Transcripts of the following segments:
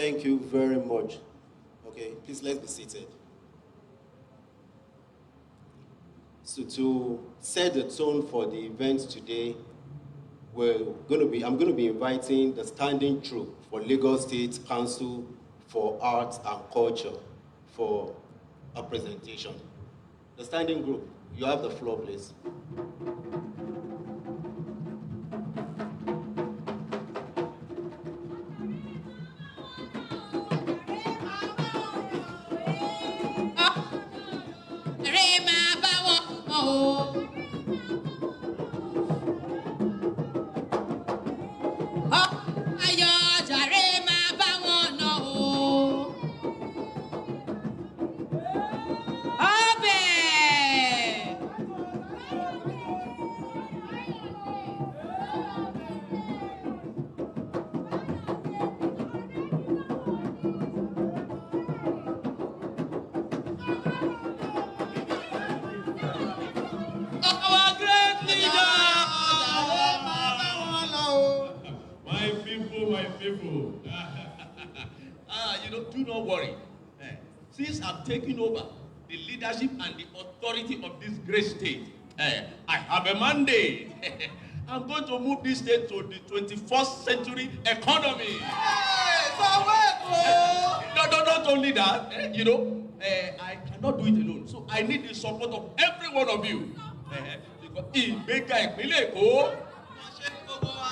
Thank you very much. Okay, please let's be seated. So to set the tone for the event today, I'm going to be inviting the standing troop for Lagos State Council for Arts and Culture for a presentation. The standing group, you have the floor, please. Do not worry. Since I've taken over the leadership and the authority of this great state, I have a mandate. I'm going to move this state to the 21st century economy. Not only that, I cannot do it alone. So I need the support of every one of you.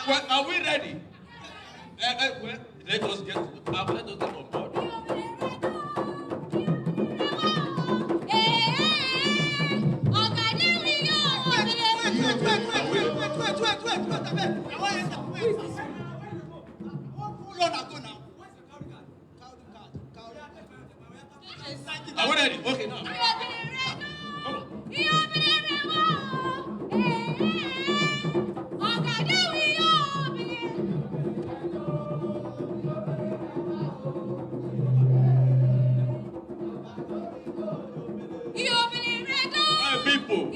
Well, are we ready? Well, let us get on board. Are we ready? Okay, now. Come on. People.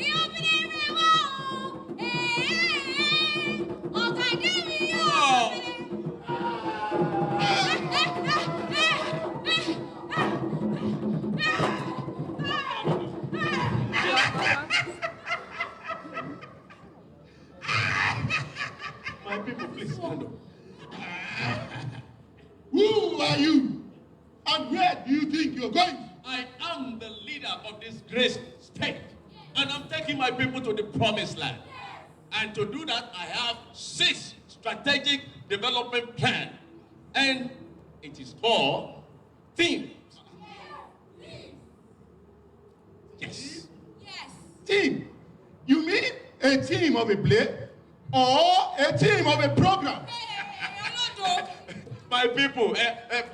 My people, please stand up. Who are you? And where do you think you're going? I am the leader of this great state, and I'm taking my people to the promised land. And to do that, I have 6 strategic development plans, and it is called themes. Yes. Yes. Team. You mean a team of a play or a team of a program? My people,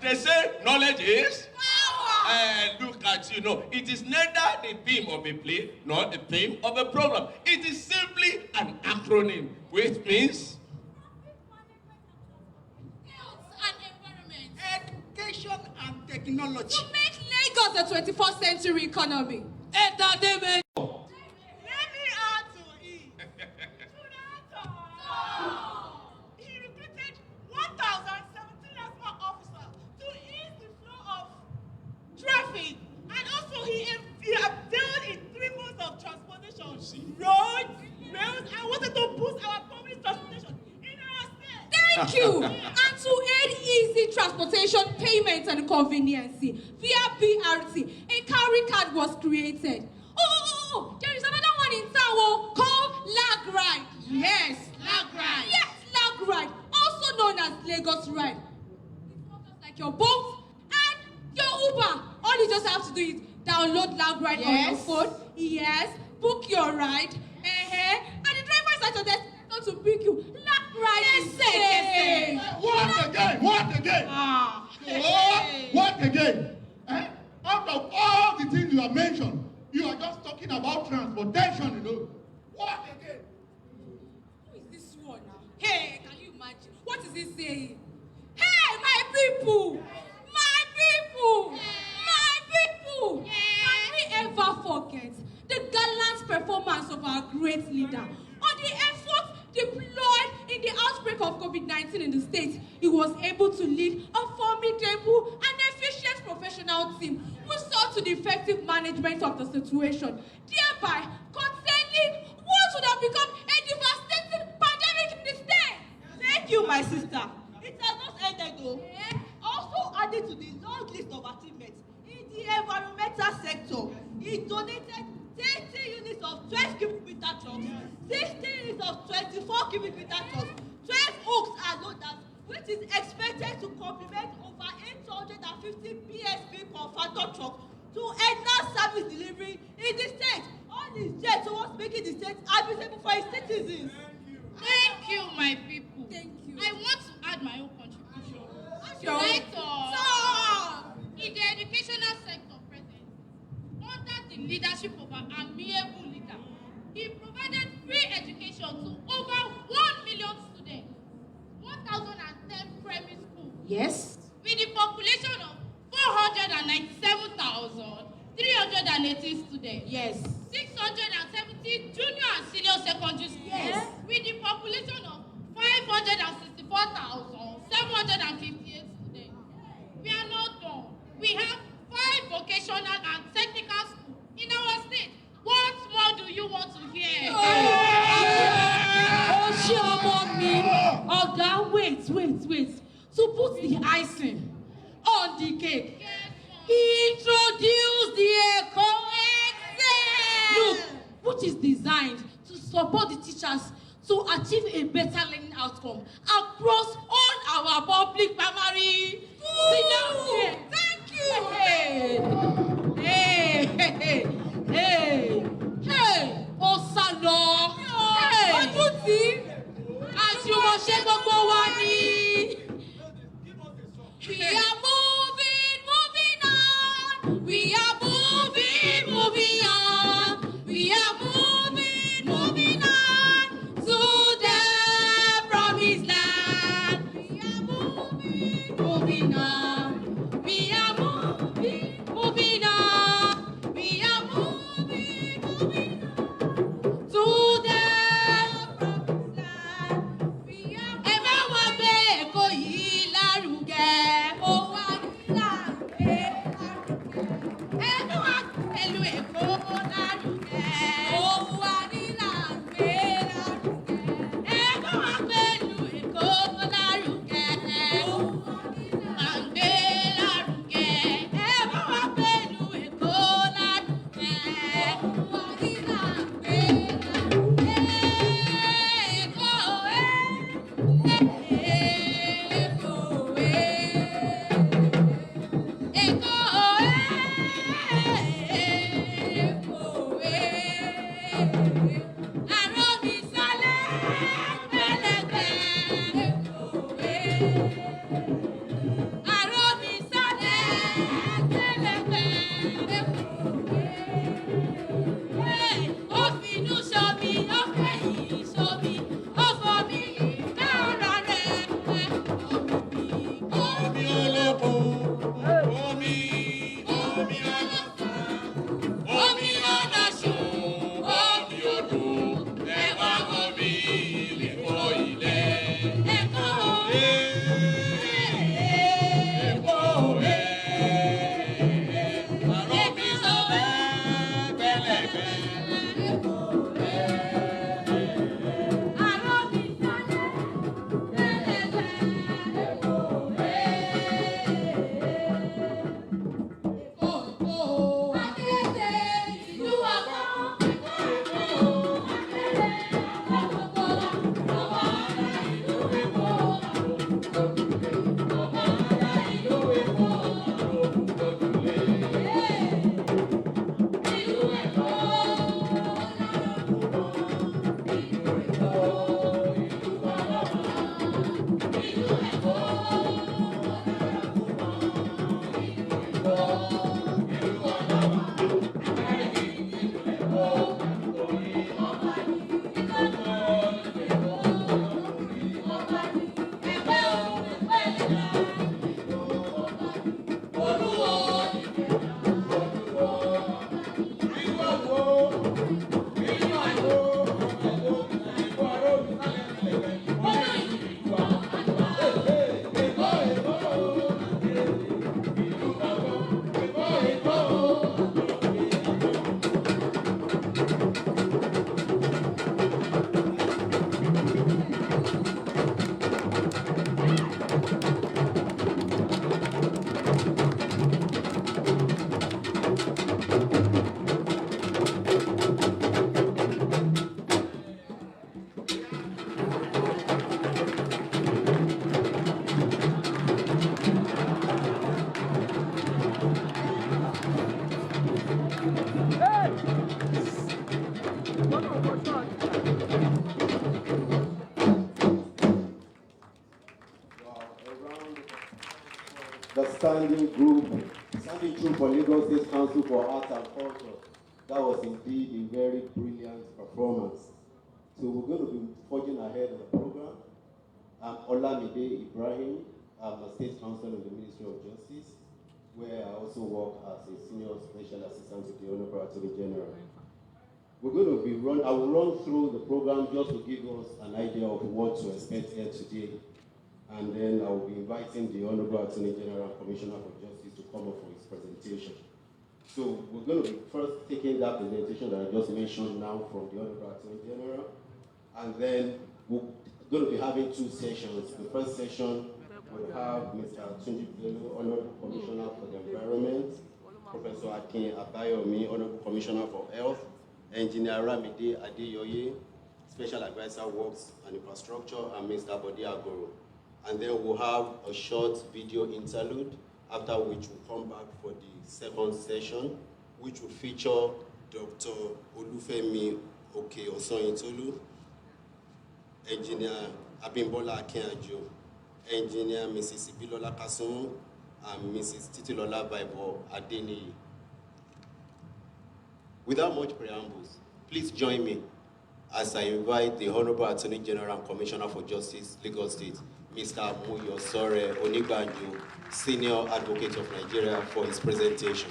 they say knowledge is Power. look at it is neither the theme of a play nor the theme of a program. It is simply an acronym, which means Health and environment. Education and technology. To make Lagos the 21st century economy. Entertainment. Let me add to it. He recruited 1,017 asthma officers to ease the flow of traffic, and also he dealt in 3 modes of transportation: roads, rails, and wanted to boost our public transportation in our state. Thank you. And to aid easy transportation, payments, and convenience, via BRT, a carry card was created. Oh, there is another one in town called Lag Ride. Yes, Lag Ride. Yes, Lag Ride, also known as Lagos Ride. It works just like your boat and your Uber. All you just have to do is download Lag Ride on your phone. Yes, book your ride. And the driver is at your desk not to pick you. Lag Ride is safe. What again? What again? What again? Out of all the things you have mentioned, you are just talking about transportation, What again? Who is this one now? Hey, can you imagine? What is he saying? Hey, my people! My people! My people! Can we ever forget the gallant performance of our great leader on the effort deployed in the outbreak of COVID-19 in the state? He was able to lead a formidable and efficient professional team who saw to the effective management of the situation, thereby containing what would have become a devastating pandemic in the state. Thank you, my sister. It has not ended though. Also added to the long list of achievements in the environmental sector, he donated 30 units of 12 cubic meter trucks, 60 units of 24 cubic meter trucks, 12 hooks and loaders, which is expected to complement over 850 PSP converter trucks to enhance service delivery in the state. All these jets towards making the state habitable for its citizens. Thank you, my people. Thank you. I want to add my own contribution. Sure. In the educational sector present, under the leadership of an amiable leader, he provided free education to over 1 million students, 1,010 primary schools. Yes. With the population of 497,318 students. Yes. 670 junior and senior secondary schools. Yes. With the population of 564,758 students. We are not done. We have 5 vocational and technical schools in our state. What more do you want to hear? Oh, sure, mommy. Oga, wait. To put the icing on the cake, introduce the Eco Excel. Look, which is designed to support the teachers to achieve a better learning outcome across all our public primary schools. Thank you. Hey, Osalo. Hey, Ojuti. àjùmọ̀ṣe gbogbo wa ni. We are moving on. We are moving on. We are moving on to the promised land. We are moving on. We are moving on. We are moving on to the promised land. We are ẹ bá wa gbé Èkó yìí lárugẹ. Ó wà nílàgbé lárugẹ. Ẹ bá wa pẹ̀lú Èkó lárugẹ. Ó wà nílàgbé lárugẹ. Ẹ bá wa pẹ̀lú Èkó lárugẹ. Ó wà nílàgbé lárugẹ. Ẹ bá wa pẹ̀lú Èkó lárugẹ. Ó wà nílàgbé lárugẹ. Èkó Omi ọ̀nà sùn, omi odò. The standing group for Lagos State Council for Arts and Culture. That was indeed a very brilliant performance. So we're going to be forging ahead in the program. I'm Olamide Ibrahim. I'm a state councillor in the Ministry of Justice, where I also work as a senior special assistant to the Honorable Attorney General. We're going to be I will run through the program just to give us an idea of what to expect here today. And then I will be inviting the Honorable Attorney General and Commissioner for Justice to come up for his presentation. So we're going to be first taking that presentation that I just mentioned now from the Honorable Attorney General. And then we're going to be having two sessions. The first session will have Mr. Tunji Bello, Honorable Commissioner for the Environment, Professor Akin Abayomi, Honorable Commissioner for Health, Engineer Ramide Adeyoye, Special Advisor Works and Infrastructure, and Mr. Bode Agoro. And then we'll have a short video interlude, after which we'll come back for the second session, which will feature Dr. Olufemi Okeosonyintolu, Engineer Abimbola Akinjo, Engineer Mrs. Ibilola Kasum, and Mrs. Titilola Bible Adeniyi. Without much preambles, please join me as I invite the Honorable Attorney General and Commissioner for Justice, Lagos State, Mr. Muyosore Onigbanjo, Senior Advocate of Nigeria, for his presentation.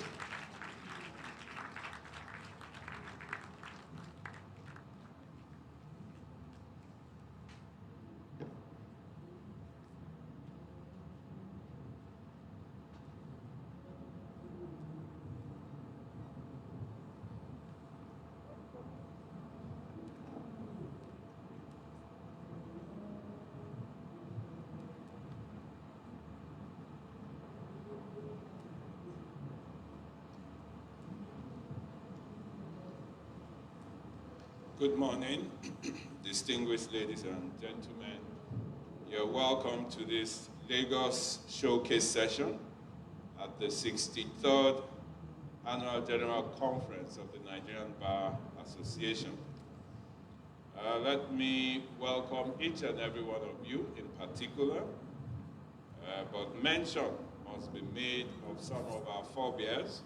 Good morning, distinguished ladies and gentlemen. You're welcome to this Lagos Showcase session at the 63rd Annual General Conference of the Nigerian Bar Association. Let me welcome each and every one of you in particular, but mention must be made of some of our forebears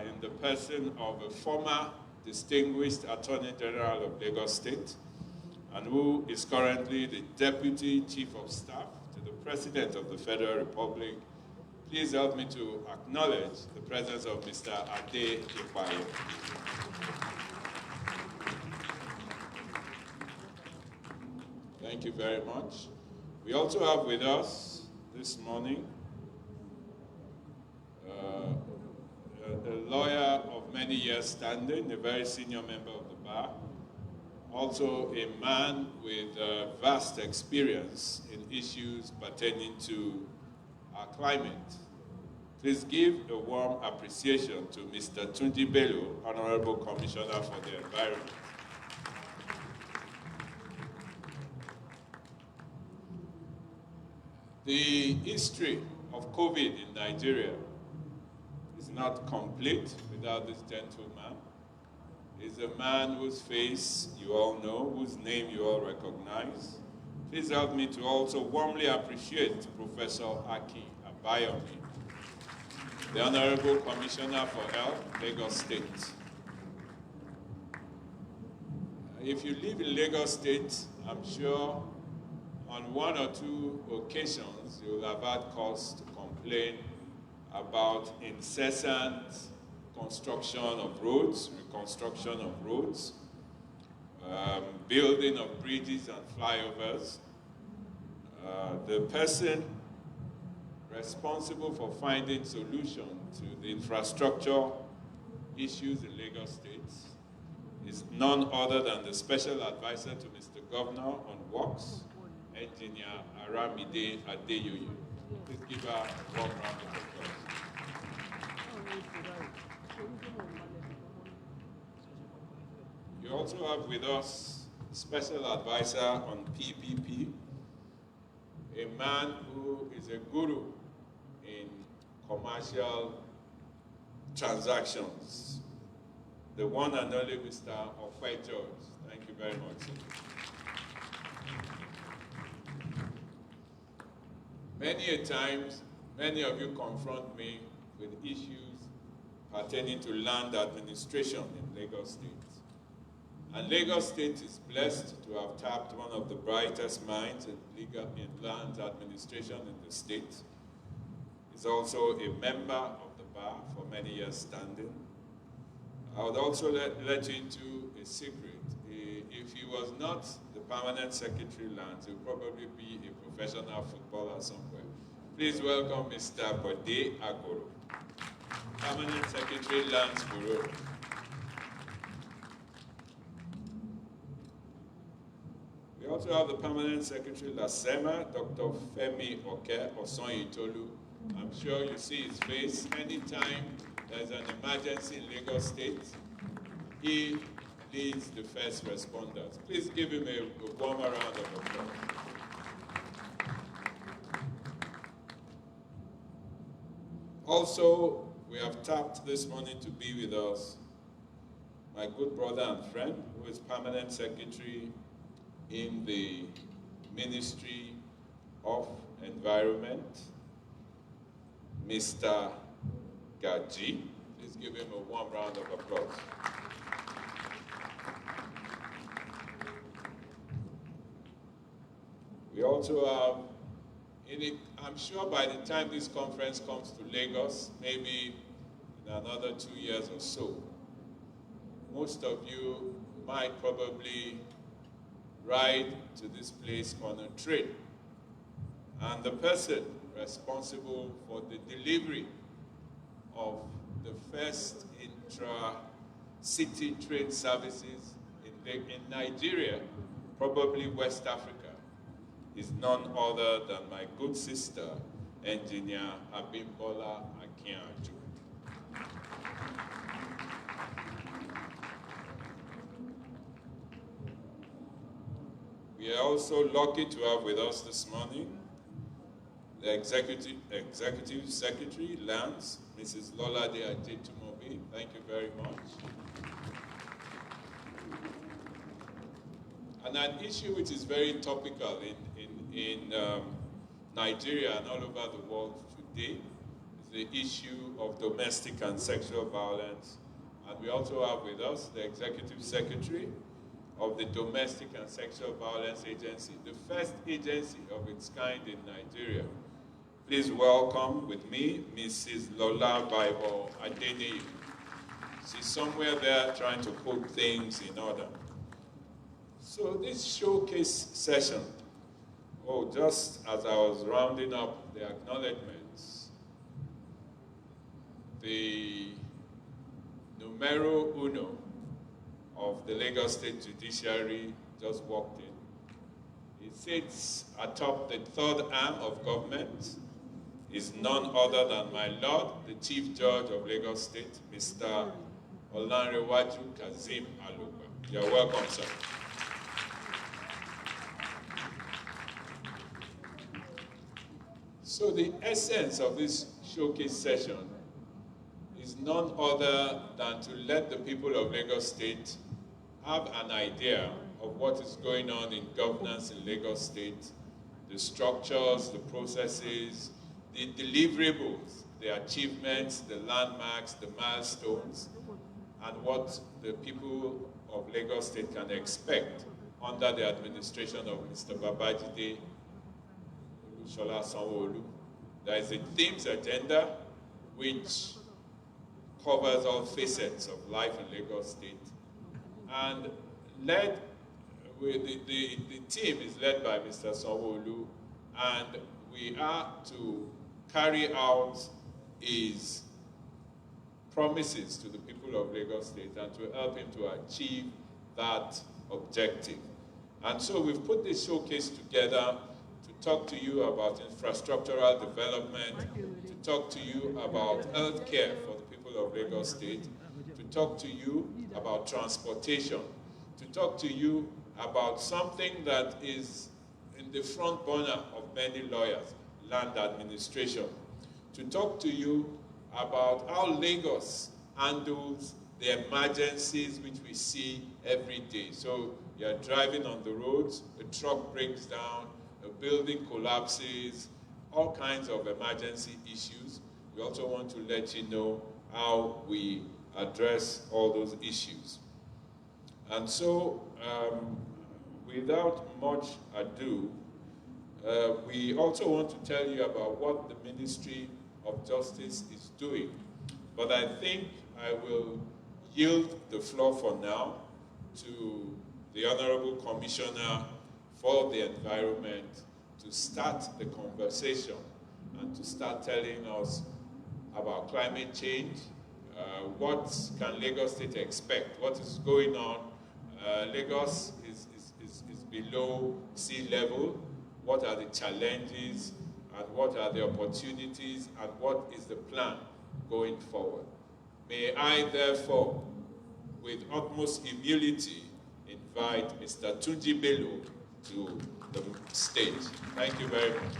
in the person of a former distinguished Attorney General of Lagos State, and who is currently the Deputy Chief of Staff to the President of the Federal Republic. Please help me to acknowledge the presence of Mr. Ade Ikpayo. Thank you very much. We also have with us this morning a lawyer of many years standing, a very senior member of the bar, also a man with vast experience in issues pertaining to our climate. Please give a warm appreciation to Mr. Tunji Bello, Honorable Commissioner for the Environment. The history of COVID in Nigeria is not complete without this gentleman. He's a man whose face you all know, whose name you all recognize. Please help me to also warmly appreciate Professor Akin Abayomi, the Honorable Commissioner for Health, Lagos State. If you live in Lagos State, I'm sure on one or two occasions you will have had cause to complain about incessant construction of roads, reconstruction of roads, building of bridges and flyovers. The person responsible for finding solution to the infrastructure issues in Lagos State is none other than the Special Advisor to Mr. Governor on Works, Engineer Ramide Adeyoye. Please give her a warm round of applause. You also have with us Special Advisor on PPP, a man who is a guru in commercial transactions. the one and only Mr. Ofwe George. Thank you very much, sir. Many a times, many of you confront me with issues pertaining to land administration in Lagos State. And Lagos State is blessed to have tapped one of the brightest minds in land administration in the state. He's also a member of the bar for many years standing. I would also let you into a secret. If he was not the permanent secretary lands, he would probably be a professional footballer somewhere. Please welcome Mr. Bode Agoro, permanent secretary lands bureau. We also have the permanent secretary Lasema, Dr. Femi Oke Osoyitolu. I'm sure you see his face anytime there's an emergency in Lagos State. He leads the first responders. Please give him a warm round of applause. Also, we have tapped this morning to be with us my good brother and friend, who is permanent secretary in the Ministry of Environment, Mr. Gaji. Please give him a warm round of applause. We also have, I'm sure by the time this conference comes to Lagos, maybe in another 2 years or so, most of you might probably ride to this place on a train. And the person responsible for the delivery of the first intra-city train services in Nigeria, probably West Africa, is none other than my good sister, Engineer Abimbola Akinaju. We are also lucky to have with us this morning the Executive Secretary, Lands, Mrs. Lolade Ajetumobi. Thank you very much. And an issue which is very topical in Nigeria and all over the world today is the issue of domestic and sexual violence. And we also have with us the Executive Secretary of the Domestic and Sexual Violence Agency, the first agency of its kind in Nigeria. Please welcome with me Mrs. Lola Bible Adeniyi. She's somewhere there trying to put things in order. So this showcase session, just as I was rounding up the acknowledgements, the numero uno of the Lagos State Judiciary just walked in. He sits atop the third arm of government, is none other than my Lord, the Chief Judge of Lagos State, Mr. Olanrewaju Kazeem Alugba. You're welcome, sir. So the essence of this showcase session is none other than to let the people of Lagos State have an idea of what is going on in governance in Lagos State, the structures, the processes, the deliverables, the achievements, the landmarks, the milestones, and what the people of Lagos State can expect under the administration of Mr. Babajide Shola Sanwo-Olu. There is a themes agenda which covers all facets of life in Lagos State. And the team is led by Mr. Sanwo-Olu, and we are to carry out his promises to the people of Lagos State and to help him to achieve that objective. And so we've put this showcase together to talk to you about infrastructural development, to talk to you about healthcare for the people of Lagos State, to talk to you about transportation, to talk to you about something that is in the front burner of many lawyers, land administration, to talk to you about how Lagos handles the emergencies which we see every day. So you're driving on the roads, a truck breaks down, a building collapses, all kinds of emergency issues. We also want to let you know how we address all those issues. And so, without much ado, we also want to tell you about what the Ministry of Justice is doing. But I think I will yield the floor for now to the Honorable Commissioner for the Environment to start the conversation and to start telling us about climate change. What can Lagos State expect? What is going on? Lagos is below sea level. What are the challenges and what are the opportunities and what is the plan going forward? May I therefore, with utmost humility, invite Mr. Tunji Bello to the stage. Thank you very much.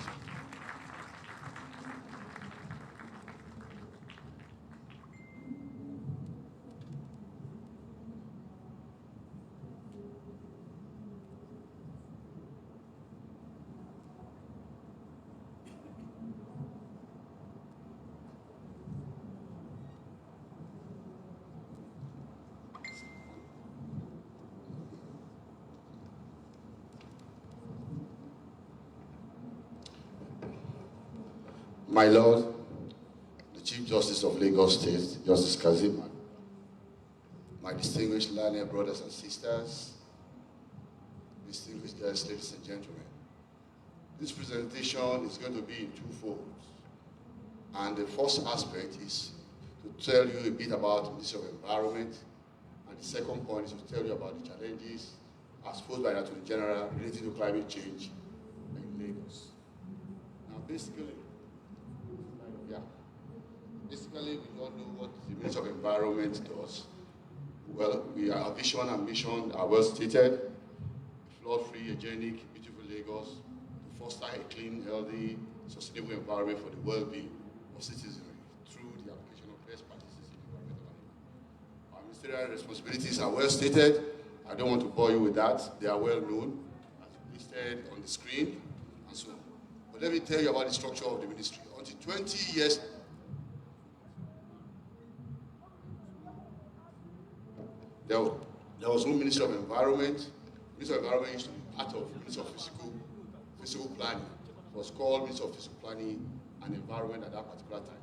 My Lord, the Chief Justice of Lagos State, Justice Kazima, my distinguished learned brothers and sisters, distinguished guests, ladies and gentlemen, this presentation is going to be in two folds. And the first aspect is to tell you a bit about the Ministry of Environment, and the second point is to tell you about the challenges as posed by the Attorney General related to climate change in Lagos. Now, basically, we all know what the Ministry of Environment does. Well, our vision and mission are well stated. Flood-free, hygienic, beautiful Lagos, to foster a clean, healthy, sustainable environment for the well-being of citizenry through the application of best practices in environmental management. Our ministerial responsibilities are well stated. I don't want to bore you with that. They are well known, as listed on the screen, and so on. But let me tell you about the structure of the ministry. Until 20 years, there was no Ministry of Environment. Ministry of Environment used to be part of Ministry of Physical Planning. It was called Ministry of Physical Planning and Environment at that particular time.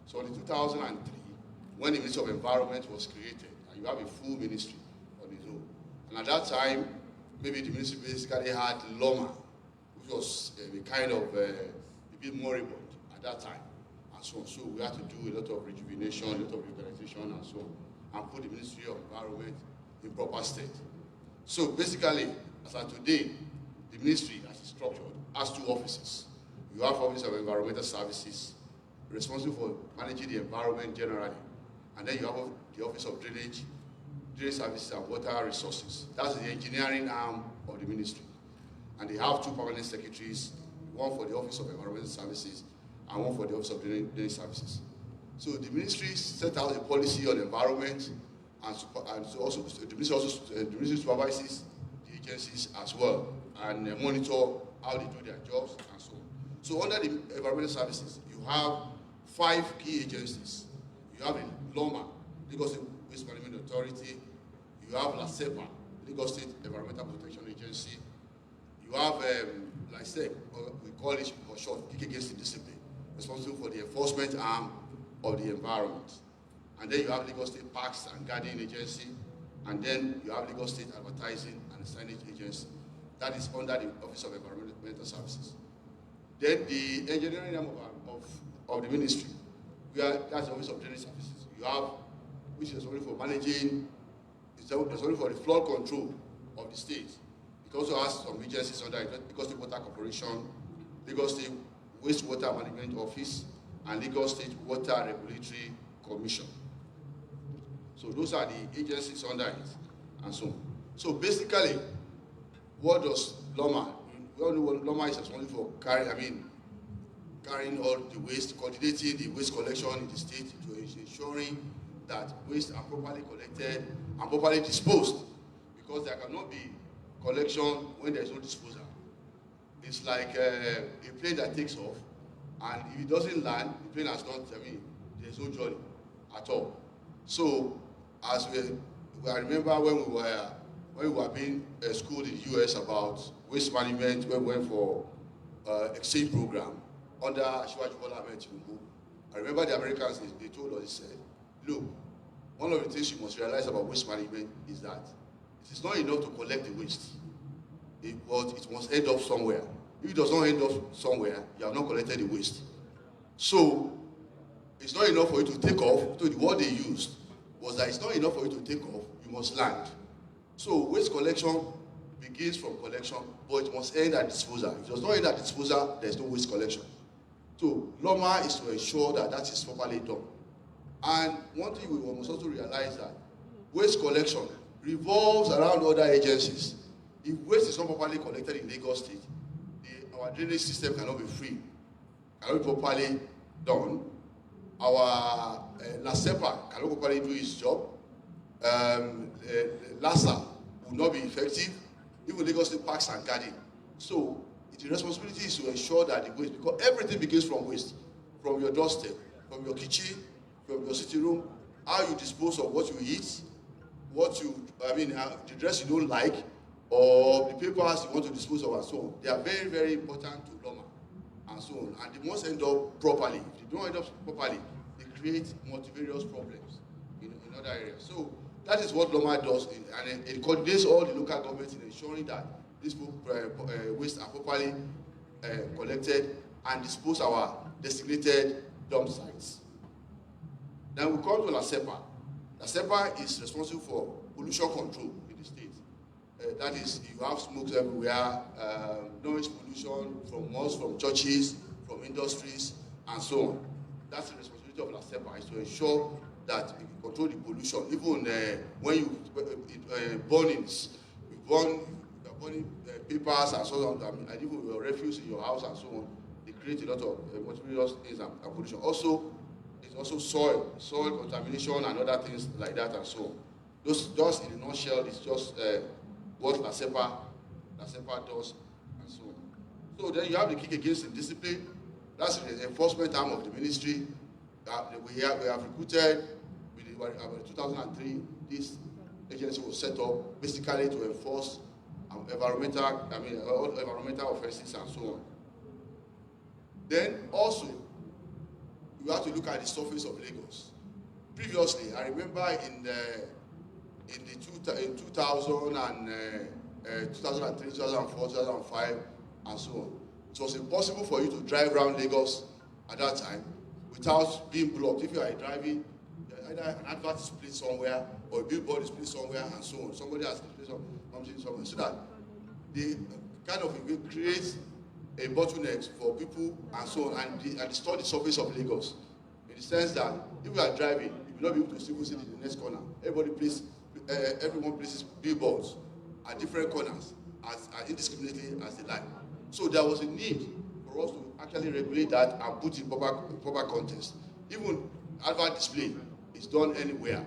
So in 2003, when the Ministry of Environment was created, and you have a full ministry on its own. And at that time, maybe the ministry basically had Loma, which was a kind of a bit moribund at that time, and so on. So we had to do a lot of rejuvenation, a lot of reorganization, and so on, and put the Ministry of Environment in proper state. So basically, as of today, the ministry, as it's structured, has two offices. You have Office of Environmental Services, responsible for managing the environment generally, and then you have the Office of Drainage Services and Water Resources. That's the engineering arm of the ministry. And they have two permanent secretaries, one for the Office of Environmental Services and one for the Office of Drainage Services. So the ministry set out a policy on environment, and also the ministry supervises the agencies as well and monitor how they do their jobs and so on. So under the environmental services, you have 5 key agencies. You have LOMA, Lagos State Waste Management Authority. You have LASEPA, Lagos State Environmental Protection Agency. You have, like I said, we call it for short, Kick Against Indiscipline, responsible for the enforcement arm of the environment. And then you have Lagos State Parks and Garden Agency, and then you have Lagos State Advertising and Signage Agency. That is under the Office of Environmental Services. Then the engineering arm of the ministry, that's the Office of Drainage Services. You have, which is responsible for managing, it's responsible for the flood control of the state. It also has some agencies under it, Lagos State Water Corporation, Lagos State Wastewater Management Office, and Lagos State Water Regulatory Commission. So those are the agencies under it, and so on. So basically, what does LOMA? We all know what LOMA is responsible for carrying all the waste, coordinating the waste collection in the state, to ensuring that waste are properly collected and properly disposed, because there cannot be collection when there is no disposal. It's like a plane that takes off, and if it doesn't land, the plane has not, there's no journey at all. So, as I remember when we were being schooled in the US about waste management, when we went for exchange program under Asiwaju Bola Ahmed Tinubu. I remember the Americans, they told us, they said, look, one of the things you must realize about waste management is that it is not enough to collect the waste, but it must end up somewhere. If it does not end up somewhere, you have not collected the waste. So, it's not enough for you to take off. So what they used was that it's not enough for you to take off, you must land. So waste collection begins from collection, but it must end at disposal. If it does not end at disposal, there is no waste collection. So LOMA is to ensure that that is properly done. And one thing we must also realize that waste collection revolves around other agencies. If waste is not properly collected in Lagos State, our drainage system cannot be free, cannot be properly done. Our LASEPA cannot properly do its job. LASA will not be effective. Even Lagos State Parks and Garden. So the responsibility is to ensure that the waste, because everything begins from waste, from your doorstep, from your kitchen, from your sitting room, how you dispose of what you eat, the dress you don't like, or the papers you want to dispose of, and so on. They are very, very important to LOMA, and so on. And they must end up properly. If they don't end up properly, they create multivarious problems in other areas. So that is what LOMA does, and it coordinates all the local governments in ensuring that these waste are properly collected and disposed at our designated dump sites. Then we come to LASEPA. LASEPA is responsible for pollution control in the state. That is, you have smokes everywhere, noise pollution from malls, from churches, from industries, and so on. That's the responsibility of LASEPA, is to ensure that you control the pollution. Even when you burnings, you burning papers and so on, and even your refuse in your house and so on, they create a lot of materials things and pollution. Also, it's also soil contamination and other things like that and so on. Just in a nutshell, it's just what LASEPA does and so on. So then you have the kick against indiscipline. That's the enforcement arm of the ministry. We have recruited, in 2003, this agency was set up basically to enforce environmental offenses and so on. Then also, you have to look at the surface of Lagos. Previously, I remember in 2000 and 2003, 2004, 2005, and so on, it was impossible for you to drive around Lagos at that time without being blocked. If you are driving, either an advert is placed somewhere or a billboard is placed somewhere and so on. Somebody has placed something somewhere, so that they kind of create a bottleneck for people and so on, and distort the surface of Lagos, in the sense that if you are driving, you will not be able to see the next corner. Everyone places billboards at different corners as indiscriminately as they like. So there was a need for us to actually regulate that and put in proper context. Even advert display is done anywhere.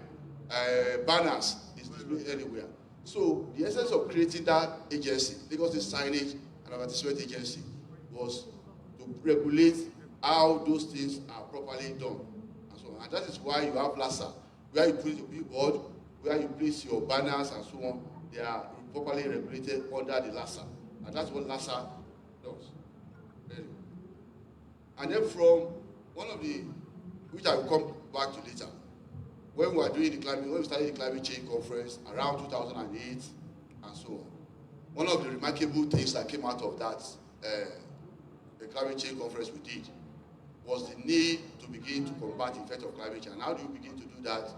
Banners is displayed anywhere. So the essence of creating that agency, Lagos State Signage and Advertisement Agency, was to regulate how those things are properly done. And so on. And that is why you have LASA, where you put your billboard, where you place your banners and so on. They are properly regulated under the LASA. And that's what LASA does. And then from one of the, which I will come back to later, when we started the climate change conference around 2008 and so on, one of the remarkable things that came out of that the climate change conference we did was the need to begin to combat the effect of climate change. And how do you begin to do that?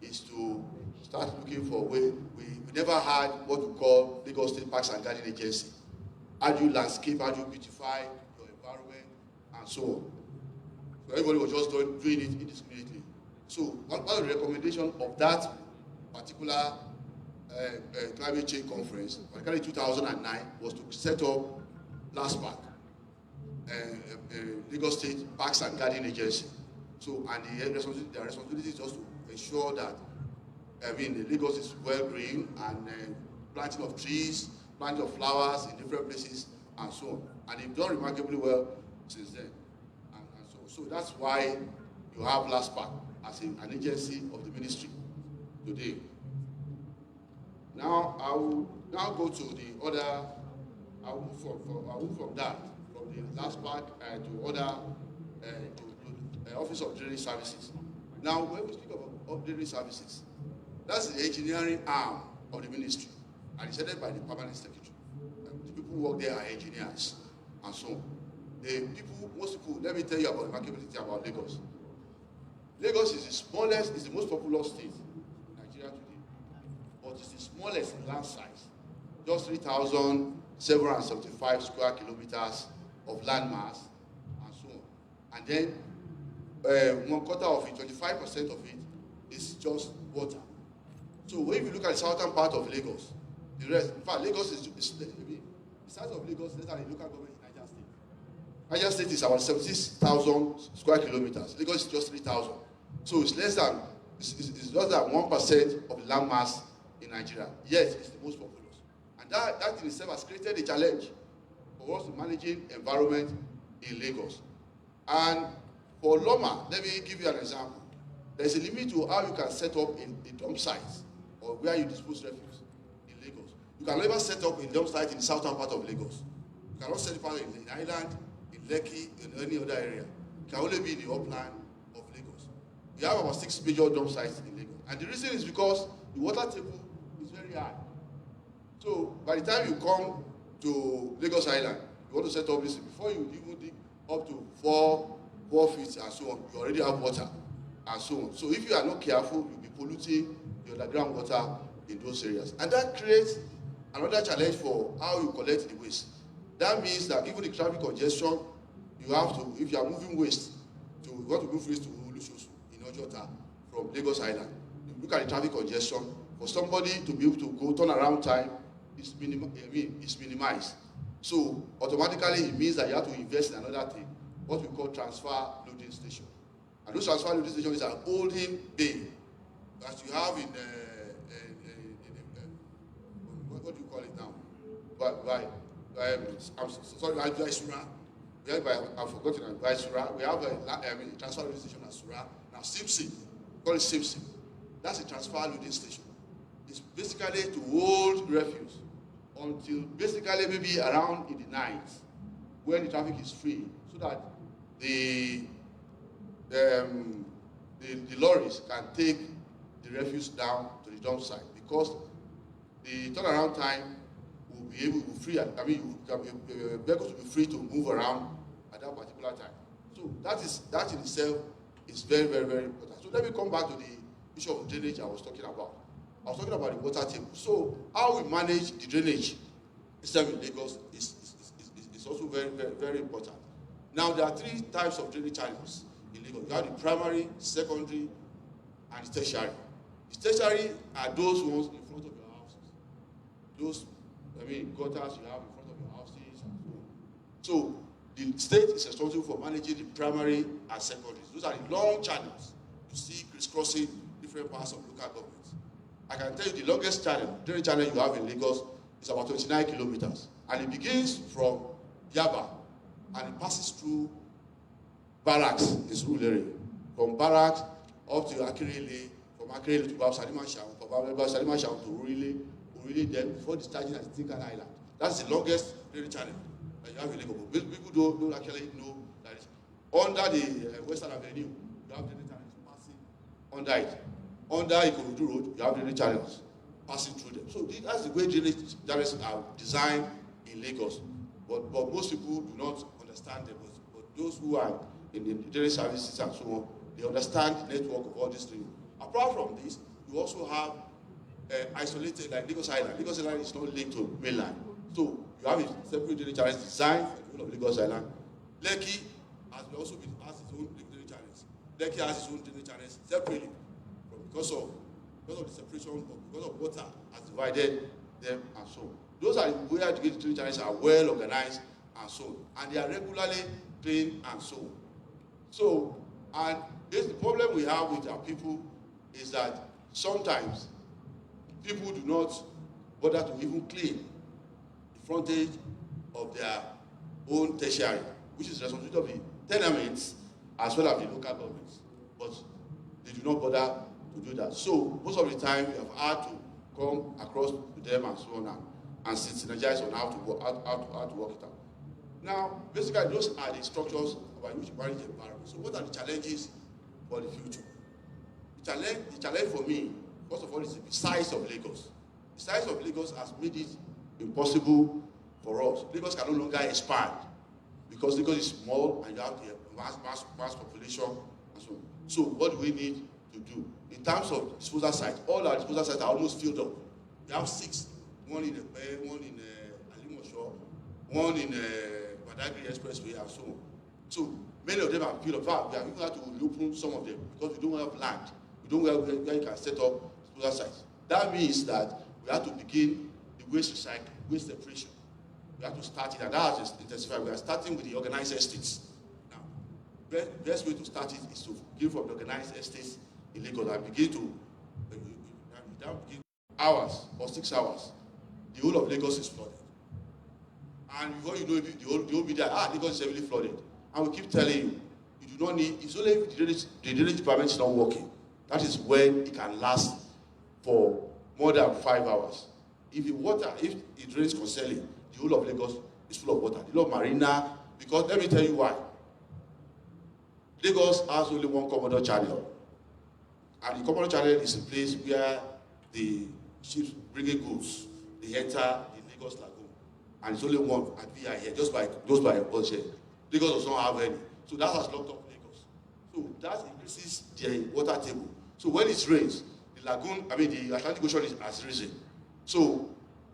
Is to start looking for a way. We never had what we call Lagos State Parks and Garden Agency. How do you landscape, how do you beautify your environment, and so on. So everybody was just doing it indiscriminately. So one of the recommendations of that particular climate change conference, particularly 2009, was to set up LASPAC, Lagos State Parks and Garden Agency. So, and their responsibility is just to ensure that, Lagos is well green and planting of trees, planting of flowers in different places, and so on. And they've done remarkably well since then. And so that's why you have LASPAC as an agency of the ministry today. Now, I will now go to the other, I'll move from that, from the LASPAC to other, Office of Drainage Services. Now, when we speak of drainage services, that's the engineering arm of the ministry, and it's headed by the permanent secretary. The people who work there are engineers, and so on. Most people, let me tell you about the remarkability about Lagos. Lagos is the smallest, is the most populous state in Nigeria today, but it's the smallest in land size, just 3,775 square kilometers of land mass, and so on. And then 1/4 of it, 25% of it, is just water. So if you look at the southern part of Lagos, the rest, in fact, Lagos is the size of Lagos is less than the local government in Niger State. Niger State is about 76,000 square kilometers. Lagos is just 3,000. So it's less than 1% of the land mass in Nigeria. Yet it's the most populous. And that in itself has created a challenge for us in managing environment in Lagos. And for Loma, let me give you an example. There's a limit to how you can set up a dump site or where you dispose refuse in Lagos. You can never set up a dump site in the southern part of Lagos. You cannot set it up in the island, in Lekki, in any other area. It can only be in the upland of Lagos. We have about 6 major dump sites in Lagos. And the reason is because the water table is very high. So by the time you come to Lagos Island, you want to set up this, before you even dig up to 4 feet and so on, you already have water and so on. So if you are not careful, you'll be polluting the underground water in those areas. And that creates another challenge for how you collect the waste. That means that even the traffic congestion, you have to, if you are moving waste, you want to move waste to Olusoso in Ojota from Lagos Island. You look at the traffic congestion, for somebody to be able to go turnaround time is minimized. So automatically it means that you have to invest in another thing, what we call transfer loading station. And those transfer loading stations are holding bay, as you have in what do you call it now? I'm sorry, by Sura. I've forgotten by Sura. We have a transfer loading station at Sura. Now Simpson, call it Simpson. That's a transfer loading station. It's basically to hold refuse until basically maybe around in the night when the traffic is free, so that the lorries can take the refuse down to the dump site, because the turnaround time will be able to be free. Vehicles will be free to move around at that particular time. So that in itself is very, very, very important. So let me come back to the issue of drainage I was talking about. I was talking about the water table. So how we manage the drainage system in Lagos is also very, very, very important. Now, there are 3 types of drainage channels in Lagos. You have the primary, secondary, and the tertiary. The tertiary are those ones in front of your houses. Those, gutters you have in front of your houses and so on. So the state is responsible for managing the primary and secondary. Those are the long channels you see crisscrossing different parts of local governments. I can tell you the longest drainage channel you have in Lagos is about 29 kilometers. And it begins from Yaba and it passes through Barracks in Surulere area. From Barracks up to Akirele, from Akirele to Salima-Shaun, from Salima-Shaun to Orile, then before discharging at Tinkan Island. That's the longest drainage channel that you have in Lagos. People don't actually know that it's under the Western Avenue. You have drainage channels passing under it. Under Ikorodu Road, you have drainage channels passing through them. So that's the way drainage channels are designed in Lagos. But most people do not understand them. But those who are in the drainage services and so on, they understand the network of all these things. Apart from this, you also have isolated, like Lagos Island. Lagos Island is not linked to mainland. So you have a separate drainage channels designed for the whole of Lagos Island. Lekki has its own drainage channels. Lekki has its own drainage channels separately. Because of the separation, because of water has divided them and so on. Those are where the drainage channels are well organized and so on. And they are regularly cleaned and so on. So, and the problem we have with our people is that sometimes people do not bother to even clean the frontage of their own tertiary, which is the responsibility of the tenements as well as the local governments. But they do not bother to do that. So most of the time, we have had to come across to them and so on and synergize on how to work it out. Now, basically, those are the structures by which we manage the environment. So what are the challenges for the future? The challenge for me, first of all, is the size of Lagos. The size of Lagos has made it impossible for us. Lagos can no longer expand because Lagos is small and you have the mass population and so on. So what do we need to do? In terms of disposal sites, all our disposal sites are almost filled up. We have 6, one in Epe, one in Alimosho, one in Badagry Expressway and so on. So many of them are filled up. In fact, we have even had to reopen some of them because we don't have land. We don't have where you can set up disposal sites. That means that we have to begin the waste recycling, waste separation. We have to start it, and that has intensified. We are starting with the organized estates. Now, the best way to start it is to begin from the organized estates in Lagos and begin to begin hours or 6 hours. The whole of Lagos is flooded. And before you know it, the whole media, Lagos is heavily flooded. And we keep telling you, you do not need, it's only if the drainage department is not working. That is when it can last for more than 5 hours. If it rains constantly, the whole of Lagos is full of water. The whole of Marina, because let me tell you why. Lagos has only one Commodore channel. And the Commodore channel is a place where the ships bringing goods, they enter the Lagos Lagoon. And it's only one at VI here, just by Oche. Lagos does not have any. So that has locked up Lagos. So that increases the water table. So when it rains, the Atlantic Ocean has risen. So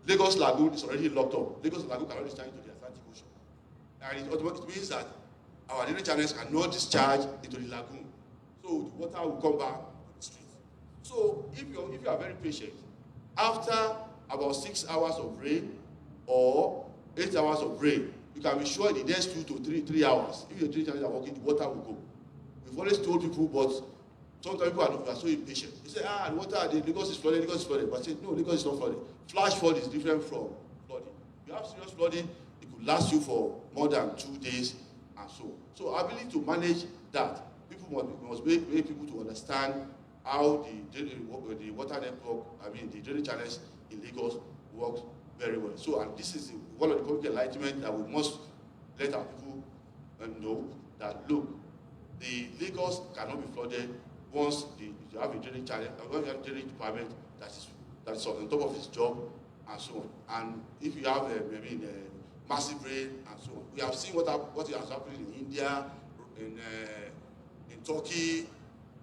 Lagos Lagoon is already locked up. Lagos Lagoon cannot discharge into the Atlantic Ocean. And it automatically means that our drainage channels cannot discharge into the lagoon. So the water will come back to the street. So if you are very patient, after about 6 hours of rain or 8 hours of rain, you can be sure in the next 2 to 3 hours, if your drainage channels are working, the water will go. We've always told people, but sometimes people are so impatient. They say, the water, Lagos is flooded. But I say, no, Lagos is not flooded. Flash flood is different from flooding. If you have serious flooding, it could last you for more than 2 days and so on. So our ability to manage that, people must make people to understand how the water network, the drainage channels in Lagos works very well. So, and this is one of the public enlightenment that we must let our people know that, look, the Lagos cannot be flooded once you have a drainage channel, when you have a drainage department that is on top of its job and so on. And if you have massive rain and so on. We have seen what has happened in India, in Turkey,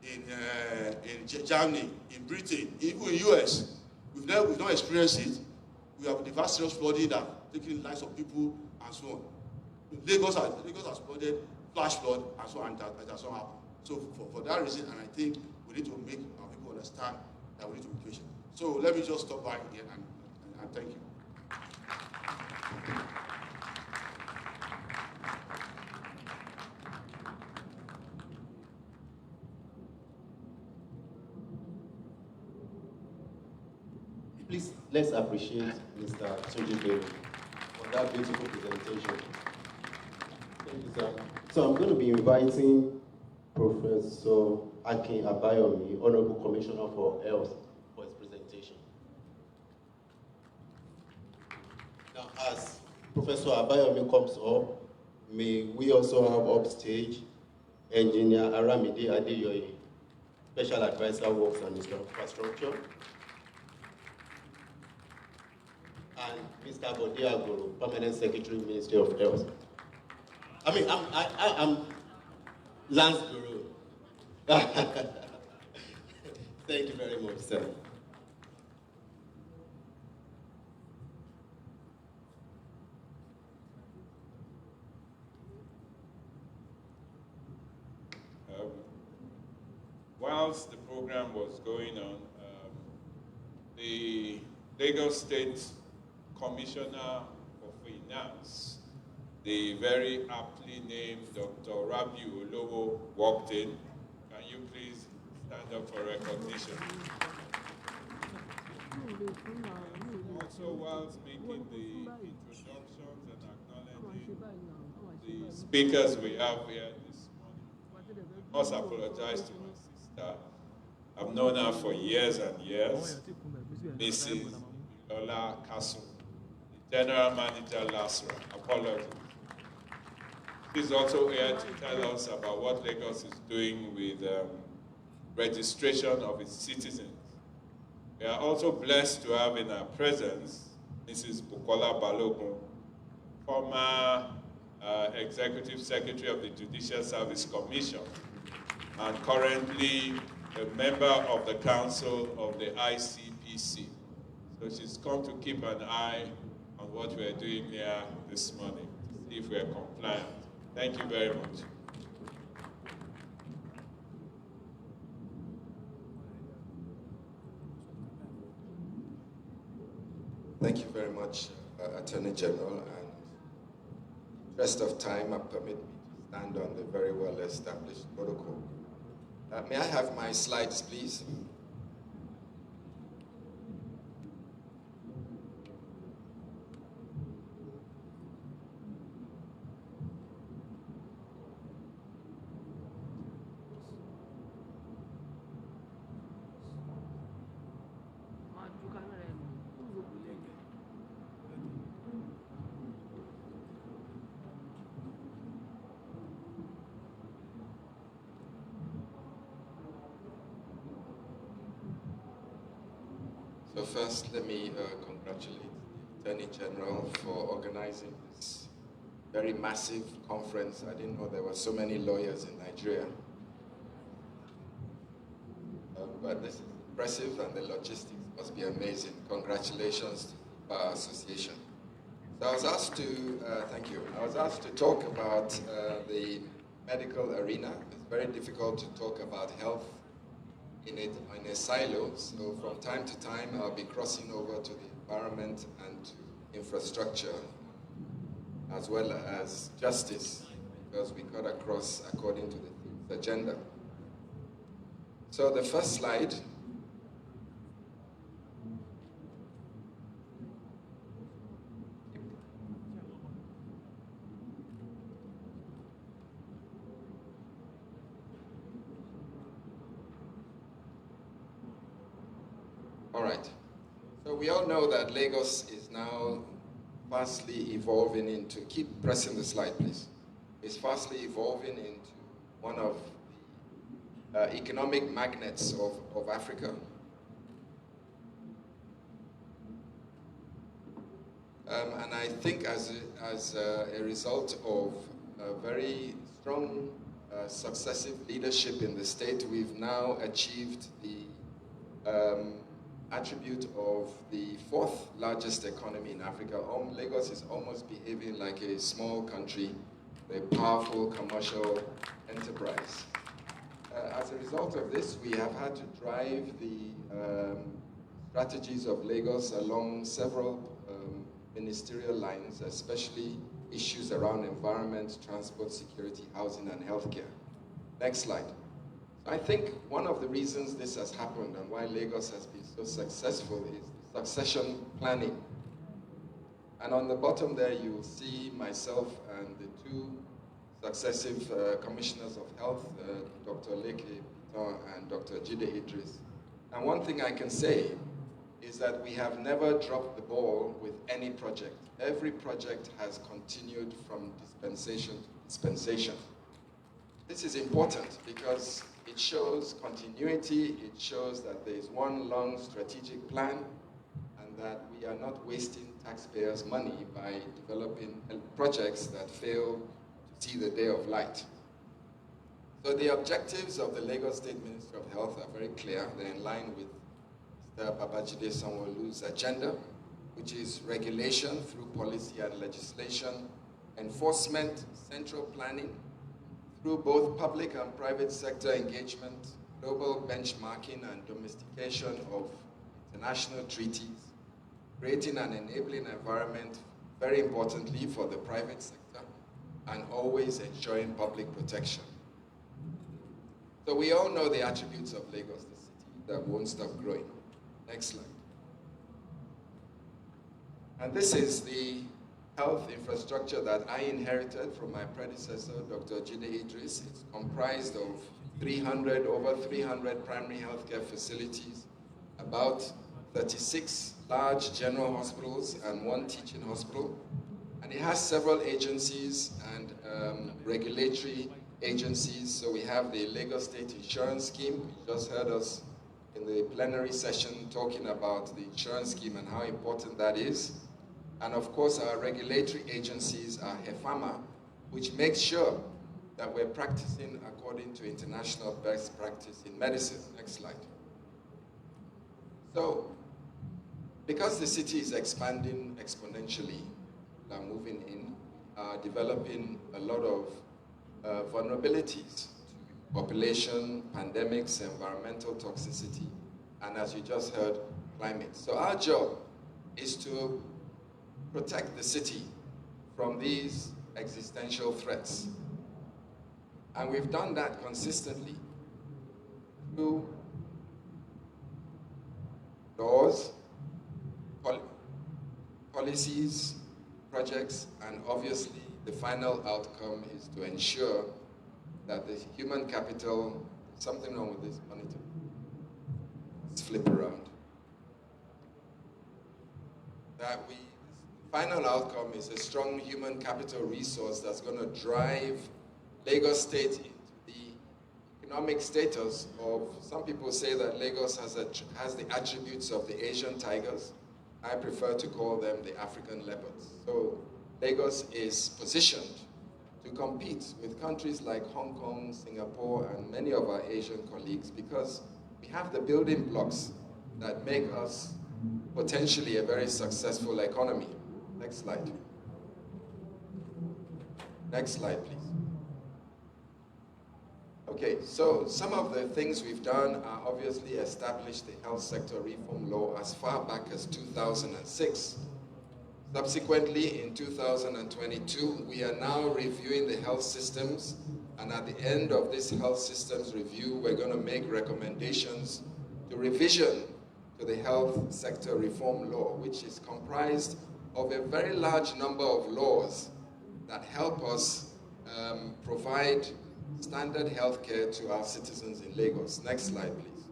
in Germany, in Britain, even in US. We've not experienced it. We have disastrous flooding that taking the lives of people and so on. Lagos has flooded, flash flood, and so on, and that has not happened. So for that reason, and I think we need to make our people understand that we need to be patient. So let me just stop by here and thank you. Please, let's appreciate Mr. Soji for that beautiful presentation. Thank you, sir. So I'm going to be inviting Professor Akin Abayomi, Honorable Commissioner for Health, for his presentation. Now, as Professor Abayomi comes up, may we also have upstage Engineer Aramide Adeyoye, Special Advisor Works and Infrastructure, and Mr. Bode Agoro, Permanent Secretary, Ministry of Health. I'm Lance Guru. Thank you very much, sir. Whilst the program was going on, the Lagos State Commissioner for Finance, the very aptly named Dr. Rabiu Olowo, walked in. Can you please stand up for recognition. Also, whilst making the introductions and acknowledging the speakers we have here this morning, I must apologize to my sister. I've known her for years and years, Mrs. Lola Kasu, the General Manager LASRA. Apologies. She's also here to tell us about what Lagos is doing with registration of its citizens. We are also blessed to have in our presence Mrs. Bukola Balogun, former Executive Secretary of the Judicial Service Commission and currently a member of the Council of the ICPC. So she's come to keep an eye on what we're doing here this morning, to see if we're compliant. Thank you very much. Thank you very much, Attorney General. And in the interest of time, permit me to stand on the very well-established protocol. May I have my slides, please? So first, let me congratulate the Attorney General for organizing this very massive conference. I didn't know there were so many lawyers in Nigeria. But this is impressive and the logistics must be amazing. Congratulations to the Bar Association. So I was asked to, thank you, I was asked to talk about the medical arena. It's very difficult to talk about health in a silo, so from time to time I'll be crossing over to the environment and to infrastructure, as well as justice, because we cut across according to the agenda. So the first slide. All right. So we all know that Lagos is now fastly evolving into, keep pressing the slide, please. It's fastly evolving into one of the economic magnets of Africa. And I think as a result of very strong successive leadership in the state, we've now achieved the attribute of the fourth largest economy in Africa. Lagos is almost behaving like a small country, a powerful commercial enterprise. As a result of this, we have had to drive the strategies of Lagos along several ministerial lines, especially issues around environment, transport, security, housing, and healthcare. Next slide. I think one of the reasons this has happened and why Lagos has been so successful is the succession planning. And on the bottom there, you will see myself and the two successive commissioners of health, Dr. Leke Piton and Dr. Jide Idris. And one thing I can say is that we have never dropped the ball with any project. Every project has continued from dispensation to dispensation. This is important because it shows continuity, it shows that there is one long strategic plan, and that we are not wasting taxpayers' money by developing projects that fail to see the day of light. So the objectives of the Lagos State Ministry of Health are very clear. They're in line with Mr. Babajide Sanwo-Olu's agenda, which is regulation through policy and legislation, enforcement, central planning, through both public and private sector engagement, global benchmarking and domestication of international treaties, creating an enabling environment, very importantly for the private sector, and always ensuring public protection. So we all know the attributes of Lagos, the city that won't stop growing. Next slide. And this is the health infrastructure that I inherited from my predecessor, Dr. Jide Idris. It's comprised of over 300 primary healthcare facilities, about 36 large general hospitals and 1 teaching hospital. And it has several agencies and regulatory agencies. So we have the Lagos State Insurance Scheme. You just heard us in the plenary session talking about the insurance scheme and how important that is. And of course, our regulatory agencies are HEFAMA, which makes sure that we're practicing according to international best practice in medicine. Next slide. So, because the city is expanding exponentially, moving in, developing a lot of vulnerabilities to population, pandemics, environmental toxicity, and as you just heard, climate. So our job is to protect the city from these existential threats. And we've done that consistently through laws, policies, projects, and obviously the final outcome is to ensure that the human capital, something wrong with this monitor. Let's flip around. That the final outcome is a strong human capital resource that's going to drive Lagos State into the economic status of, some people say that Lagos has the attributes of the Asian tigers. I prefer to call them the African leopards. So Lagos is positioned to compete with countries like Hong Kong, Singapore, and many of our Asian colleagues because we have the building blocks that make us potentially a very successful economy. Next slide. Next slide, please. Okay, so some of the things we've done are obviously establish the health sector reform law as far back as 2006. Subsequently, in 2022, we are now reviewing the health systems, and at the end of this health systems review, we're going to make recommendations to revision to the health sector reform law, which is comprised of a very large number of laws that help us provide standard health care to our citizens in Lagos. Next slide, please.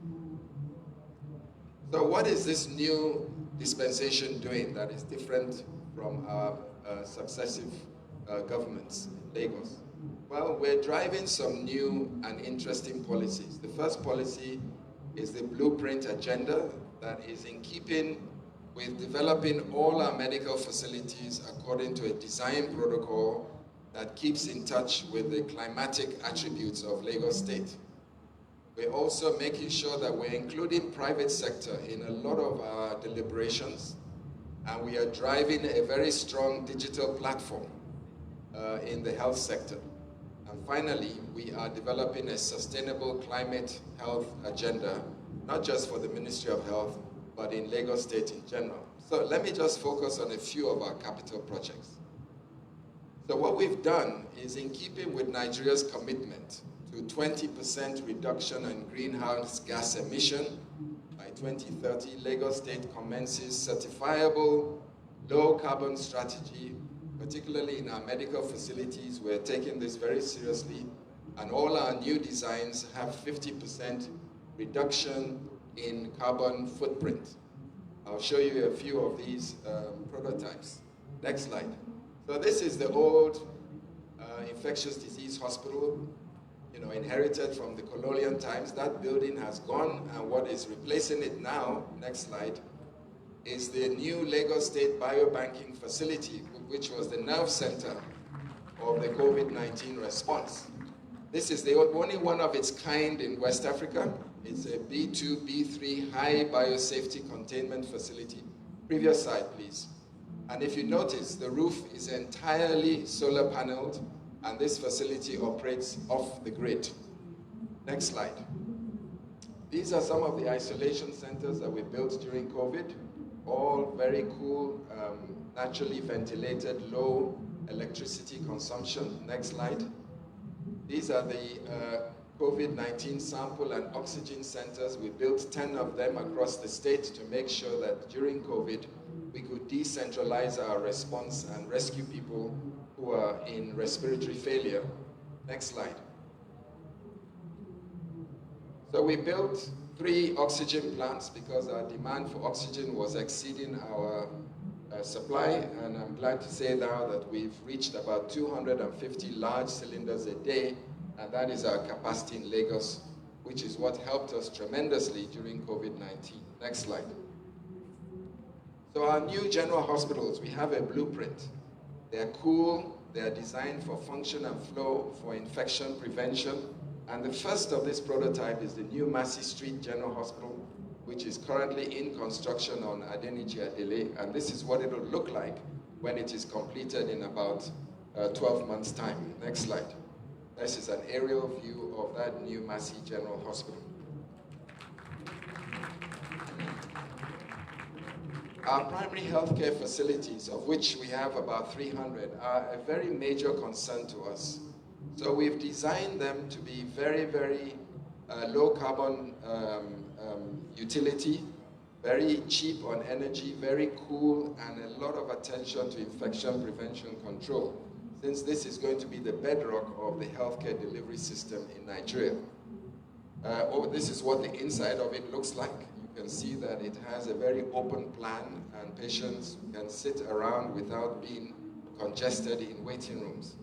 So what is this new dispensation doing that is different from our successive governments in Lagos? Well, we're driving some new and interesting policies. The first policy is the blueprint agenda that is in keeping with developing all our medical facilities according to a design protocol that keeps in touch with the climatic attributes of Lagos State. We're also making sure that we're including private sector in a lot of our deliberations, and we are driving a very strong digital platform in the health sector. And finally, we are developing a sustainable climate health agenda, not just for the Ministry of Health, but in Lagos State in general. So let me just focus on a few of our capital projects. So what we've done is in keeping with Nigeria's commitment to 20% reduction in greenhouse gas emission by 2030, Lagos State commences certifiable low carbon strategy, particularly in our medical facilities. We're taking this very seriously, and all our new designs have 50% reduction in carbon footprint. I'll show you a few of these prototypes. Next slide. So this is the old infectious disease hospital, inherited from the colonial times. That building has gone, and what is replacing it now, next slide, is the new Lagos State Biobanking Facility, which was the nerve center of the COVID-19 response. This is the only one of its kind in West Africa. It's a B2, B3 high biosafety containment facility. Previous slide, please. And if you notice, the roof is entirely solar paneled, and this facility operates off the grid. Next slide. These are some of the isolation centers that we built during COVID, all very cool, naturally ventilated, low electricity consumption. Next slide. These are the COVID-19 sample and oxygen centers. We built 10 of them across the state to make sure that during COVID, we could decentralize our response and rescue people who are in respiratory failure. Next slide. So we built 3 oxygen plants because our demand for oxygen was exceeding our supply, and I'm glad to say now that we've reached about 250 large cylinders a day, and that is our capacity in Lagos, which is what helped us tremendously during COVID-19. Next slide. So our new general hospitals, we have a blueprint. They're cool, they're designed for function and flow, for infection prevention, and the first of this prototype is the new Massey Street General Hospital, which is currently in construction on Adeniji Adele, and this is what it will look like when it is completed in about 12 months' time. Next slide. This is an aerial view of that new Massey General Hospital. Our primary healthcare facilities, of which we have about 300, are a very major concern to us. So we've designed them to be very, very low carbon utility, very cheap on energy, very cool, and a lot of attention to infection prevention control, since this is going to be the bedrock of the healthcare delivery system in Nigeria. This is what the inside of it looks like. You can see that it has a very open plan, and patients can sit around without being congested in waiting rooms.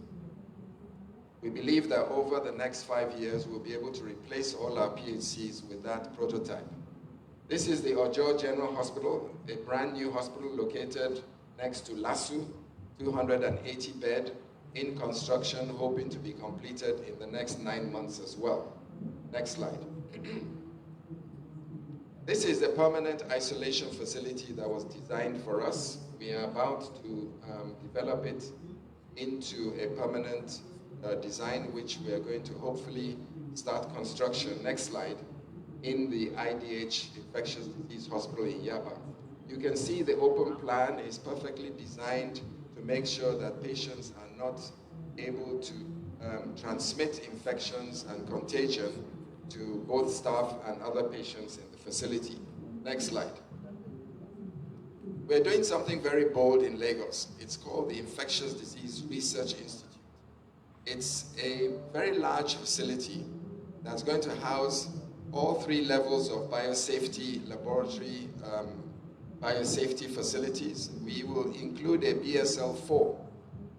We believe that over the next 5 years, we'll be able to replace all our PHCs with that prototype. This is the Ojo General Hospital, a brand new hospital located next to LASU, 280 bed, in construction, hoping to be completed in the next 9 months as well. Next slide. This is the permanent isolation facility that was designed for us. We are about to develop it into a permanent design, which we are going to hopefully start construction, next slide, in the IDH Infectious Disease Hospital in Yaba. You can see the open plan is perfectly designed to make sure that patients are not able to transmit infections and contagion to both staff and other patients in the facility. Next slide. We're doing something very bold in Lagos. It's called the Infectious Disease Research Institute. It's a very large facility that's going to house all 3 levels of biosafety laboratory, biosafety facilities. We will include a BSL-4.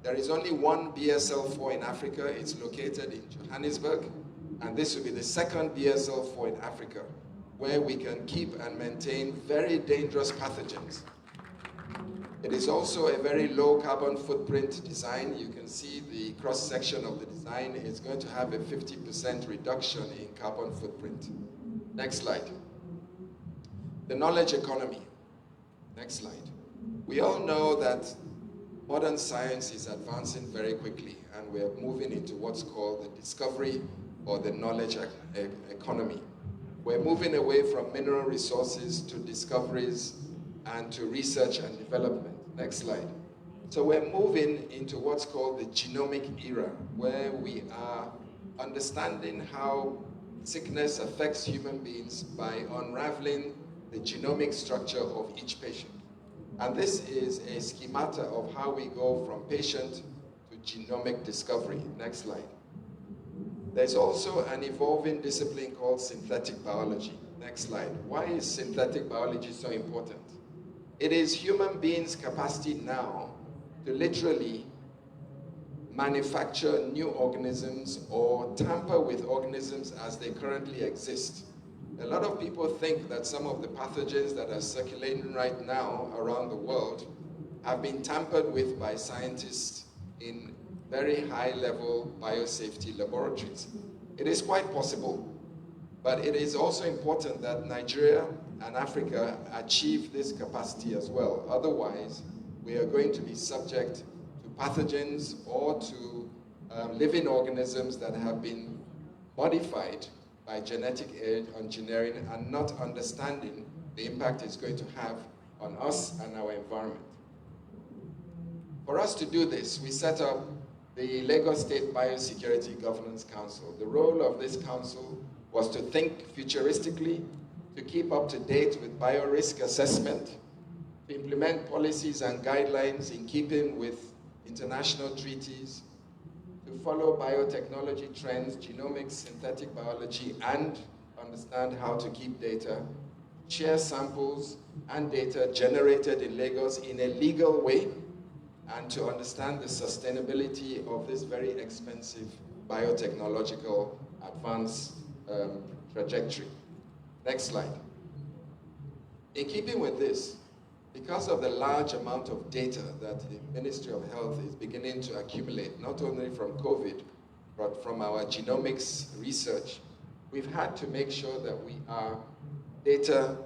There is only one BSL-4 in Africa. It's located in Johannesburg, and this will be the second BSL-4 in Africa, where we can keep and maintain very dangerous pathogens. It is also a very low carbon footprint design. You can see the cross-section of the design is going to have a 50% reduction in carbon footprint. Next slide. The knowledge economy. Next slide. We all know that modern science is advancing very quickly, and we're moving into what's called the discovery or the knowledge economy. We're moving away from mineral resources to discoveries and to research and development. Next slide. So we're moving into what's called the genomic era, where we are understanding how sickness affects human beings by unraveling the genomic structure of each patient. And this is a schemata of how we go from patient to genomic discovery. Next slide. There's also an evolving discipline called synthetic biology. Next slide. Why is synthetic biology so important? It is human beings' capacity now to literally manufacture new organisms or tamper with organisms as they currently exist. A lot of people think that some of the pathogens that are circulating right now around the world have been tampered with by scientists in very high-level biosafety laboratories. It is quite possible, but it is also important that Nigeria and Africa achieve this capacity as well. Otherwise, we are going to be subject to pathogens or to living organisms that have been modified by genetic engineering and not understanding the impact it's going to have on us and our environment. For us to do this, we set up the Lagos State Biosecurity Governance Council. The role of this council was to think futuristically, to keep up to date with biorisk assessment, to implement policies and guidelines in keeping with international treaties, to follow biotechnology trends, genomics, synthetic biology, and understand how to keep data, share samples and data generated in Lagos in a legal way, and to understand the sustainability of this very expensive biotechnological advance trajectory. Next slide. In keeping with this, because of the large amount of data that the Ministry of Health is beginning to accumulate, not only from COVID, but from our genomics research, we've had to make sure that we are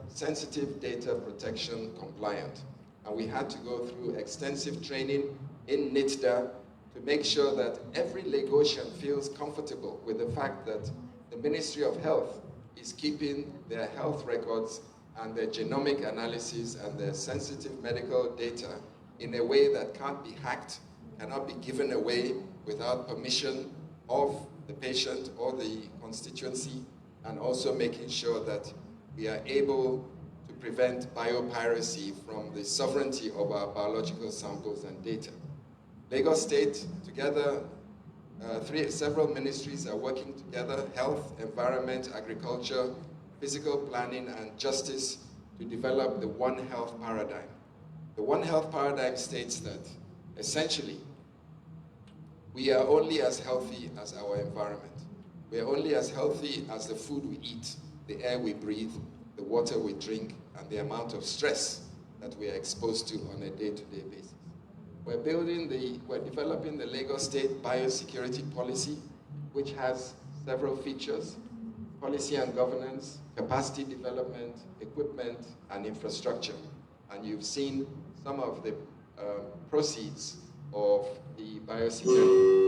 sensitive data protection compliant. And we had to go through extensive training in NITDA to make sure that every Lagosian feels comfortable with the fact that the Ministry of Health is keeping their health records and their genomic analysis and their sensitive medical data in a way that can't be hacked, cannot be given away without permission of the patient or the constituency, and also making sure that we are able to prevent biopiracy from the sovereignty of our biological samples and data. Lagos State, together, several ministries are working together, health, environment, agriculture, physical planning, and justice, to develop the One Health paradigm. The One Health paradigm states that, essentially, we are only as healthy as our environment. We are only as healthy as the food we eat, the air we breathe, the water we drink, and the amount of stress that we are exposed to on a day-to-day basis. We're developing the Lagos State Biosecurity Policy, which has several features: policy and governance, capacity development, equipment, and infrastructure. And you've seen some of the proceeds of the biosecurity.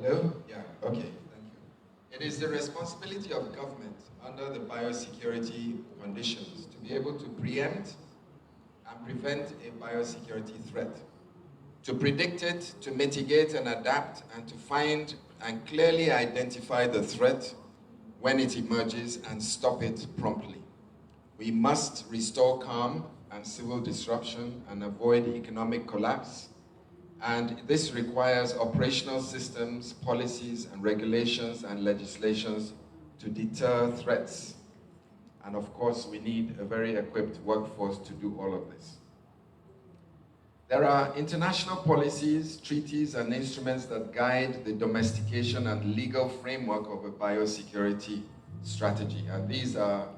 Hello? Yeah, okay, thank you. It is the responsibility of government under the biosecurity conditions to be able to preempt and prevent a biosecurity threat, to predict it, to mitigate and adapt, and to find and clearly identify the threat when it emerges and stop it promptly. We must restore calm and civil disruption and avoid economic collapse. And this requires operational systems, policies, and regulations and legislations to deter threats. And of course, we need a very equipped workforce to do all of this. There are international policies, treaties, and instruments that guide the domestication and legal framework of a biosecurity strategy. And these are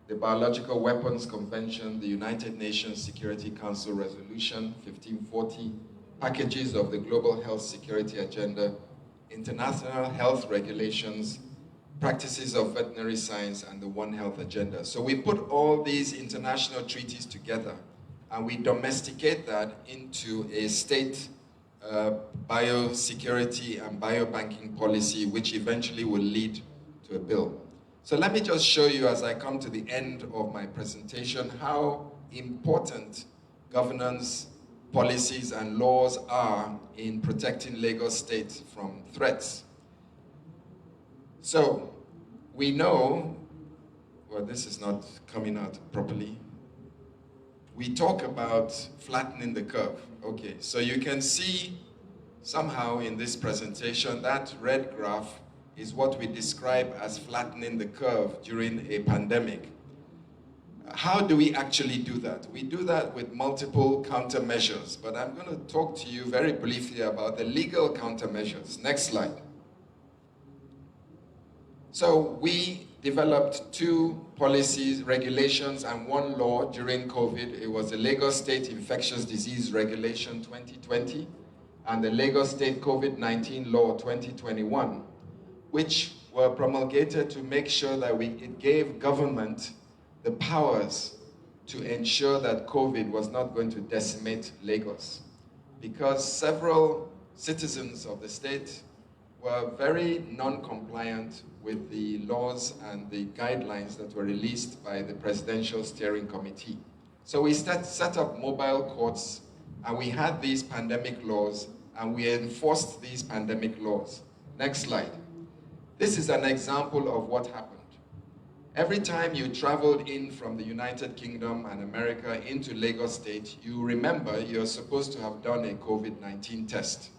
the Biological Weapons Convention, the United Nations Security Council Resolution 1540, packages of the Global Health Security Agenda, international health regulations, practices of veterinary science, and the One Health Agenda. So we put all these international treaties together and we domesticate that into a state biosecurity and biobanking policy, which eventually will lead to a bill. So let me just show you, as I come to the end of my presentation, how important governance, policies, and laws are in protecting Lagos State from threats. So we know, well, this is not coming out properly. We talk about flattening the curve. Okay, so you can see somehow in this presentation that red graph is what we describe as flattening the curve during a pandemic. How do we actually do that? We do that with multiple countermeasures, but I'm going to talk to you very briefly about the legal countermeasures. Next slide. So we developed 2 policies, regulations, and 1 law during COVID. It was the Lagos State Infectious Disease Regulation 2020 and the Lagos State COVID-19 Law 2021, which were promulgated to make sure that it gave government the powers to ensure that COVID was not going to decimate Lagos. Because several citizens of the state were very non-compliant with the laws and the guidelines that were released by the Presidential Steering Committee. So we set up mobile courts, and we had these pandemic laws, and we enforced these pandemic laws. Next slide. This is an example of what happened. Every time you traveled in from the United Kingdom and America into Lagos State, you remember you're supposed to have done a COVID-19 test.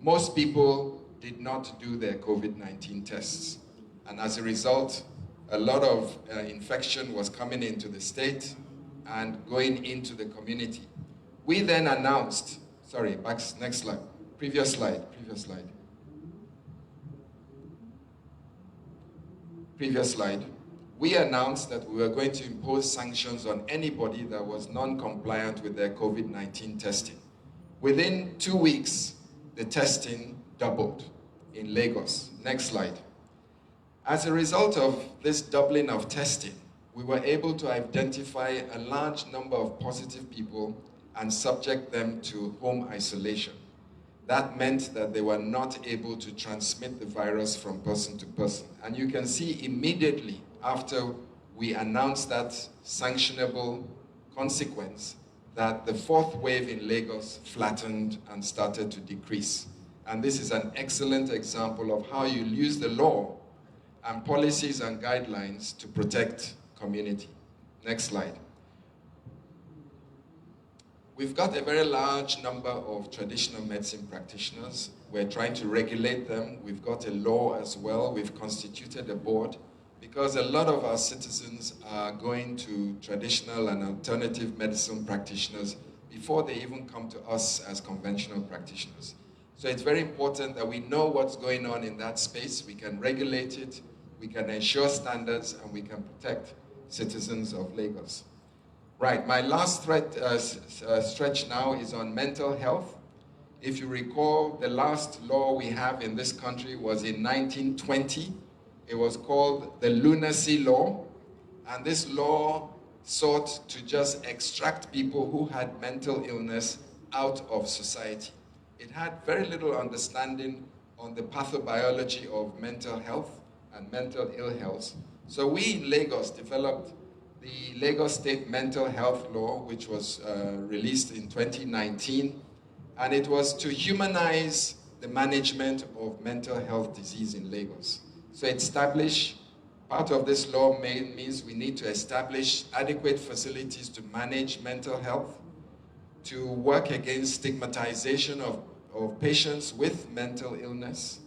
Most people did not do their COVID-19 tests. And as a result, a lot of infection was coming into the state and going into the community. We then announced, sorry, next slide, previous slide. We announced that we were going to impose sanctions on anybody that was non-compliant with their COVID-19 testing. Within 2 weeks, the testing doubled in Lagos. Next slide. As a result of this doubling of testing, we were able to identify a large number of positive people and subject them to home isolation. That meant that they were not able to transmit the virus from person to person. And you can see immediately after we announced that sanctionable consequence that the 4th wave in Lagos flattened and started to decrease. And this is an excellent example of how you use the law and policies and guidelines to protect community. Next slide. We've got a very large number of traditional medicine practitioners. We're trying to regulate them. We've got a law as well. We've constituted a board because a lot of our citizens are going to traditional and alternative medicine practitioners before they even come to us as conventional practitioners. So it's very important that we know what's going on in that space. We can regulate it, we can ensure standards, and we can protect citizens of Lagos. Right, my last stretch now is on mental health. If you recall, the last law we have in this country was in 1920. It was called the Lunacy Law, and this law sought to just extract people who had mental illness out of society. It had very little understanding on the pathobiology of mental health and mental ill health. So we in Lagos developed the Lagos State Mental Health Law, which was released in 2019, and it was to humanize the management of mental health disease in Lagos. So part of this law means we need to establish adequate facilities to manage mental health, to work against stigmatization of patients with mental illness,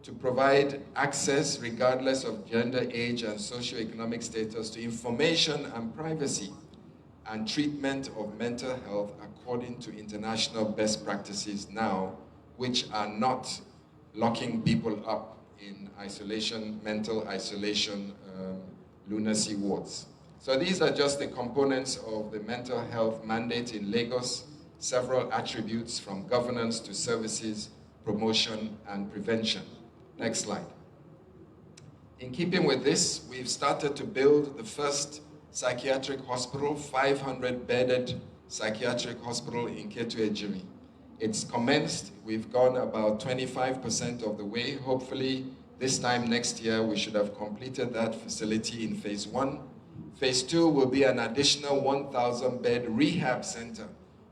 to provide access, regardless of gender, age, and socioeconomic status, to information and privacy, and treatment of mental health according to international best practices now, which are not locking people up in isolation, mental isolation, lunacy wards. So these are just the components of the mental health mandate in Lagos, several attributes from governance to services, promotion, and prevention. Next slide. In keeping with this, we've started to build the first psychiatric hospital, 500-bedded psychiatric hospital in Ketu Ejiri. It's commenced. We've gone about 25% of the way. Hopefully, this time next year, we should have completed that facility in phase 1. Phase 2 will be an additional 1,000-bed rehab center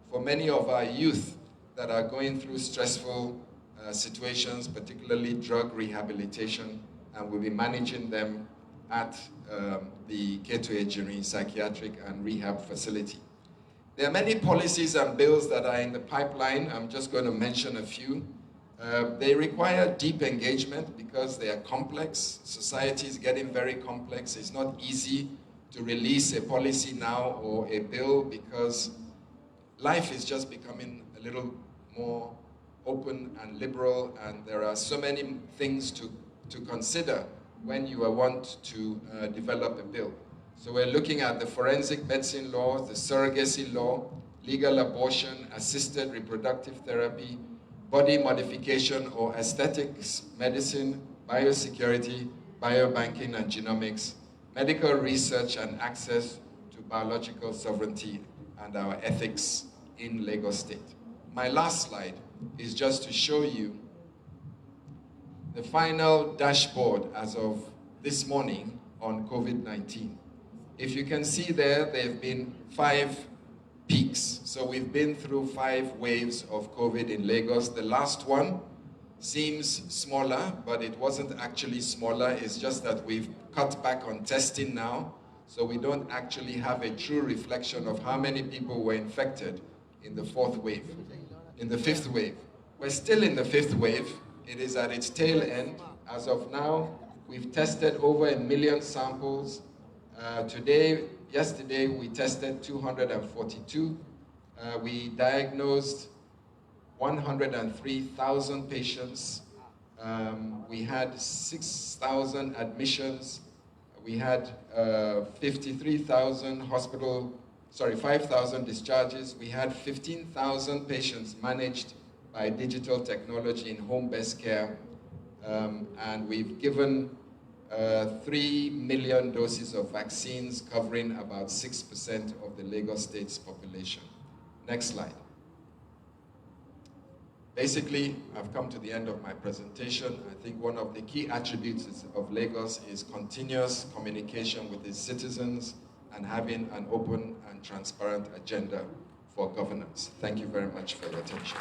for many of our youth that are going through stressful situations, particularly drug rehabilitation, and we'll be managing them at the Keto Ejiri Psychiatric and Rehab Facility. There are many policies and bills that are in the pipeline. I'm just going to mention a few. They require deep engagement because they are complex. Society is getting very complex. It's not easy to release a policy now or a bill because life is just becoming a little more open and liberal, and there are so many things to consider when you want to develop a bill. So we're looking at the forensic medicine law, the surrogacy law, legal abortion, assisted reproductive therapy, body modification or aesthetics, medicine, biosecurity, biobanking and genomics, medical research and access to biological sovereignty, and our ethics in Lagos State. My last slide is just to show you the final dashboard as of this morning on COVID-19. If you can see there have been 5 peaks. So we've been through 5 waves of COVID in Lagos. The last one seems smaller, but it wasn't actually smaller. It's just that we've cut back on testing now, so we don't actually have a true reflection of how many people were infected in the 4th wave. In the 5th wave. We're still in the 5th wave. It is at its tail end. As of now, we've tested over 1 million samples. Yesterday, we tested 242. We diagnosed 103,000 patients. We had 6,000 admissions. We had 5,000 discharges. We had 15,000 patients managed by digital technology in home-based care. And we've given 3 million doses of vaccines covering about 6% of the Lagos State's population. Next slide. Basically, I've come to the end of my presentation. I think one of the key attributes of Lagos is continuous communication with its citizens and having an open and transparent agenda for governance. Thank you very much for your attention.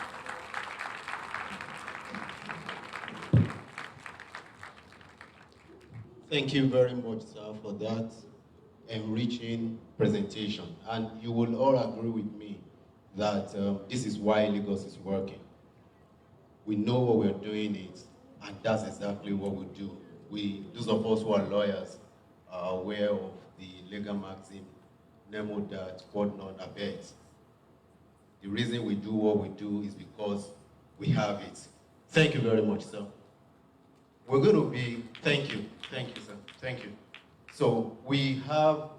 Thank you very much, sir, for that enriching presentation. And you will all agree with me that this is why Lagos is working. We know what we're doing it, and that's exactly what we do. Those of us who are lawyers are aware of the legal maxim, nemo dat quod non habet. The reason we do what we do is because we have it. Thank you very much, sir. We're going to be, thank you, sir, thank you. So we have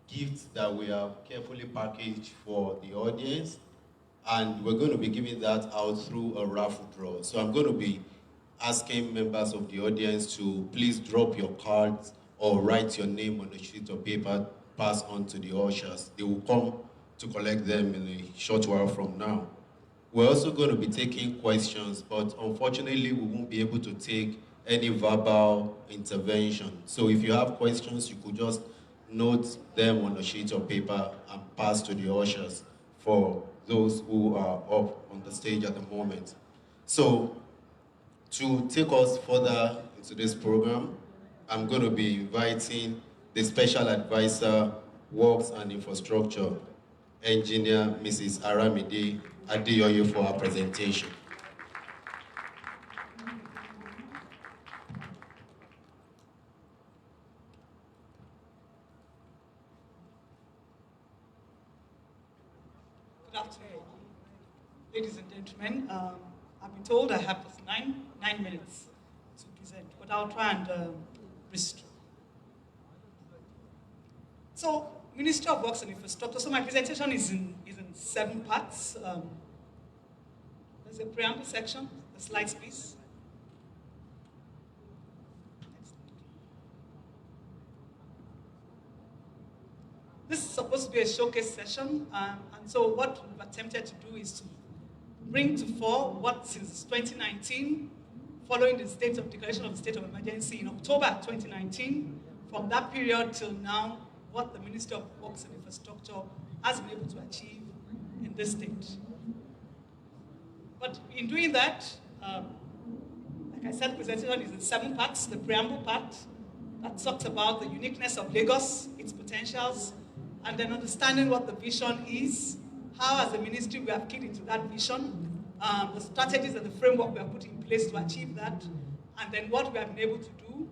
gifts that we have carefully packaged for the audience, and we're going to be giving that out through a raffle draw. So I'm going to be asking members of the audience to please drop your cards or write your name on a sheet of paper, pass on to the ushers. They will come to collect them in a short while from now. We're also going to be taking questions, but unfortunately we won't be able to take any verbal intervention. So if you have questions, you could just note them on a sheet of paper and pass to the ushers for those who are up on the stage at the moment. So to take us further into this program, I'm going to be inviting the Special Advisor, Works and Infrastructure, Engineer Mrs. Aramide Adeyoye for her presentation. Good afternoon, ladies and gentlemen. I've been told I have just nine minutes to present, but I'll try and restrict. So, Ministry of Works and Infrastructure. So my presentation is in 7 parts. There's a preamble section, the slides, please. This is supposed to be a showcase session, and so what we've attempted to do is to bring to fore what since 2019, following the declaration of the state of emergency in October 2019, from that period till now, what the Ministry of Works and Infrastructure has been able to achieve in this state. But in doing that, like I said, the presentation is in 7 parts. The preamble part that talks about the uniqueness of Lagos, its potentials, and then understanding what the vision is, how as a ministry we have keyed into that vision, the strategies and the framework we have put in place to achieve that, and then what we have been able to do.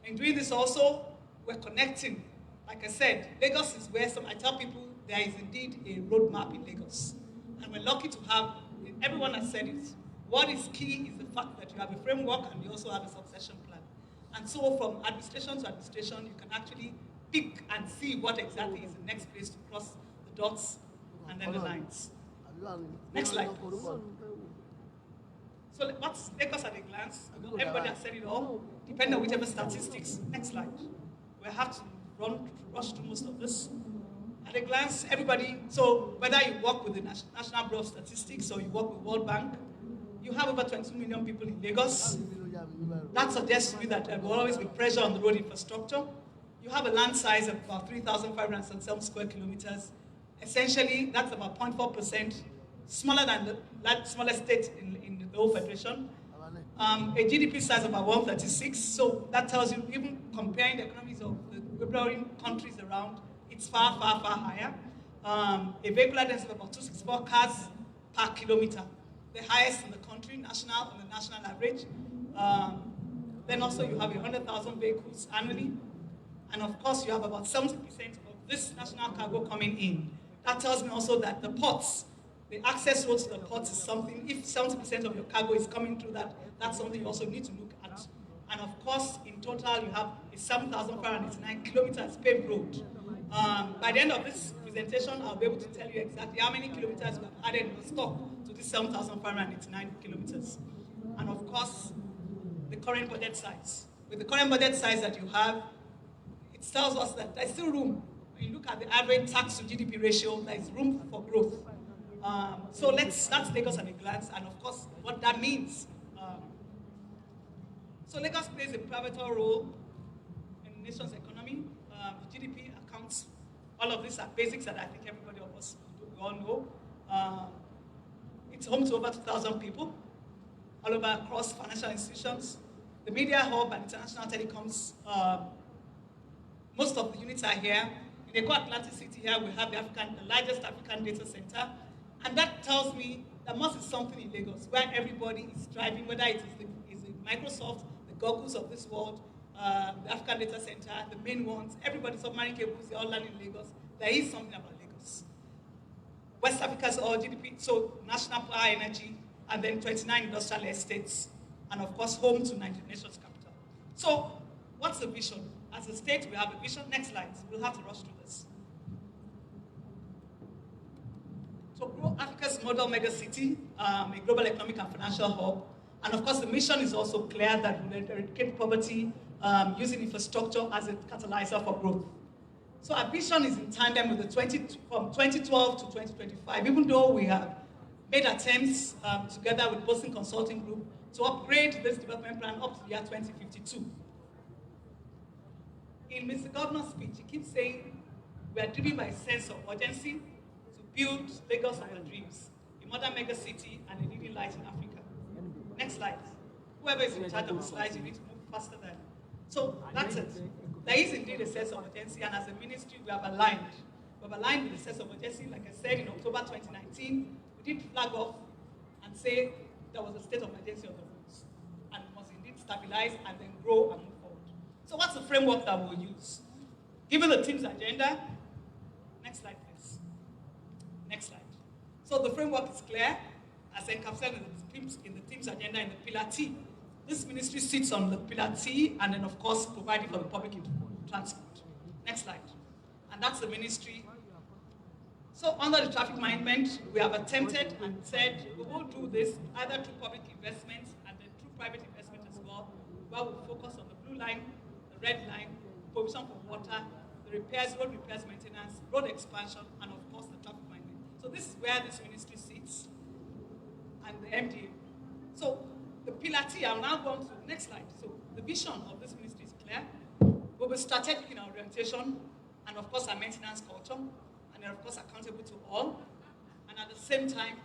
In doing this also, we're connecting. Like I said, Lagos is where I tell people there is indeed a roadmap in Lagos. And we're lucky to have, everyone has said it, what is key is the fact that you have a framework and you also have a succession plan. And so from administration to administration, you can actually pick and see what exactly is the next place to cross the dots and then the lines. Next slide, please. So what's Lagos at a glance? Everybody has said it all, depending on whichever statistics. Next slide. We have to rush through most of this. At a glance, everybody, so whether you work with the National Bureau of Statistics or you work with World Bank, you have over 22 million people in Lagos. That suggests to me that there will always be pressure on the road infrastructure. You have a land size of about 3,577 square kilometers. Essentially, that's about 0.4%, smaller than the smallest state in the whole federation. A GDP size of about 136, so that tells you, even comparing the economies of the neighboring countries around, it's far, far, far higher. A vehicular density of about 264 cars per kilometer, the highest in the country, on the national average. Then also you have 100,000 vehicles annually. And of course you have about 70% of this national cargo coming in. That tells me also that the ports, the access roads to the ports is something, if 70% of your cargo is coming through that, that's something you also need to look at. And of course, in total, you have a 7,589 kilometers paved road. By the end of this presentation, I'll be able to tell you exactly how many kilometers we have added in the stock to this 7,589 kilometers. And of course, the current budget size. With the current budget size that you have, it tells us that there's still room. When you look at the average tax to GDP ratio, there's room for growth. So that's Lagos at a glance, and of course, what that means. So Lagos plays a pivotal role in the nation's economy. The GDP accounts, all of these are basics that I think everybody of us we all know. It's home to over 2,000 people, all over across financial institutions. The media hub and international telecoms, most of the units are here. In the Atlantic City here, we have the largest African data center. And that tells me there must be something in Lagos where everybody is striving, whether it is the Microsoft, the Googles of this world, the African Data Center, the main ones, everybody, submarine cables, they all land in Lagos. There is something about Lagos. West Africa's all GDP, so national power energy, and then 29 industrial estates, and of course, home to the nation's capital. So, what's the vision? As a state, we have a vision. Next slide. We'll have to rush through this. So, grow Africa's model mega city, a global economic and financial hub. And of course, the mission is also clear that we eradicate poverty using infrastructure as a catalyzer for growth. So our vision is in tandem with from 2012 to 2025, even though we have made attempts together with Boston Consulting Group to upgrade this development plan up to the year 2052. In Mr. Governor's speech, he keeps saying we are driven by a sense of urgency to build Lagos of our dreams, a modern mega city and a leading light in Africa. Next slide. Whoever is in charge of the slides, you need to move faster than. So that's it. There is indeed a sense of urgency, and as a ministry, we have aligned. We have aligned with the sense of urgency. Like I said, in October 2019, we did flag off and say there was a state of emergency on the roads, and we must indeed stabilize and then grow and move forward. So what's the framework that we'll use? Given the team's agenda, next slide, please. Next slide. So the framework is clear, as encapsulated in the team's agenda in the pillar T. This ministry sits on the pillar T, and then of course providing for the public transport. Next slide. And that's the ministry. So under the traffic management, we have attempted and said we will do this either through public investment and then through private investment as well, where we focus on the blue line, the red line, provision for water, the repairs, road repairs, maintenance, road expansion, and of course the traffic management. So this is where this ministry sits. and the MDA. So the pillar T, I'll now go on to the next slide. So the vision of this ministry is clear. We'll be strategic in our orientation, and of course our maintenance culture, and then of course accountable to all. And at the same time,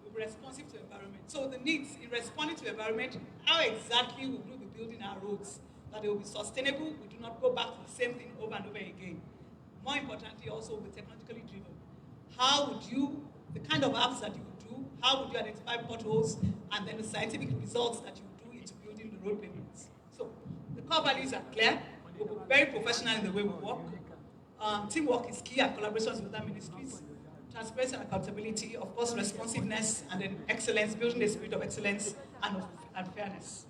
we'll be responsive to environment. So the needs in responding to environment, how exactly will we be building our roads, that they will be sustainable, we do not go back to the same thing over and over again. More importantly, also we'll be technologically driven. How would you, the kind of apps that you would do, how would you identify potholes, and then the scientific results that you would do into building the road pavements. So the core values are clear. We'll be very professional in the way we work. Teamwork is key, and collaborations with other ministries. Transparency and accountability, of course, responsiveness, and then excellence, building a spirit of excellence and fairness.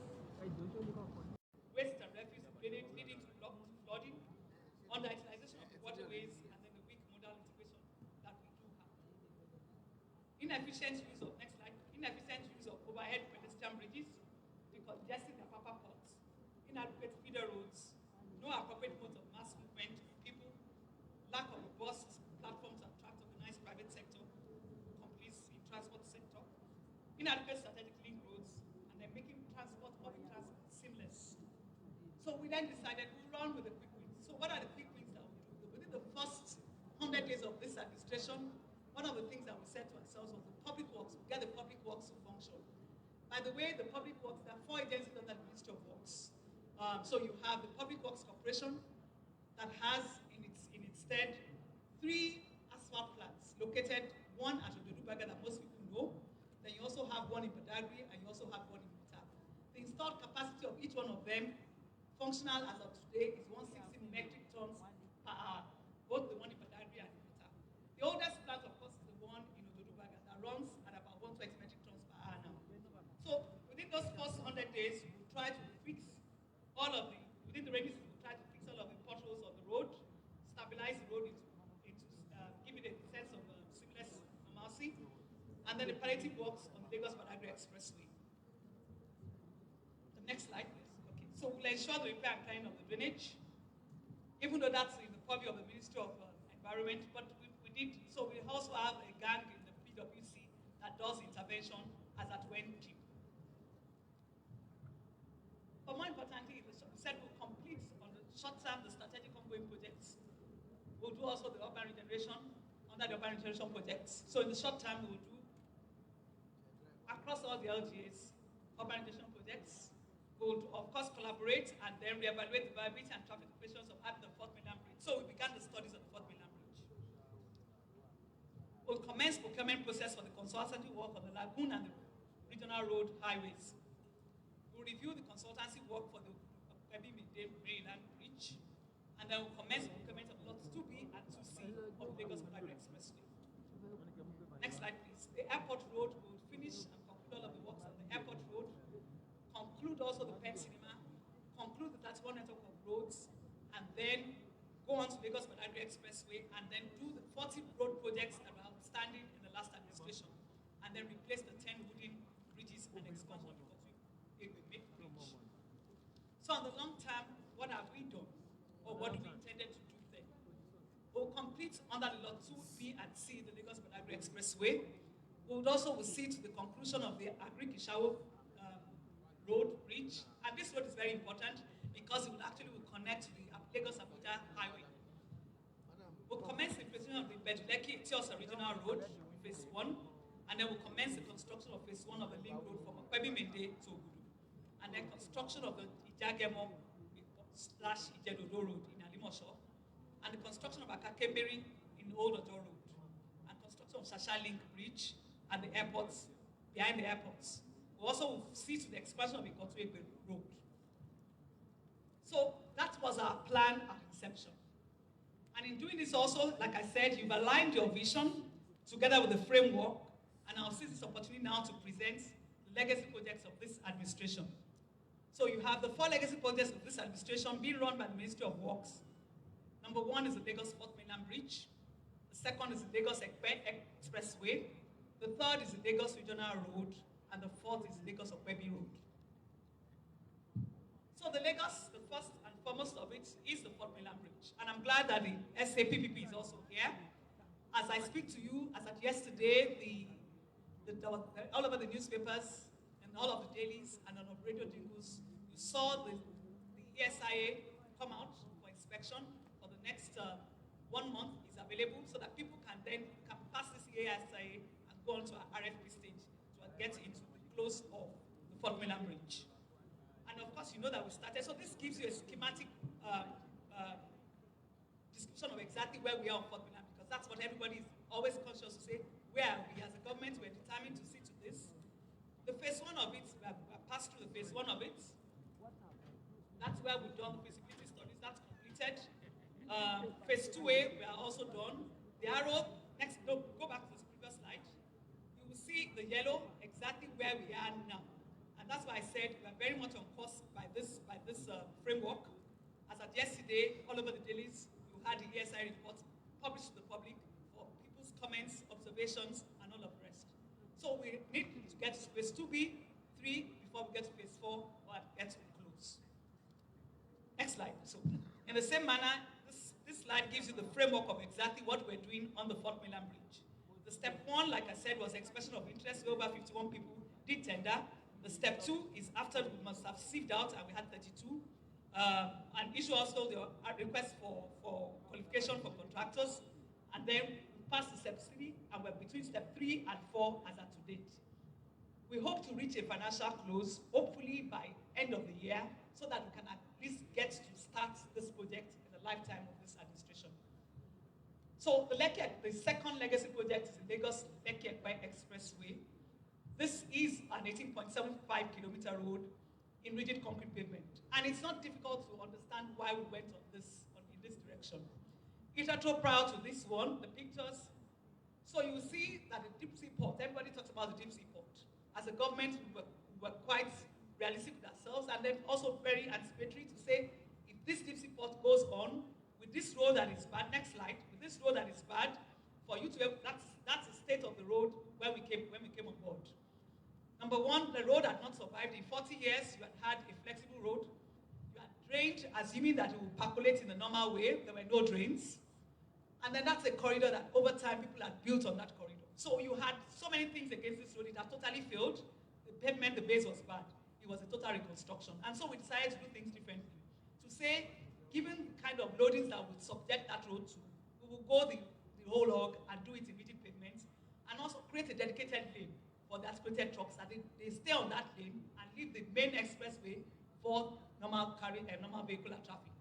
Waste and refuse leading to flooding, underutilization of the waterways, and then the weak modal integration that we do have. Inefficient use of, next slide, inefficient use of overhead pedestrian bridges, decongesting the upper ports, inadequate feeder roads, no appropriate modes of mass movement of people, lack of robust platforms to attract organized private sector, companies in transport sector, inadequate strategic link roads, and then making public transport seamless. So we then decided we'll run with the quick wins. So what are the quick wins that we'll do? Within the first 100 days of this administration, one of the things that we said to ourselves was the public works, we get the public works to function. By the way, the public works, there are 4 agencies under the Ministry of Works. So you have the Public Works Corporation that has in its stead 3 asphalt plants located, one at Ododubaga that most people know. Then you also have one in Badagry, and you also have one in Mutab. The installed capacity of each one of them, functional as of today, is 160 metric tons per hour, both the one in Badagry and in Mutab. The oldest plant, of course, is the one in Ododubaga that runs at about 120 metric tons per hour now. So within those first 100 days, we'll try to fix all of the, within the rainy season, we'll try to fix all of the potholes of the road, stabilize the road into give it a sense of seamless normalcy, and then the palliative works on the Lagos-Badagry Expressway. The next slide, please. Okay. So we'll ensure the repair and cleaning of the drainage, even though that's in the purview of the Ministry of Environment, but we did, so we also have a gang in the PwC that does intervention as at when due. But more importantly, we said we'll complete on the short term the strategic ongoing projects. We'll do also the urban regeneration under the urban regeneration projects. So in the short term, we will do across all the LGAs, urban regeneration projects. We'll, of course, collaborate and then reevaluate the viability and traffic operations of having the 4th Mainland Bridge. So we began the studies of the 4th Mainland Bridge. We'll commence procurement process for the consultancy work on the Lagoon and the regional road highways. We'll review the consultancy work for the Maryland Bridge, and then we'll commence procurement of lots 2B and 2C of Lagos-Badagry Expressway. Next slide, please. The airport road will finish and conclude all of the works on the airport road, conclude also the Penn Cinema, conclude the 31 network of roads, and then go on to Lagos-Badagry Expressway, and then do the 40 road projects that were outstanding in the last administration, and then replace the 10 wooden bridges and expansion of the bridge. So on the long term, what have we done? Or what do we intended to do then? We'll complete under the Lot 2B and C, the Lagos-Badagry Expressway. We'll also see to the conclusion of the Agric-Ishawo road bridge. And this road is very important because it will actually connect to the Lagos-Abuja highway. We'll commence the implementation of the Beduleki-Etiosa Regional Road, phase 1, and then we'll commence the construction of phase 1 of the link road from Okpebi Mende to Ogudu, and then construction of the Ijagemo / Ijedodo Road in Alimosho, and the construction of Akakeberi in Old Ojo Road, and construction of Shasha Link Bridge and the airports, behind the airports. We also will see to the expansion of Ikotu-Egbe Road. So that was our plan at inception. And in doing this also, like I said, you've aligned your vision together with the framework, and I'll seize this opportunity now to present the legacy projects of this administration. So you have the 4 legacy projects of this administration being run by the Ministry of Works. Number 1 is the Lagos 4th Mainland Bridge. The second is the Lagos Expressway. The third is the Lagos Regional Road. And the 4th is the Lagos Okpebi Road. So the Lagos, the first and foremost of it, is the 4th Mainland Bridge. And I'm glad that the SAPPP is also here. As I speak to you, as at yesterday, all over the newspapers and all of the dailies and on the radio jingles. You saw the ESIA come out for inspection for the next 1 month is available so that people can pass this ESIA and go on to our RFP stage to get into the close of the Fort Mainland Bridge. And of course, you know that we started. So this gives you a schematic description of exactly where we are on Fort Mainland, because that's what everybody is always conscious to say. Where are we as a government? We're determined to see to this. The phase 1 of it, we have passed through the phase 1 of it. That's where we've done the feasibility studies. That's completed. Phase 2A, we are also done. The arrow, go back to this previous slide. You will see the yellow, exactly where we are now. And that's why I said we are very much on course by this framework. As of yesterday, all over the dailies, you had the ESI report published to the public for people's comments, observations, and all of the rest. So we need to get to phase 2B, 3, before we get to phase 4, or get to close. Next slide. So, in the same manner, this slide gives you the framework of exactly what we're doing on the Fort Mainland Bridge. The step 1, like I said, was expression of interest. Over 51 people did tender. The step 2 is after we must have sieved out, and we had 32. And issue also the request for qualification for contractors. And then we passed the step 3, and we're between step 3 and 4 as at to date. We hope to reach a financial close, hopefully by end of the year, so that we can at least get to start this project in the lifetime of this administration. So the second legacy project is the Lagos-Lekki-Ekpe Expressway. This is an 18.75 kilometer road in rigid concrete pavement. And it's not difficult to understand why we went in this direction. Hitherto prior to this one, the pictures. So you see that the deep sea port, everybody talks about the deep sea port. As a government, we were quite realistic with ourselves, and then also very anticipatory to say, if this deep sea port goes on, with this road that is bad, next slide, with this road that is bad, for you to have, that's the state of the road when we came on board. Number 1, the road had not survived. In 40 years, you had a flexible road. You had drained, assuming that it would percolate in the normal way. There were no drains. And then that's a corridor that over time people had built on that corridor. So you had so many things against this road. It had totally failed. The pavement, the base was bad. It was a total reconstruction. And so we decided to do things differently. To say, given the kind of loadings that would subject that road to, we will go the whole log and do it in rigid pavement, and also create a dedicated lane for the aspirated trucks, that they stay on that lane and leave the main expressway for normal vehicular traffic.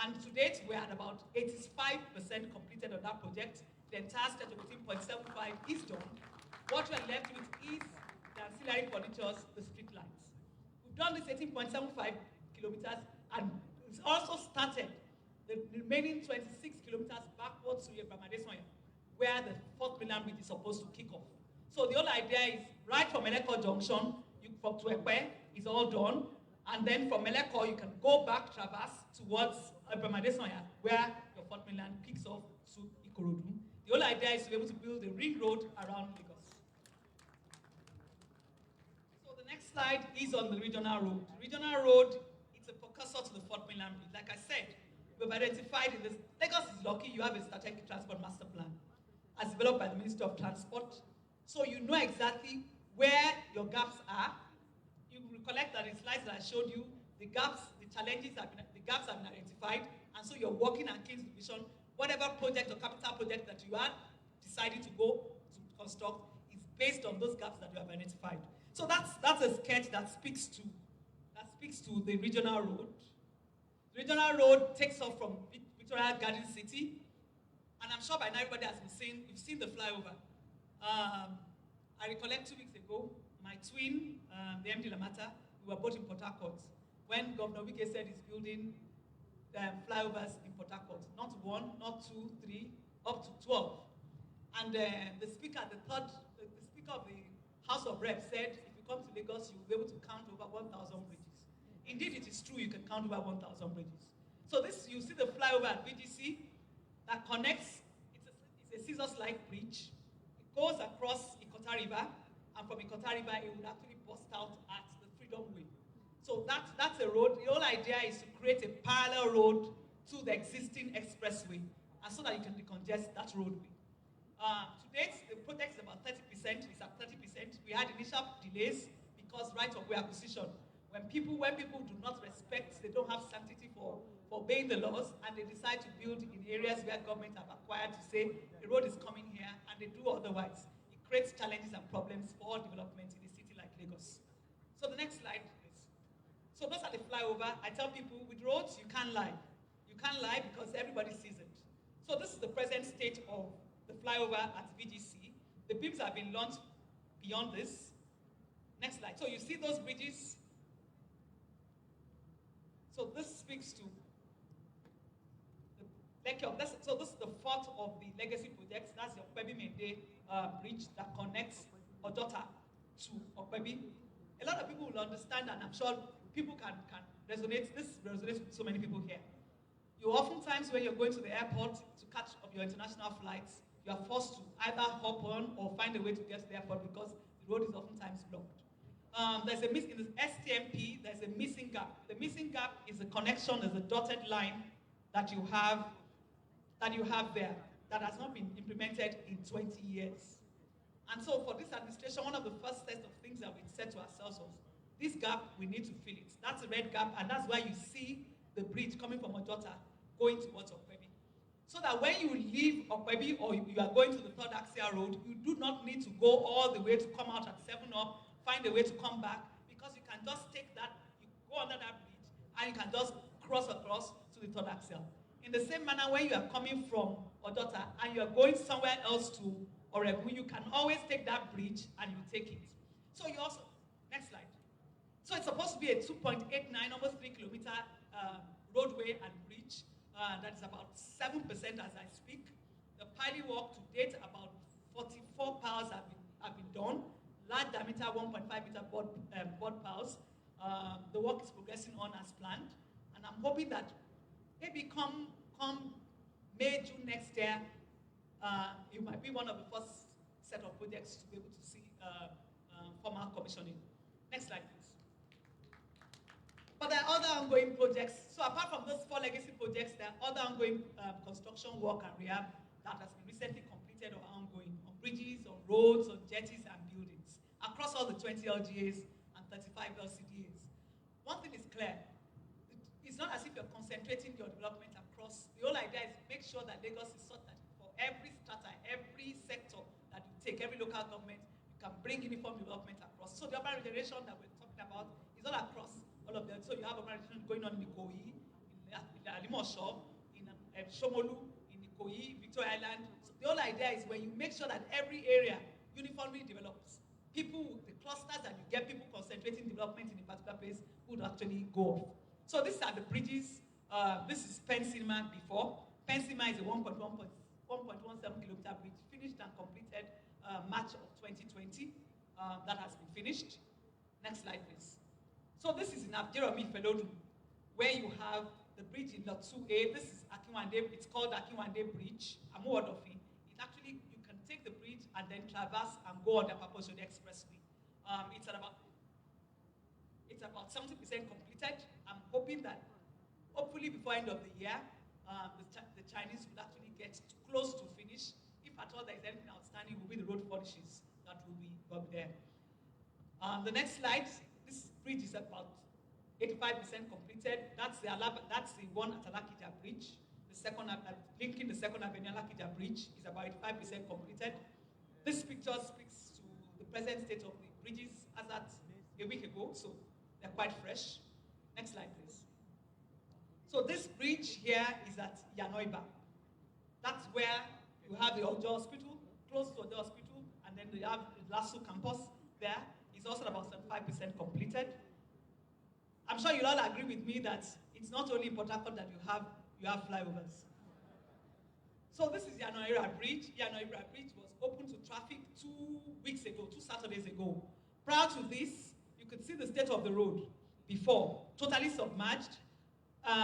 And to date, we're at about 85% completed on that project. The entire stretch of 18.75 is done. What we're left with is the ancillary furnitures, the street lights. We've done this 18.75 kilometers, and it's also started the remaining 26 kilometers backwards to Yebramadesoya, where the Fort Mainland Bridge is supposed to kick off. So the whole idea is, right from Eleko Junction, from to Ekpe, is all done. And then from Eleko, you can go back, traverse towards Yebramadesoya, where your Fort Mainland kicks off to Ikorodu. The whole idea is to be able to build a ring road around Lagos. So the next slide is on the regional road. Regional road, it's a precursor to the Fort Mainland Bridge. Like I said, we've identified in this, Lagos is lucky you have a strategic transport master plan as developed by the Ministry of Transport. So you know exactly where your gaps are. You recollect that in slides that I showed you, the gaps, the challenges, the gaps have been identified, and so you're working on King's Division. Whatever project or capital project that you are deciding to go to construct is based on those gaps that you have identified. So that's a sketch that speaks to the regional road. The regional road takes off from Victoria Garden City, and I'm sure by now everybody has you've seen the flyover. I recollect 2 weeks ago, my twin, the MD Lamata, we were both in Port Harcourt when Governor Wike said he's building flyovers in Port Harcourt. Not 1, not 2, 3, up to 12. And the speaker of the House of Reps said, if you come to Lagos, you'll be able to count over 1,000 bridges. Indeed, it is true, you can count over 1,000 bridges. So this, you see the flyover at VGC that connects, it's a scissors-like bridge. It goes across Ikota River, and from Ikota River, it would actually bust out at the Freedom Way. So that's a road. The whole idea is to create a parallel road to the existing expressway, and so that you can decongest that roadway. To date, the project is about 30%, it's at 30%, consent. We had initial delays because right of way acquisition. When people do not respect, they don't have sanctity for obeying the laws, and they decide to build in areas where government have acquired to say a road is coming here, and they do otherwise. It creates challenges and problems for development in a city like Lagos. So the next slide, please. So those are the flyover. I tell people with roads, you can't lie. You can't lie because everybody sees it. So this is the present state of the flyover at VGC. The beams have been launched beyond this. Next slide. So you see those bridges. So this speaks to so this is the fourth of the legacy projects. That's the Okpebi Mende bridge that connects Odota to Okpebi. A lot of people will understand, and I'm sure people can resonate. This resonates with so many people here. You oftentimes, when you're going to the airport to catch up your international flights, you are forced to either hop on or find a way to get to the airport because the road is oftentimes blocked. There's a in the STMP, there's a missing gap. The missing gap is a connection, there's a dotted line that you have there that has not been implemented in 20 years. And so for this administration, one of the first sets of things that we said to ourselves was, this gap, we need to fill it. That's a red gap, and that's why you see the bridge coming from Ojota going towards Okpebi. So that when you leave Okpebi or you are going to the third Axia Road, you do not need to go all the way to come out at 7 up, find a way to come back, because you can just take that, you go under that bridge, and you can just cross across to the third Axia. In the same manner, when you are coming from Odota and you are going somewhere else to Oregun, you can always take that bridge and you take it. So you also, next slide. So it's supposed to be a 2.89, almost 3 kilometer roadway and bridge. That is about 7% as I speak. The piling work to date, about 44 piles have been done. Large diameter 1.5 meter board piles. The work is progressing on as planned. And I'm hoping that maybe come May, June next year, it might be one of the first set of projects to be able to see formal commissioning. Next slide, please. But there are other ongoing projects. So apart from those 4 legacy projects, there are other ongoing construction work and rehab that has been recently completed or ongoing on bridges, on roads, on jetties and buildings across all the 20 LGAs and 35 LCDAs. One thing is clear. It's not as if you're concentrating your development across. The whole idea is make sure that Lagos is sorted for every strata, every sector that you take, every local government, you can bring uniform development across. So the urban regeneration that we're talking about is all across all of them. So you have urban regeneration going on in Ikoyi, in Alimosho, in Shomolu, in Ikoyi, Victoria Island. So the whole idea is when you make sure that every area uniformly develops, people, the clusters that you get people concentrating development in a particular place would actually go off. So these are the bridges. This is Penn Cinema before. Penn Cinema is a 1.17 kilometer bridge, finished and completed March of 2020. That has been finished. Next slide, please. So this is in Abjeromi Felodu, where you have the bridge in Lot 2A. This is Akinwande. It's called Akinwande Bridge, Amuodofi. It actually, you can take the bridge and then traverse and go on the Paposode Expressway. It's about 70% completed. I'm hoping that, hopefully before end of the year, the Chinese will actually get close to finish. If at all there is anything outstanding, will be the road furnishes that will be there. The next slide, this bridge is about 85% completed. That's the one at Alakija Bridge. The second, linking the second Avenue Alakija Bridge is about 85% completed. This picture speaks to the present state of the bridges as at a week ago, so they're quite fresh. Next slide, please. So this bridge here is at Yanoiba. That's where you have the Ojo Hospital, close to the hospital, and then you have the Lasso campus there. It's also about 75% completed. I'm sure you'll all agree with me that it's not only in Port Harcourt that you have flyovers. So this is Yanoira Bridge. Yanoira Bridge was open to traffic 2 Saturdays ago. Prior to this, you could see the state of the road before, totally submerged.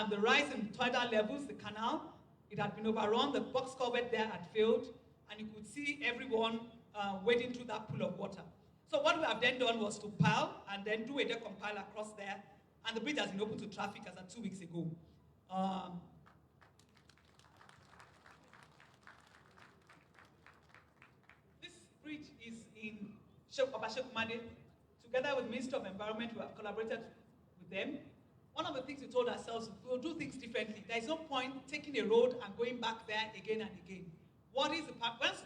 The rise in tidal levels, the canal, it had been overrun, the box culvert there had failed, and you could see everyone wading through that pool of water. So what we have then done was to pile and then do a decompile across there, and the bridge has been open to traffic as of 2 weeks ago. This bridge is in Obashekumade, together with the Minister of Environment, we have collaborated with them. One of the things we told ourselves, we'll do things differently. There is no point taking a road and going back there again and again. Once you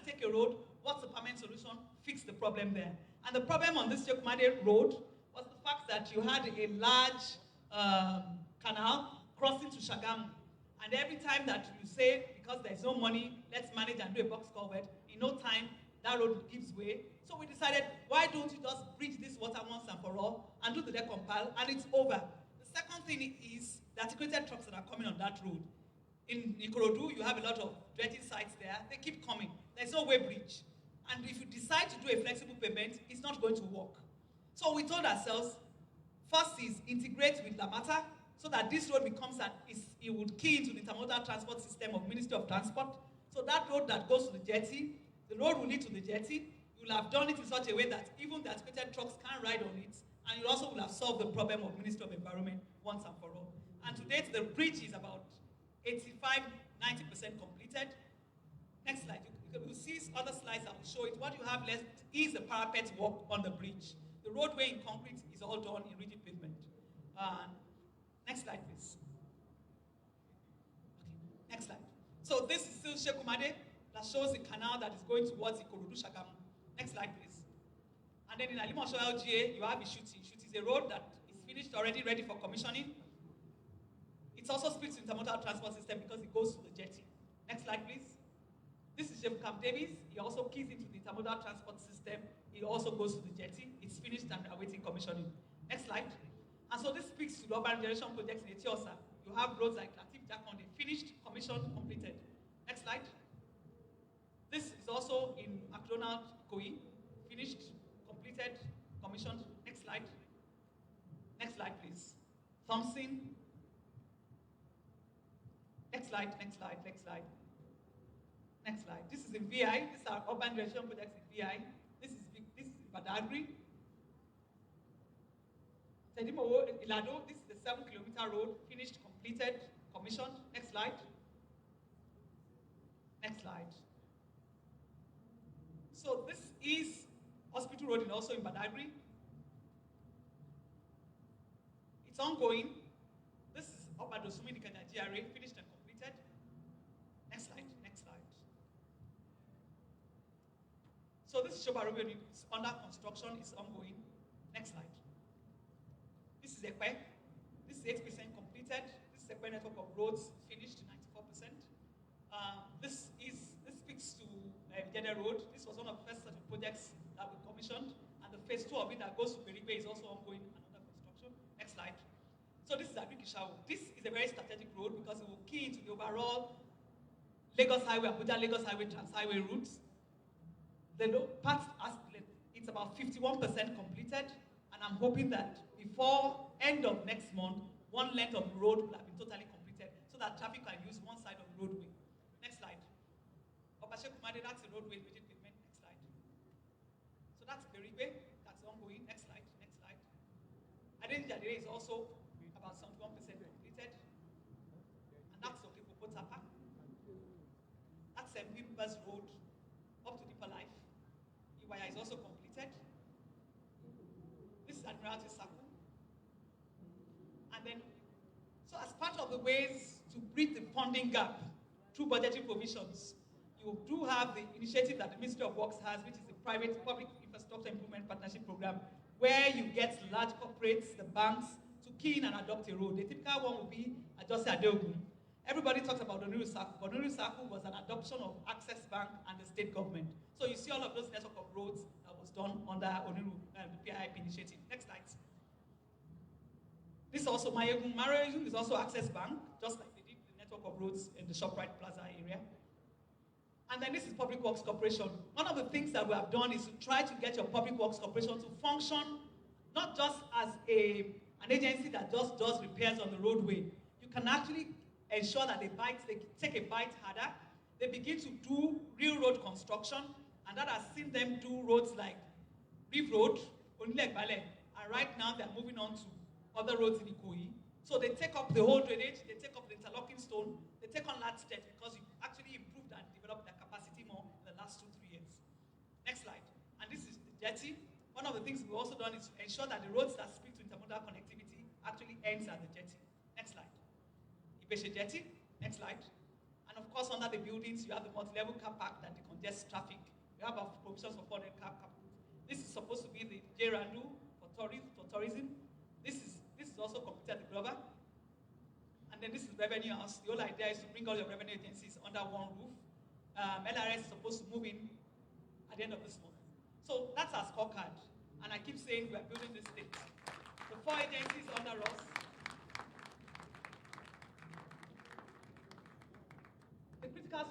take a road, what's the permanent solution? Fix the problem there. And the problem on this Shekumade road was the fact that you had a large canal crossing to Shagamu. And every time that you say, because there's no money, let's manage and do a box culvert, in no time, that road gives way. So we decided, why don't you just bridge this water once and for all and do the decompile, and it's over. The second thing is the articulated trucks that are coming on that road. In Ikorodu, you have a lot of dredging sites there. They keep coming. There's no way bridge. And if you decide to do a flexible payment, it's not going to work. So we told ourselves, first is integrate with Lamata so that this road becomes it would key into the intermodal transport system of Ministry of Transport. So that road that goes to the jetty, the road will lead to the jetty. You will have done it in such a way that even the articulated trucks can ride on it, and you also will have solved the problem of Ministry of Environment once and for all. And to date, the bridge is about 85–90% completed. Next slide. You will see other slides that will show it. What you have left is the parapet work on the bridge. The roadway in concrete is all done in rigid pavement. Next slide, please. Okay, next slide. So this is still Shekumade that shows the canal that is going towards Ikorodu Shagamu. Next slide, please. And then in Alimosho LGA, you have Ishuti. Ishuti is a road that is finished already, ready for commissioning. It also splits into intermodal transport system because it goes to the jetty. Next slide, please. This is Jeff Camp Davis. He also keys into the intermodal transport system. It also goes to the jetty. It's finished and we are awaiting commissioning. Next slide. And so this speaks to the urban regeneration projects in Etiosa. You have roads like Latif Jakonde, finished, commissioned, completed. Next slide. This is also in McDonald Koi, finished, completed, commissioned. Next slide. Next slide, please. Thompson. Next slide, next slide, next slide. Next slide. This is in VI. These are urban regeneration projects in VI. This is Badagry. Tedimowo, Ilado, this is the 7-kilometer road, finished, completed, commissioned. Next slide. Next slide. So this is Hospital Road and also in Badagry. It's ongoing. This is Obadosumi Nikanya GRA, finished and completed. Next slide, next slide. So this is Shobarobe, it's under construction, it's ongoing. Next slide. This is Ekwe. This is 8% completed. This is Ekwe network of roads, finished 94%. This speaks to Jeddah Road. This was one of the first set of projects that we commissioned, and the phase 2 of it that goes to Beribe is also ongoing and under construction. Next slide. So this is Agrikishawu. This is a very strategic road because it will key into the overall Lagos Highway, Abuja Lagos Highway, Trans-Highway routes. The part, it's about 51% completed, and I'm hoping that before end of next month, one length of the road will have been totally completed so that traffic can use one side of the roadway. Next slide. Obashekumade, that's the roadway rigid pavement. Next slide. So that's Beribe, that's ongoing. Next slide, next slide. Adenjadere is also about 71% completed. And that's Okepopotapa. That's Mbimba's Road up to Deeper Life. Iwaya is also completed. This is Admiralty Circle. And then, so as part of the ways to bridge the funding gap through budgetary provisions, you do have the initiative that the Ministry of Works has, which is the Private Public Infrastructure Improvement Partnership Program, where you get large corporates, the banks, to key in and adopt a road. The typical one would be Ajose Adeogun. Everybody talks about Oniru Circle, but Oniru Circle was an adoption of Access Bank and the state government. So you see all of those network of roads that was done under Oniru, the PIP initiative. Next slide. This is also Mayegun. Mayegun is also Access Bank, just like they did the network of roads in the ShopRite Plaza area. And then this is Public Works Corporation. One of the things that we have done is to try to get your Public Works Corporation to function not just as an agency that just does repairs on the roadway. You can actually ensure that they take a bite harder. They begin to do real road construction, and that has seen them do roads like Reef Road, Onilek Ballet, and right now they're moving on to other roads in Ikoyi. So they take up the whole drainage, they take up the interlocking stone, they take on large steps because you actually improved and developed their capacity more in the last 2-3 years. Next slide. And this is the jetty. one of the things we've also done is to ensure that the roads that speak to intermodal connectivity actually ends at the jetty. Next slide. Ibeshe jetty, next slide. And of course, under the buildings, you have the multi-level car park that decongest traffic. You have our provisions for 400 car park. This is supposed to be the J-Randu for tourism. This is also completed the Glover. And then this is revenue house. The whole idea is to bring all your revenue agencies under one roof. LRS is supposed to move in at the end of this month. So that's our scorecard. And I keep saying we are building this state. The 4 agencies under us. The critical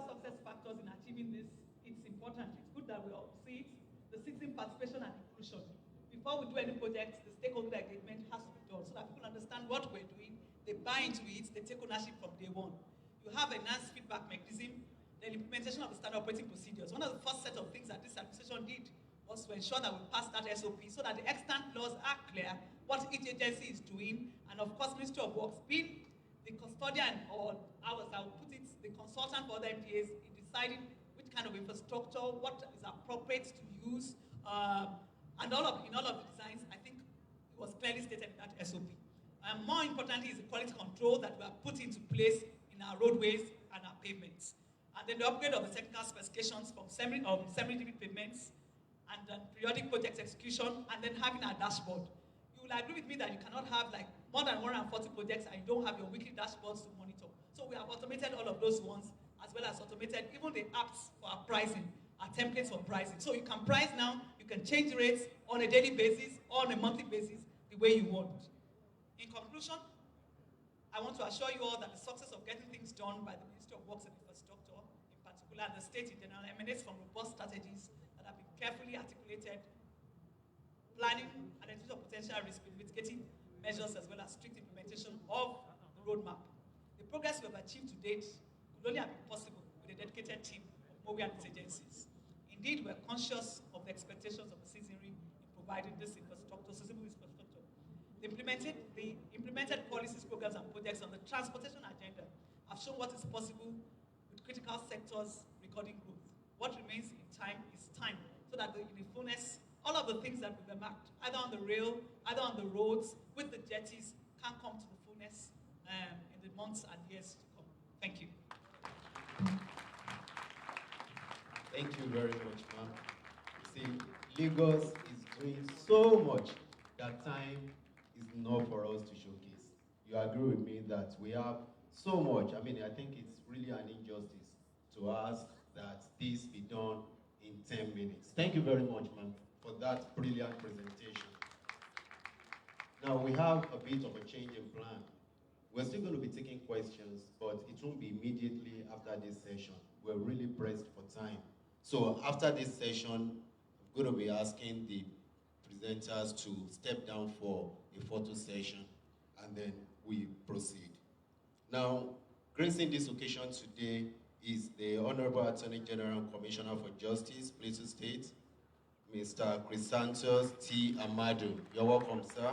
success factors in achieving this, it's important. It's good that we all see it. The citizen participation and inclusion. Before we do any project, the stakeholder engagement has to be done so that people understand what we're doing, they buy into it, they take ownership from day one. You have a enhanced feedback mechanism, the implementation of the standard operating procedures. One of the first set of things that this administration did was to ensure that we passed that SOP so that the extant laws are clear, what each agency is doing, and of course, Ministry of Works being the custodian, or I would put it, the consultant for the MDAs in deciding which kind of infrastructure, what is appropriate to use, and in all of the designs, I think it was clearly stated in that SOP. And more importantly is the quality control that we have put into place in our roadways and our pavements. And then the upgrade of the technical specifications from semi-rigid pavements, and then periodic project execution, and then having our dashboard. You will agree with me that you cannot have like more than 140 projects and you don't have your weekly dashboards to monitor. So we have automated all of those ones, as well as automated even the apps for our pricing, our templates for pricing. So you can price now, you can change rates on a daily basis or on a monthly basis the way you want. In conclusion, I want to assure you all that the success of getting things done by the Ministry of Works and Infrastructure, in particular, and the state in general, emanates from robust strategies that have been carefully articulated, planning, identification of potential risk, mitigating measures, as well as strict implementation of the roadmap. The progress we have achieved to date could only have been possible with a dedicated team of MOWI and its agencies. Indeed, we are conscious of the expectations of the citizenry in providing this infrastructure, sustainable infrastructure. The implemented policies, programs, and projects on the transportation agenda have shown what is possible with critical sectors recording growth. What remains in time is time, so that in the fullness, all of the things that we've marked, either on the rail, either on the roads, with the jetties, can come to the fullness in the months and years to come. Thank you. Thank you very much, ma'am. You see, Lagos is doing so much that time is enough for us to showcase. You agree with me that we have so much. I mean, I think it's really an injustice to ask that this be done in 10 minutes. Thank you very much, ma'am, for that brilliant presentation. Now, we have a bit of a change in plan. We're still going to be taking questions, but it won't be immediately after this session. We're really pressed for time. So after this session, I'm going to be asking the presenters to step down for a photo session, and then we proceed. Now, gracing this occasion today is the Honorable Attorney General and Commissioner for Justice, Plateau State, Mr. Chrysanthus T. Amadu. You're welcome, sir.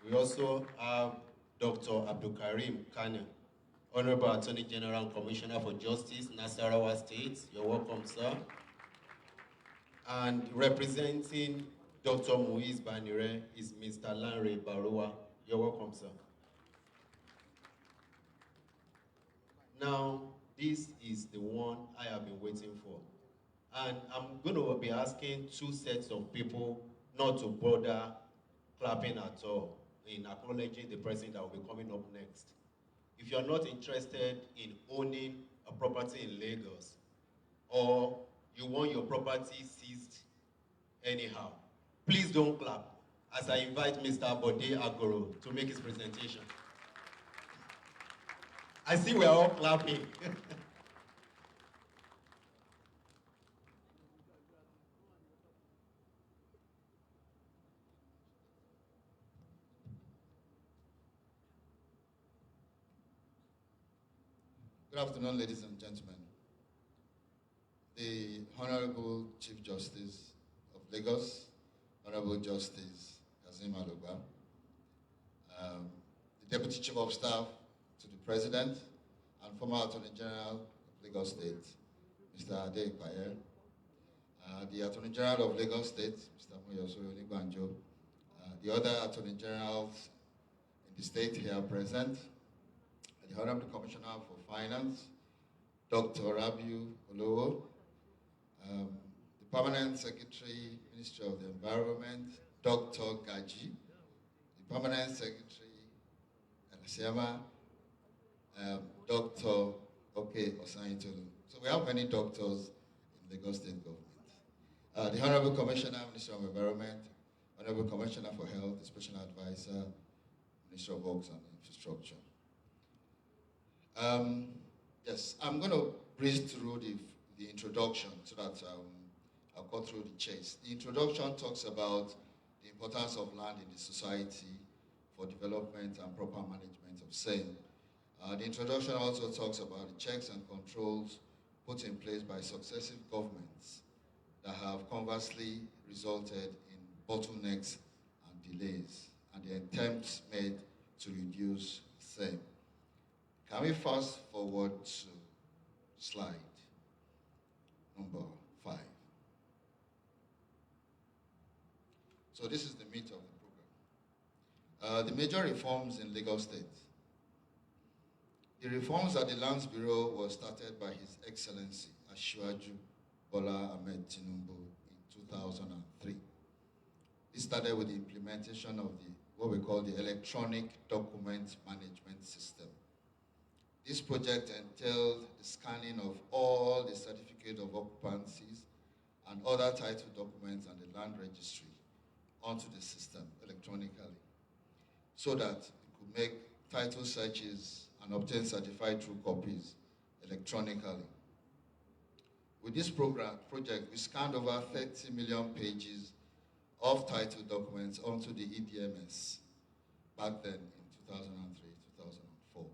We also have Dr. Abdulkarim Kane, Honorable Attorney General and Commissioner for Justice, Nasarawa State. You're welcome, sir. And representing Dr. Muiz Banire is Mr. Lanre Barua. You're welcome, sir. Now, this is the one I have been waiting for. And I'm going to be asking 2 sets of people not to bother clapping at all in acknowledging the person that will be coming up next. If you're not interested in owning a property in Lagos, or you want your property seized anyhow, please don't clap as I invite Mr. Bode Agoro to make his presentation. I see we're all clapping. Good afternoon, ladies and gentlemen. The Honorable Chief Justice of Lagos, Honorable Justice Kazim Alogba, the Deputy Chief of Staff to the President and former Attorney General of Lagos State, Mr. Ade Ipaye, the Attorney General of Lagos State, Mr. Moyoso Oligbanjo, the other Attorney Generals in the state here present, the Honorable Commissioner for Finance, Dr. Rabiu Olowo, the Permanent Secretary, Ministry of the Environment, Dr. Gaji, the Permanent Secretary, Elasiama, Dr. Oke Osanyitolu. So we have many doctors in Lagos State government. The Honorable Commissioner, Minister of Environment, Honorable Commissioner for Health, the Special Advisor, Minister of Works and Infrastructure. Yes, I'm going to breeze through the introduction so that I'll go through the chase. The introduction talks about the importance of land in the society for development and proper management of same. The introduction also talks about the checks and controls put in place by successive governments that have conversely resulted in bottlenecks and delays, and the attempts made to reduce same. Can we fast forward to slide number 5? So this is the meat of the program. The major reforms in Lagos State. The reforms at the Lands Bureau was started by His Excellency Asiwaju Bola Ahmed Tinubu in 2003. This started with the implementation of what we call the Electronic Document Management System. This project entailed the scanning of all the certificate of occupancies and other title documents and the land registry onto the system electronically, so that it could make title searches and obtain certified true copies electronically. With this project, we scanned over 30 million pages of title documents onto the EDMS back then in 2003, 2004.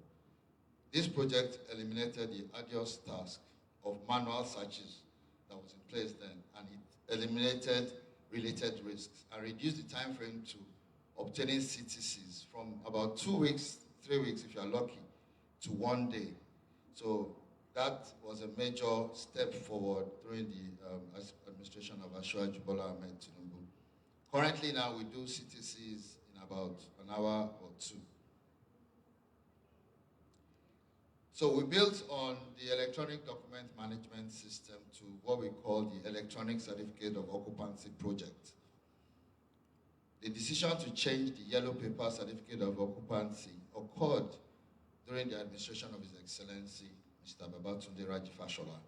This project eliminated the arduous task of manual searches that was in place then, and it eliminated related risks and reduced the time frame to obtaining CTCs from about 2 weeks, 3 weeks if you're lucky, to 1 day. So that was a major step forward during the administration of Asiwaju Bola Ahmed Tinubu. Currently now we do CTCs in about an hour or 2. So we built on the electronic document management system to what we call the Electronic Certificate of Occupancy project. The decision to change the yellow paper certificate of occupancy occurred during the administration of His Excellency, Mr. Babatunde Raji Fashola.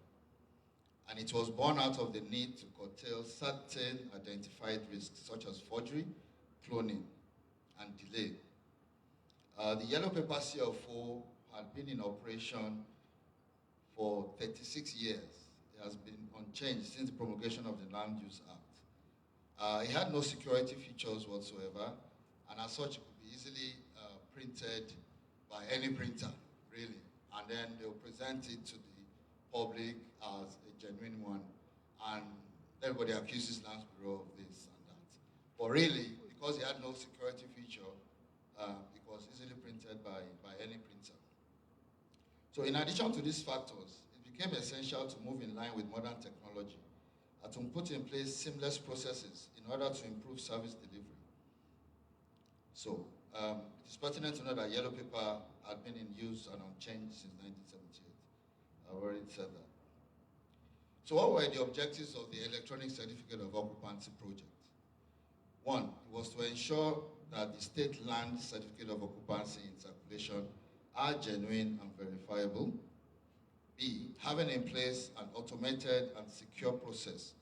And it was born out of the need to curtail certain identified risks, such as forgery, cloning, and delay. The yellow paper CFO had been in operation for 36 years. It has been unchanged since the promulgation of the Land Use Act. It had no security features whatsoever, and as such, it could be easily printed by any printer, really. And then they'll present it to the public as a genuine one, and everybody accuses Lands Bureau of this and that. But really, because it had no security feature, it was easily printed by any printer. So in addition to these factors, it became essential to move in line with modern technology and to put in place seamless processes in order to improve service delivery. So it is pertinent to know that yellow paper had been in use and unchanged since 1978. I've already said that. So what were the objectives of the Electronic Certificate of Occupancy project? One, it was to ensure that the state land certificate of occupancy in circulation are genuine and verifiable. B, having in place an automated and secure process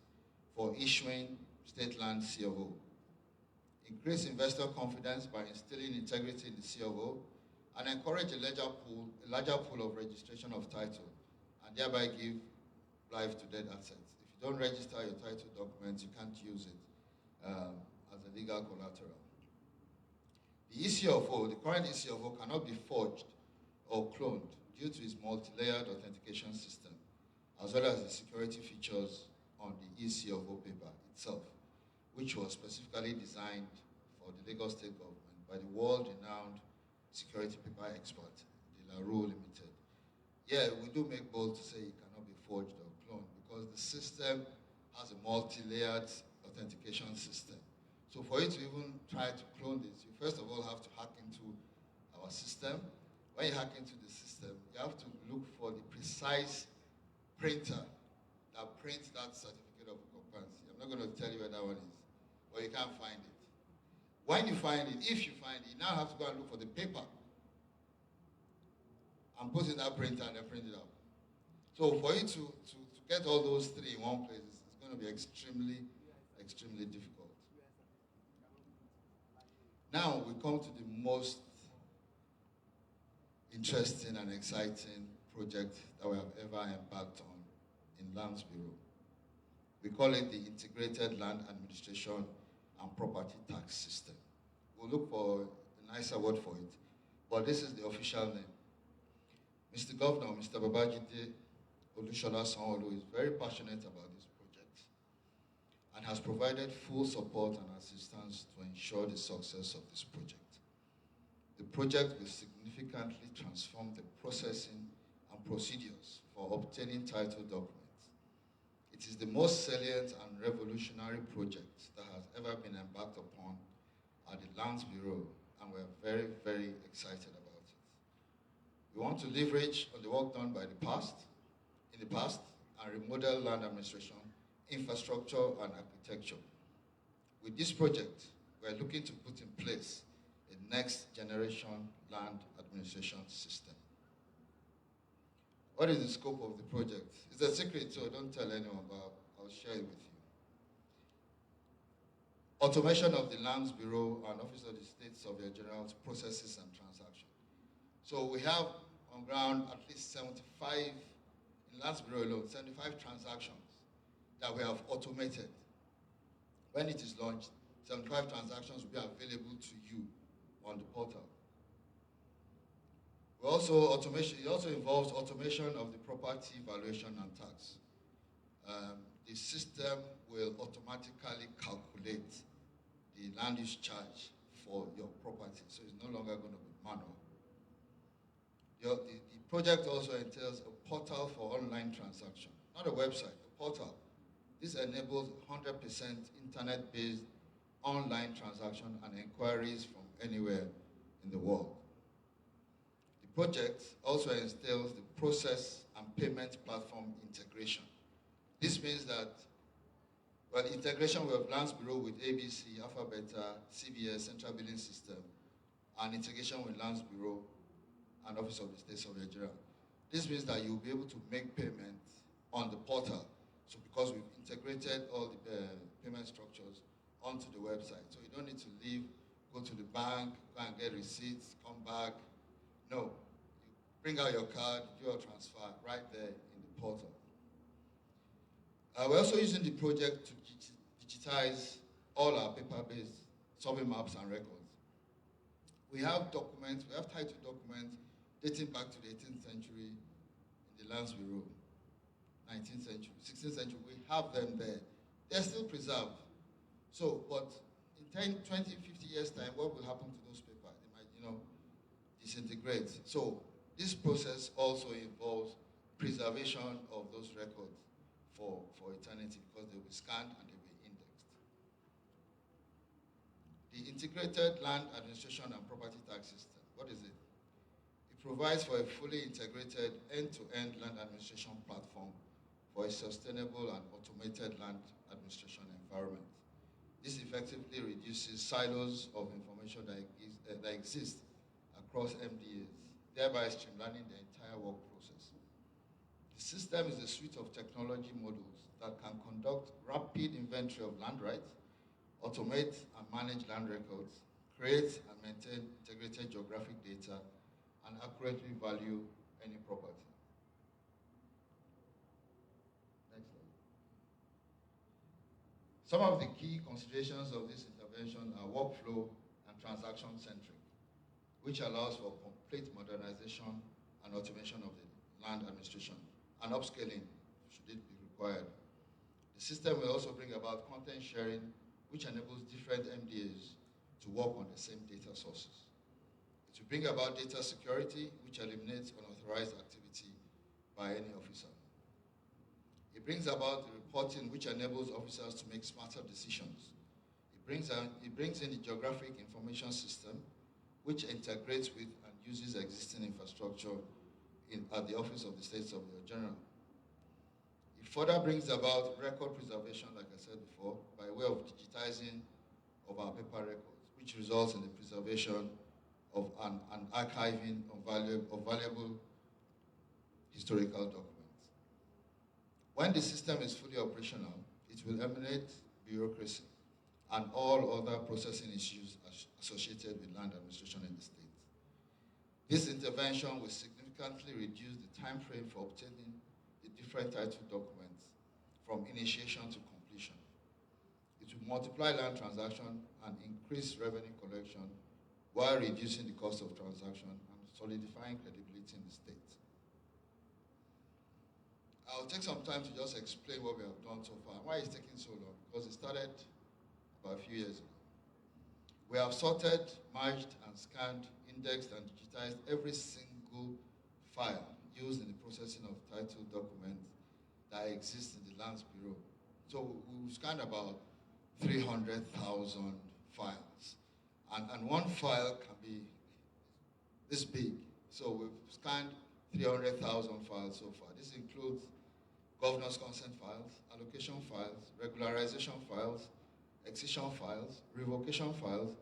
for issuing state land COO. Increase investor confidence by instilling integrity in the COO and encourage a larger pool of registration of title, and thereby give life to dead assets. If you don't register your title documents, you can't use it as a legal collateral. The ECOO, the current ECOO, cannot be forged or cloned due to its multi-layered authentication system, as well as the security features on the ECOO paper itself, which was specifically designed for the Lagos State government by the world-renowned security paper expert, De La Rue Limited. Yeah, we do make bold to say it cannot be forged or cloned because the system has a multi-layered authentication system. So for you to even try to clone this, you first of all have to hack into our system. When you hack into the system, you have to look for the precise printer that prints that certificate of occupancy. I'm not going to tell you where that one is, but you can't find it. When you find it, if you find it, you now have to go and look for the paper and put it in that printer and then print it out. So for you to get all those three in one place, it's going to be extremely, extremely difficult. Now we come to the most interesting and exciting project that we have ever embarked on in Lands Bureau. We call it the Integrated Land Administration and Property Tax System. We'll look for a nicer word for it, but this is the official name. Mr. Governor, Mr. Babajide Olusola Sanwo-Olu is very passionate about this project and has provided full support and assistance to ensure the success of this project. The project will significantly transform the processing and procedures for obtaining title documents. It is the most salient and revolutionary project that has ever been embarked upon at the Lands Bureau, and we're very, very excited about it. We want to leverage on the work done by in the past, and remodel land administration, infrastructure, and architecture. With this project, we're looking to put in place a next generation land administration system. What is the scope of the project? It's a secret, so don't tell anyone, but I'll share it with you. Automation of the Lands Bureau and Office of the State Surveyor General's processes and transactions. So we have on ground at least 75, in Lands Bureau alone, 75 transactions that we have automated. When it is launched, 75 transactions will be available to you on the portal. It also involves automation of the property valuation and tax. The system will automatically calculate the land use charge for your property, so it's no longer going to be manual. The project also entails a portal for online transaction, not a website, a portal. This enables 100% internet-based online transaction and inquiries from anywhere in the world. The project also entails the process and payment platform integration. This means that, well, integration with Lands Bureau with ABC, Alpha Beta, CBS, Central Billing System, and integration with Lands Bureau and Office of the State Surveyor General. This means that you'll be able to make payments on the portal. So because we've integrated all the payment structures onto the website. So you don't need to leave, go to the bank, go and get receipts, come back. No, you bring out your card, do your transfer right there in the portal. We're also using the project to digitize all our paper-based survey maps and records. We have documents, we have title documents dating back to the 18th century in the Lands Bureau, 19th century, 16th century. We have them there. They're still preserved. So, but in 10, 20, 50 years' time, what will happen to those papers? They might, disintegrate. So this process also involves preservation of those records for eternity because they will be scanned and they will be indexed. The Integrated Land Administration and Property Tax System, what is it? It provides for a fully integrated end-to-end land administration platform for a sustainable and automated land administration environment. This effectively reduces silos of information that exist across MDAs, thereby streamlining the entire work process. The system is a suite of technology modules that can conduct rapid inventory of land rights, automate and manage land records, create and maintain integrated geographic data, and accurately value any property. Next slide. Some of the key considerations of this intervention are workflow and transaction-centric, which allows for complete modernization and automation of the land administration and upscaling should it be required. The system will also bring about content sharing, which enables different MDAs to work on the same data sources. It will bring about data security, which eliminates unauthorized activity by any officer. It brings about the reporting which enables officers to make smarter decisions. It brings in the geographic information system, which integrates with and uses existing infrastructure at the Office of the State Surveyor General. It further brings about record preservation, like I said before, by way of digitizing of our paper records, which results in the preservation of and archiving of valuable historical documents. When the system is fully operational, it will eliminate bureaucracy and all other processing issues associated with land administration in the state. This intervention will significantly reduce the time frame for obtaining the different title documents from initiation to completion. It will multiply land transaction and increase revenue collection while reducing the cost of transaction and solidifying credibility in the state. I'll take some time to just explain what we have done so far. Why it's taking so long? Because it started about a few years ago. We have sorted, merged, and scanned, indexed, and digitized every single file used in the processing of title documents that exist in the Lands Bureau. So we've scanned about 300,000 files. And one file can be this big. So we've scanned 300,000 files so far. This includes governor's consent files, allocation files, regularization files, excision files, revocation files,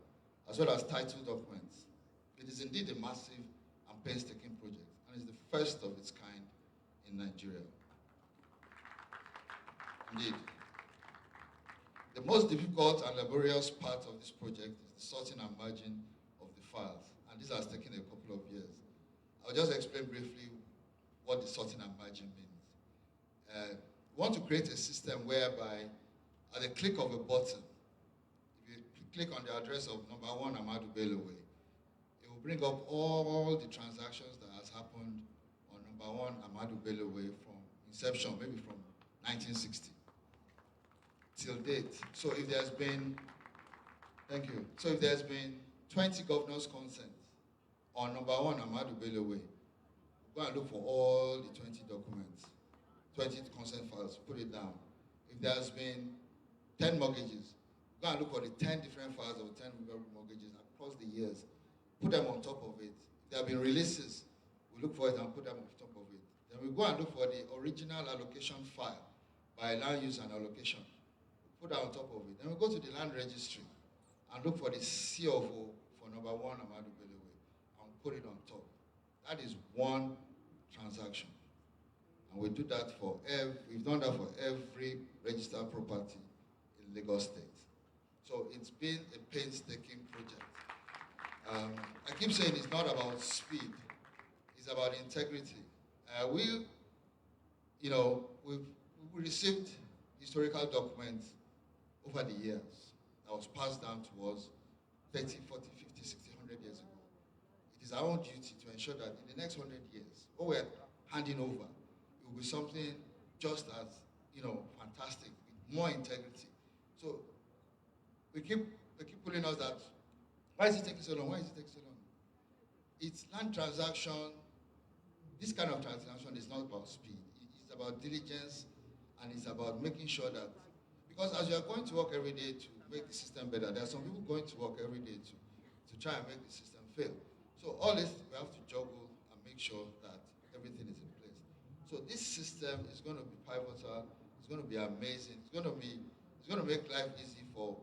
as well as title documents. It is indeed a massive and painstaking project, and is the first of its kind in Nigeria. Indeed. The most difficult and laborious part of this project is the sorting and merging of the files, and this has taken a couple of years. I'll just explain briefly what the sorting and merging means. We want to create a system whereby, at the click of a button, if you click on the address of number 1 Ahmadu Bello Way, it will bring up all the transactions that has happened on number 1 Ahmadu Bello Way from inception, maybe from 1960 till date. So if there's been, thank you. So if there's been 20 governor's consents on number 1 Ahmadu Bello Way, go and look for all the 20 documents, 20 consent files, put it down. If there's been 10 mortgages, go and look for the 10 different files of 10 mortgages across the years, put them on top of it. If there have been releases, we look for it and put them on top of it. Then we go and look for the original allocation file by land use and allocation, put that on top of it. Then we go to the land registry and look for the C of O for number 1 Ahmadu Bello Way and put it on top. That is one transaction. And we do that for we've done that for every registered property in Lagos State. So it's been a painstaking project. I keep saying it's not about speed, it's about integrity. We received historical documents over the years that was passed down to us 30, 40, 50, 60, 100 years ago. It is our own duty to ensure that in the next 100 years, what we're handing over, it will be something just as, fantastic, with more integrity. So they keep pulling us that, why is it taking so long? Why is it taking so long? It's land transaction. This kind of transaction is not about speed. It's about diligence, and it's about making sure that, because as you are going to work every day to make the system better, there are some people going to work every day to try and make the system fail. So all this, we have to juggle and make sure that everything is in place. So this system is going to be pivotal. It's going to be amazing. It's going to make life easy for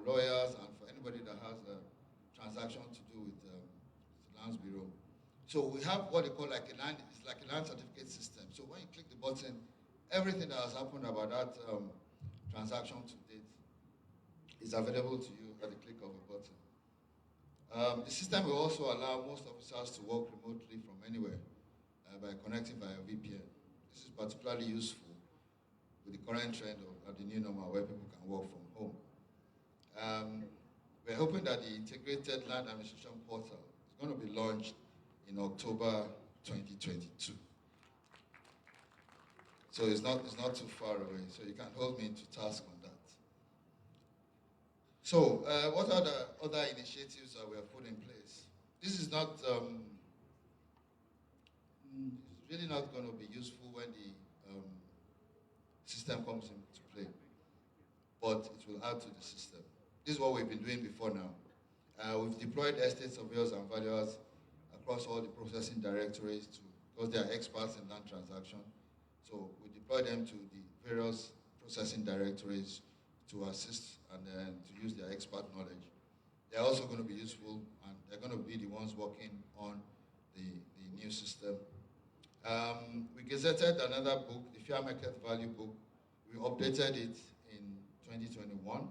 lawyers and for anybody that has a transaction to do with the Lands Bureau. So we have what they call it's like a land certificate system. So when you click the button, everything that has happened about that transaction to date is available to you at the click of a button. The system will also allow most officers to work remotely from anywhere by connecting via VPN. This is particularly useful with the current trend of the new normal where people can work from home. We're hoping that the integrated land administration portal is going to be launched in October 2022. So it's not too far away, so you can hold me to task on that. So what are the other initiatives that we have put in place? This is not, it's really not going to be useful when system comes into play. But it will add to the system. This is what we've been doing before now. We've deployed estate surveyors and valuers across all the processing directories because they are experts in land transaction. So we deploy them to the various processing directories to assist and then to use their expert knowledge. They're also going to be useful, and they're going to be the ones working on the new system. We gazetted another book, the Fair Market Value book. We updated it in 2021.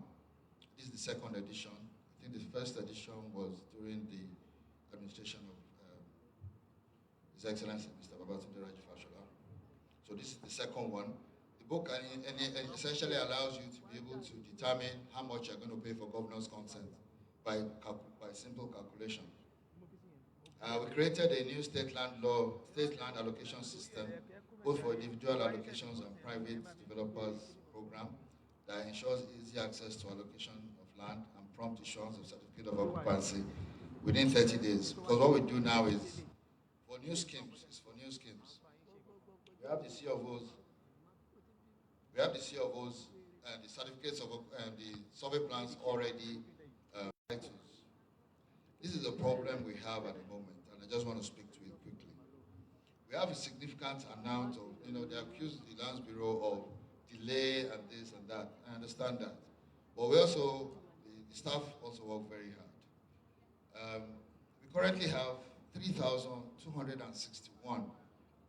This is the second edition. I think the first edition was during the administration of His Excellency Mr. Babatunde Raji Fashola. So this is the second one. The book essentially allows you to be able to determine how much you're going to pay for governor's consent by simple calculation. We created a new state land allocation system, both for individual allocations and private developers program that ensures easy access to allocation of land and prompt issuance of certificate of occupancy within 30 days. Because what we do now is for new schemes. We have the COOs, and the certificates of the survey plans already titles. This is a problem we have at the moment, and I just want to speak to it quickly. We have a significant amount of, they accuse the Lands Bureau of delay and this and that. I understand that. But we also, the staff also work very hard. We currently have 3,261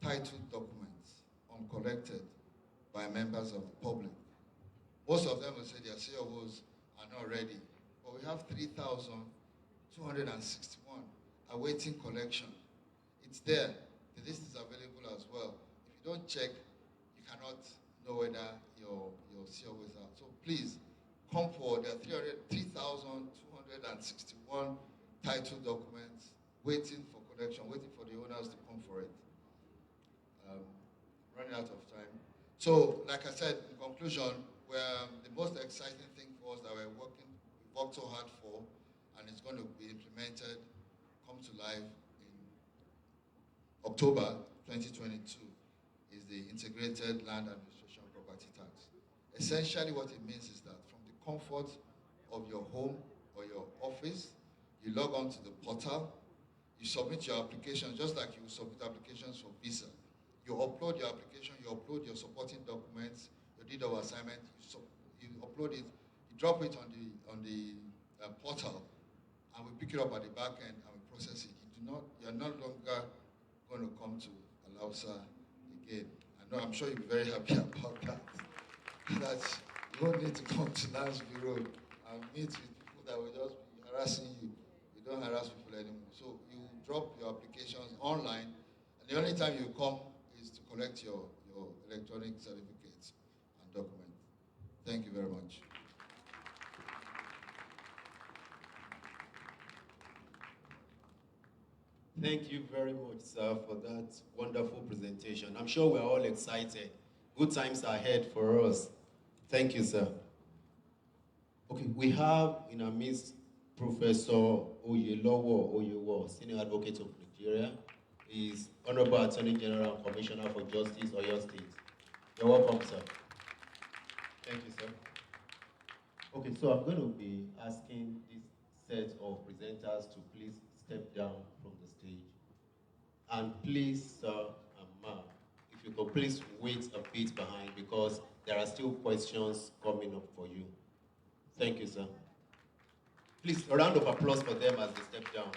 titled documents uncollected by members of the public. Most of them will say their COOs are not ready. But we have 3,261 awaiting collection. It's there. The list is available as well. If you don't check, you cannot know whether your COOs are. So please, come forward. There are 3,261 title documents waiting for collection, waiting for the owners to come for it. Running out of time. So, like I said, in conclusion, the most exciting thing for us that we've worked so hard for, and it's going to be implemented, come to life in October 2022, is the Integrated Land Administration Property Tax. Essentially what it means is that from the comfort of your home or your office, you log on to the portal, you submit your application just like you submit applications for visa. You upload your application, you upload your supporting documents, your deed of assignment, you upload it, you drop it on the portal, and we pick it up at the back end and we process it. You're no longer going to come to Alausa again. I know, I'm sure you'll be very happy about that. That you don't need to come to Lands Bureau and meet with people that will just be harassing you. You don't harass people anymore. So you drop your applications online, and the only time you come is to collect your electronic certificates and documents. Thank you very much. Thank you very much, sir, for that wonderful presentation. I'm sure we're all excited. Good times are ahead for us. Thank you, sir. Okay, we have in our midst Professor Oyelowo, Senior Advocate of Nigeria. He's Honorable Attorney General and Commissioner for Justice, Oyo State. You're welcome, sir. Thank you, sir. Okay, so I'm going to be asking this set of presenters to please step down from the stage. And please, sir and ma, if you could please wait a bit behind because there are still questions coming up for you. Thank you, sir. Please, a round of applause for them as they step down.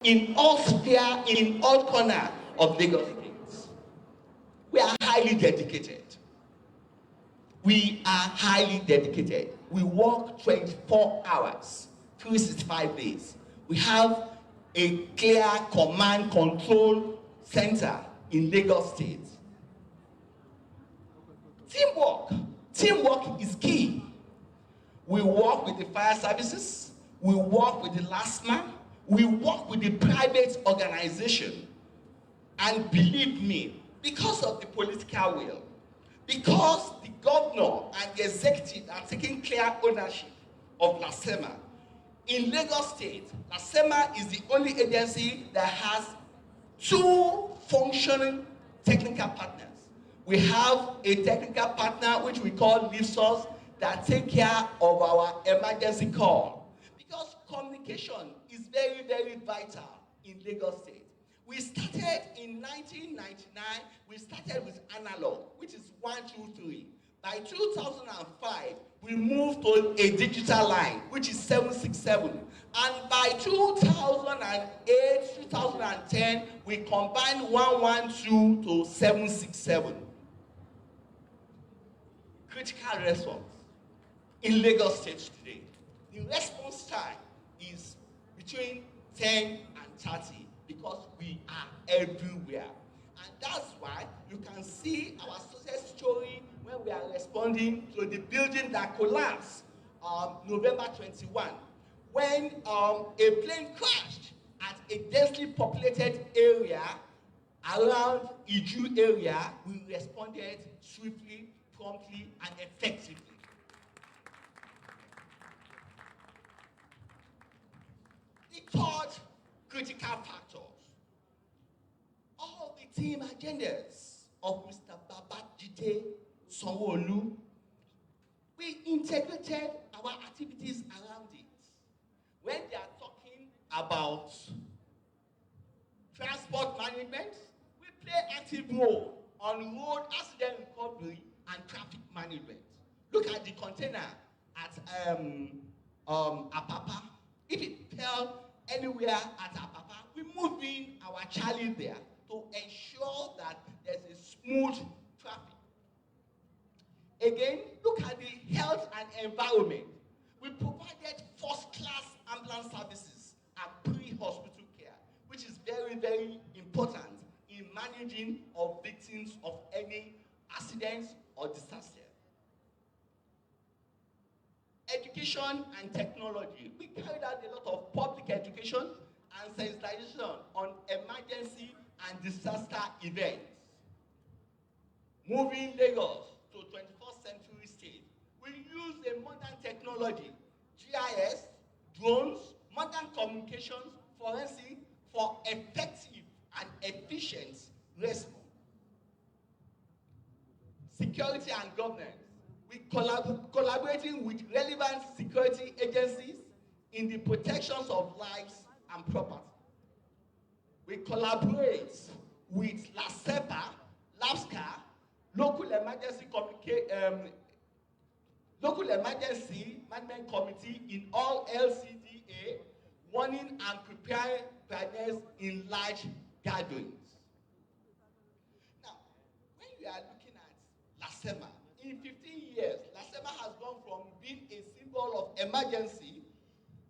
in all sphere, in all corner of Lagos State. We are highly dedicated. We are highly dedicated. We work 24 hours, 365 days. We have a clear command control center in Lagos State. Teamwork. Teamwork is key. We work with the fire services. We work with the LASTMA. We work with the private organization. And believe me, because of the political will, because the governor and the executive are taking clear ownership of LASEMA, in Lagos State, LASEMA is the only agency that has 2 functioning technical partners. We have a technical partner which we call LIFSOS that take care of our emergency call. Because communication is very, very vital in Lagos State. We started in 1999, we started with analog, which is 123. By 2005, we moved to a digital line, which is 767. And by 2008, 2010, we combined 112 to 767. Critical response in Lagos State today. The response time is between 10 and 30 because we are everywhere. And that's why you can see our success story when we are responding to the building that collapsed November 21, when a plane crashed at a densely populated area around Iju area. We responded swiftly, promptly, and effectively. The third critical factors, all the team agendas of Mr. Babajide Sanwo-Olu, we integrated our activities around it. When they are talking about transport management, we play active role on road accident recovery and traffic management. Look at the container at Apapa. If it fell anywhere at Apapa, we move in our Charlie there to ensure that there's a smooth traffic. Again, look at the health and environment. We provided first-class ambulance services and pre-hospital care, which is very, very important in managing of victims of any accidents or disaster. Education and technology. We carried out a lot of public education and sensitization on emergency and disaster events. Moving Lagos to 21st century state, we use a modern technology, GIS, drones, modern communications, forensic, for effective and efficient response. Security and governance. We collaborating with relevant security agencies in the protections of lives and property. We collaborate with LASEPA, LAPSCA, local emergency management committee in all LCDA, warning and preparing preparedness in large gatherings. Now, when we are looking at LASEMA, in 15 years, LASEMA has gone from being a symbol of emergency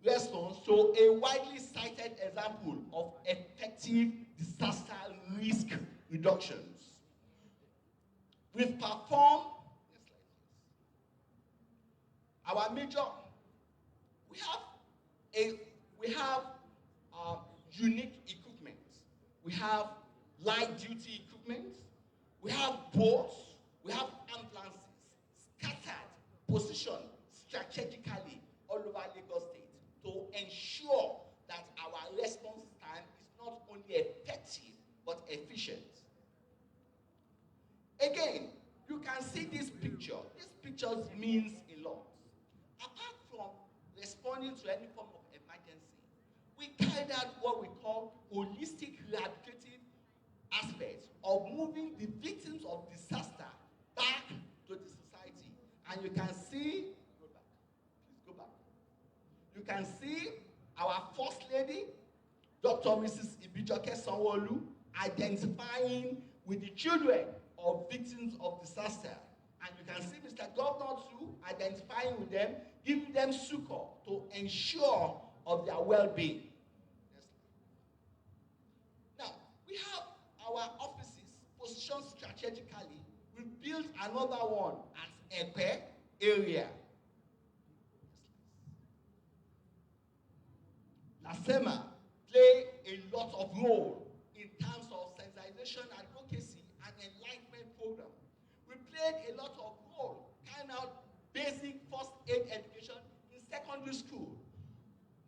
response to a widely cited example of effective disaster risk reductions. We've performed, our major, we have unique equipment. We have light duty equipment. We have boats. We have ambulances scattered, positioned strategically all over Lagos State to ensure that our response time is not only effective but efficient. Again, you can see this picture. This picture means a lot. Apart from responding to any form of emergency, we carried out what we call holistic rehabilitative aspects of moving the victims of disaster back to the society. And you can see, go back, please go back. You can see our First Lady, Dr. Mrs. Ibijoke Sanwo-Olu, identifying with the children of victims of disaster. And you can see Mr. Governor too, identifying with them, giving them succor to ensure of their well-being. Now, we have our offices positioned strategically. We built another one at Epe area. LASEMA play a lot of role in terms of sensitization, advocacy, and enlightenment program. We played a lot of role carrying out basic first aid education in secondary school.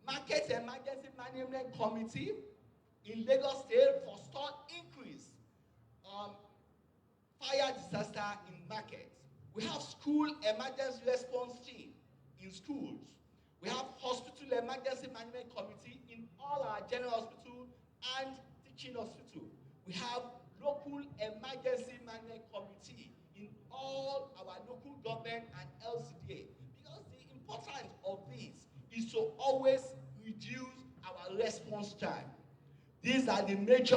Market Emergency Management Committee in Lagos State foresaw increase fire disaster in markets. We have school emergency response team in schools. We have hospital emergency management committee in all our general hospital and teaching hospital. We have local emergency management committee in all our local government and LCDA. Because the importance of this is to always reduce our response time. These are the major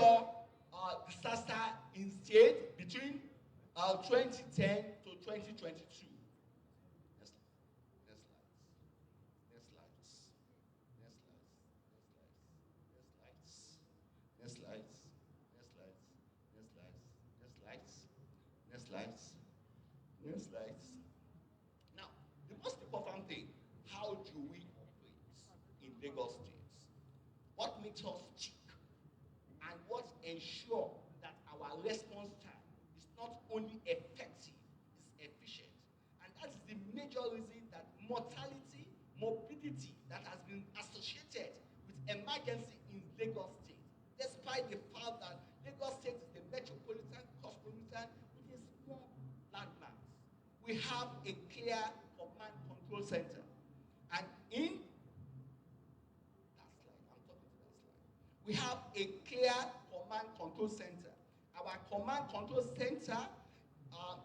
disaster in state between 2010 to 2022. Next slide. Next slides. Next slides. Next slides. Next slides. Next slides. Next slides. Next slides. Next slides. Next slides. Now, the most important thing, how do we operate in Lagos State? What makes us tick? And what ensure that our response time is not only effective, it's efficient. And that's the major reason that mortality, morbidity that has been associated with emergency in Lagos State, despite the fact that Lagos State is the metropolitan, cosmopolitan with a small landmass. We have a clear command control center. And in we have a clear command control center. Our command control center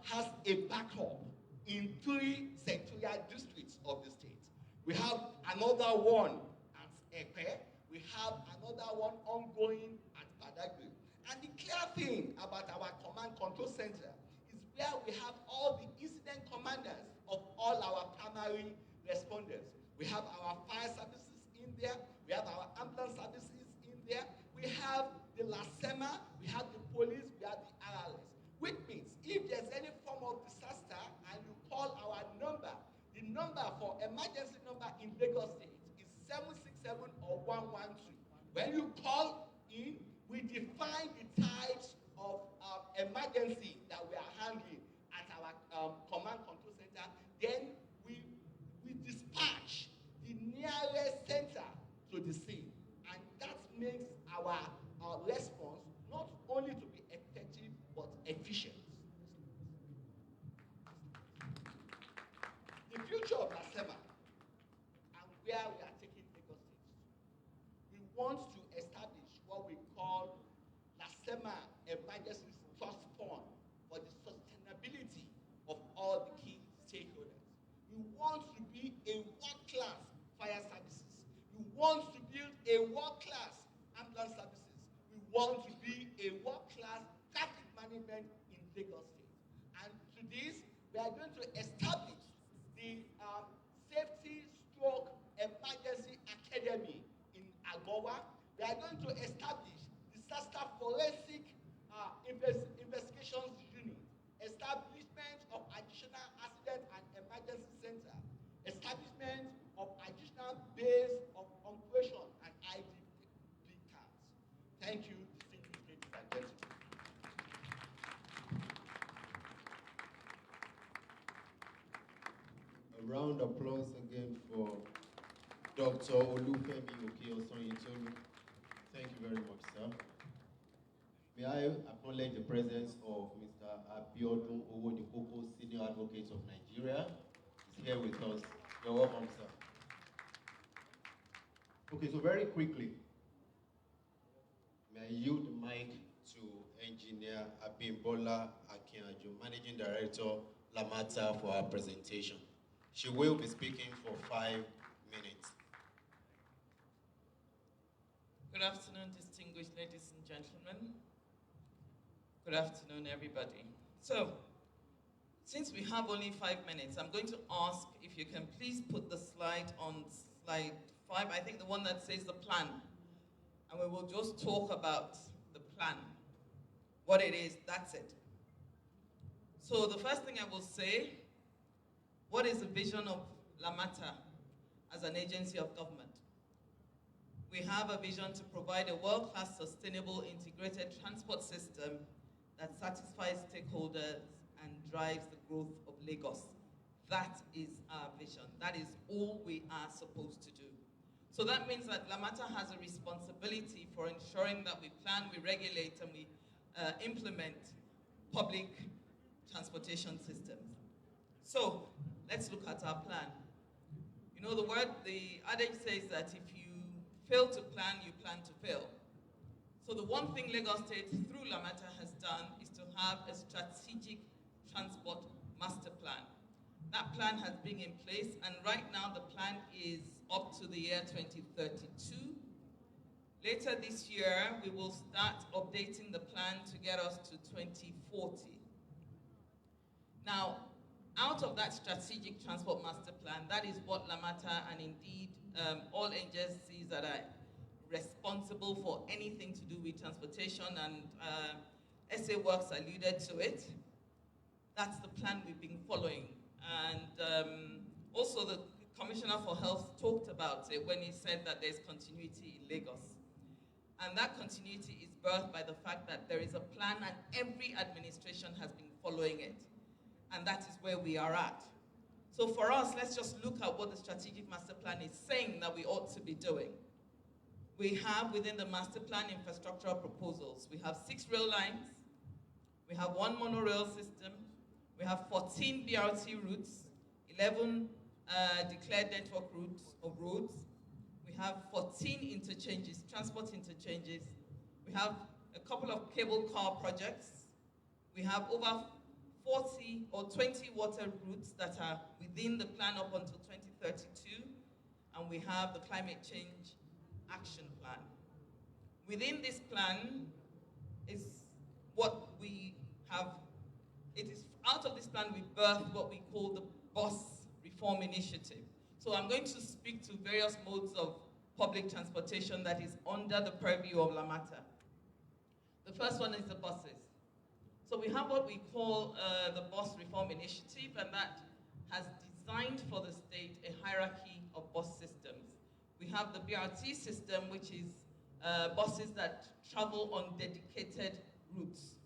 has a backup in 3 sectorial districts of the state. We have another one at Epe. We have another one ongoing at Badagry. And the clear thing about our command control center is where we have all the incident commanders of all our primary responders. We have our fire services in there. We have our ambulance services in there. We have the LASEMA, we have the police, we have the RRS. Which means if there's any form of disaster and you call our number, the number for emergency number in Lagos State is 767 or 112. When you call in, we define the types of emergency that we are handling at our command control center. Then we dispatch the nearest center to the scene. And that makes our response not only to be effective, but efficient. The future of LASEMA and where we are taking Lagos State, we want to establish what we call LASEMA Emergency Trust Fund for the sustainability of all the key stakeholders. We want to be a world-class fire services. We want to build a world-class ambulance services. We want to be a world-class traffic management in Lagos State. And to this, we are going to establish the Safety Stroke Emergency Academy in Agowa. We are going to establish disaster forensic investigations unit, establishment of additional accident and emergency center, establishment of additional base of operation and IDP cards. Thank you, distinguished ladies and gentlemen. A round of applause again for Dr. Olufemi Okeosanyitolu. Thank you very much, sir. May I acknowledge the presence of Mr. Abiodun Owodikoko, Senior Advocate of Nigeria. He's here with us. You're welcome, sir. Okay, so very quickly, may I yield the mic to Engineer Abimbola Akinaju, Managing Director, Lamata, for our presentation. She will be speaking for 5 minutes. Good Good afternoon, distinguished ladies and gentlemen. Good afternoon, everybody. So, since we have only 5 minutes, I'm going to ask if you can please put the slide on slide 5, I think the one that says the plan. And we will just talk about the plan. What it is, that's it. So the first thing I will say, what is the vision of Lamata as an agency of government? We have a vision to provide a world-class, sustainable, integrated transport system that satisfies stakeholders and drives the growth of Lagos. That is our vision. That is all we are supposed to do. So that means that Lamata has a responsibility for ensuring that we plan, we regulate, and we implement public transportation systems. So let's look at our plan. You know, the adage says that if you fail to plan, you plan to fail. So the one thing Lagos State through Lamata has done is to have a strategic transport master plan. That plan has been in place, and right now the plan is up to the year 2032. Later this year, we will start updating the plan to get us to 2040. Now, out of that strategic transport master plan, that is what Lamata and indeed all agencies that are responsible for anything to do with transportation, and SA Works alluded to it. That's the plan we've been following. And also the Commissioner for Health talked about it when he said that there's continuity in Lagos. And that continuity is birthed by the fact that there is a plan and every administration has been following it. And that is where we are at. So for us, let's just look at what the strategic master plan is saying that we ought to be doing. We have within the master plan infrastructural proposals. We have 6 rail lines. We have 1 monorail system. We have 14 BRT routes, 11 declared network routes of roads. We have 14 interchanges, transport interchanges. We have a couple of cable car projects. We have over 40 or 20 water routes that are within the plan up until 2032. And we have the climate change action plan. Within this plan is what we have. It is out of this plan we birthed what we call the bus reform initiative. So I'm going to speak to various modes of public transportation that is under the purview of Lamata. The first one is the buses. So we have what we call the bus reform initiative, and that has designed for the state a hierarchy of bus systems. We have the BRT system, which is buses that travel on dedicated routes.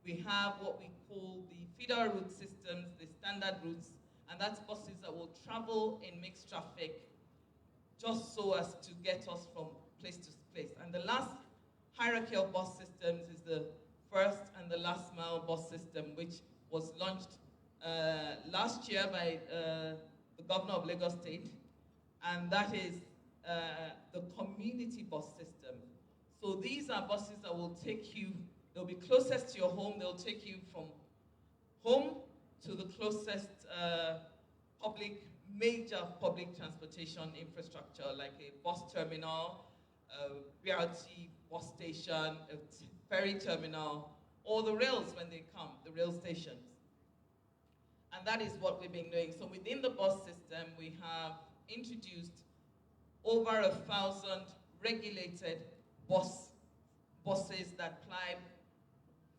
We have what we call the feeder route systems, the standard routes, and that's buses that will travel in mixed traffic just so as to get us from place to place. And the last hierarchy of bus systems is the first and the last mile bus system, which was launched last year by the governor of Lagos State, and that is the community bus system. So these are buses that will take you, they'll be closest to your home, they'll take you from home to the closest major public transportation infrastructure, like a bus terminal, a BRT bus station, a ferry terminal, or the rails when they come, the rail stations. And that is what we've been doing. So within the bus system, we have introduced over 1,000 regulated buses that ply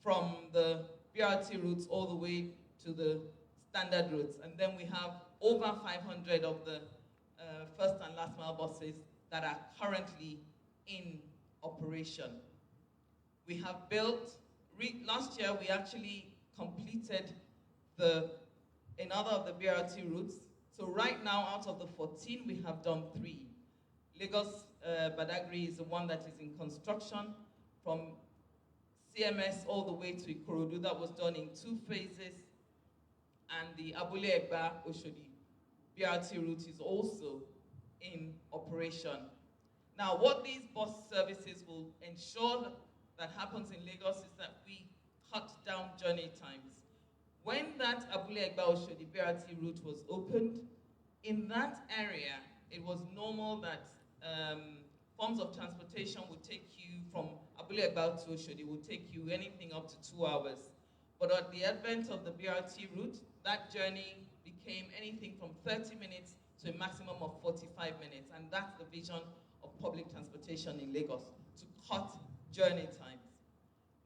from the BRT routes all the way to the standard routes. And then we have over 500 of the first and last mile buses that are currently in operation. We have built, last year we actually completed another of the BRT routes. So right now, out of the 14, we have done 3. Lagos Badagry is the one that is in construction. From CMS all the way to Ikorodu, that was done in 2 phases. And the Abule Egba Oshodi BRT route is also in operation. Now, what these bus services will ensure that happens in Lagos is that we cut down journey times. When that Abule Egba Oshodi BRT route was opened, in that area, it was normal that forms of transportation would take you from Abule Egba to Oshodi, would take you anything up to 2 hours. But at the advent of the BRT route, that journey became anything from 30 minutes to a maximum of 45 minutes. And that's the vision of public transportation in Lagos, to cut journey times.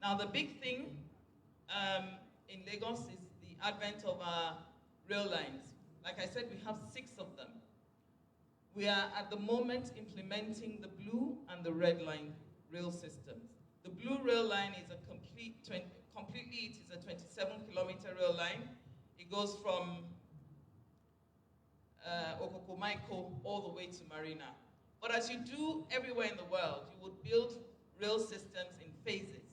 Now, the big thing in Lagos is the advent of our rail lines. Like I said, we have 6 of them. We are at the moment implementing the blue and the red line rail systems. The blue rail line is a completely, it is a 27-kilometer rail line. It goes from Okokomaiko all the way to Marina. But as you do everywhere in the world, you would build rail systems in phases.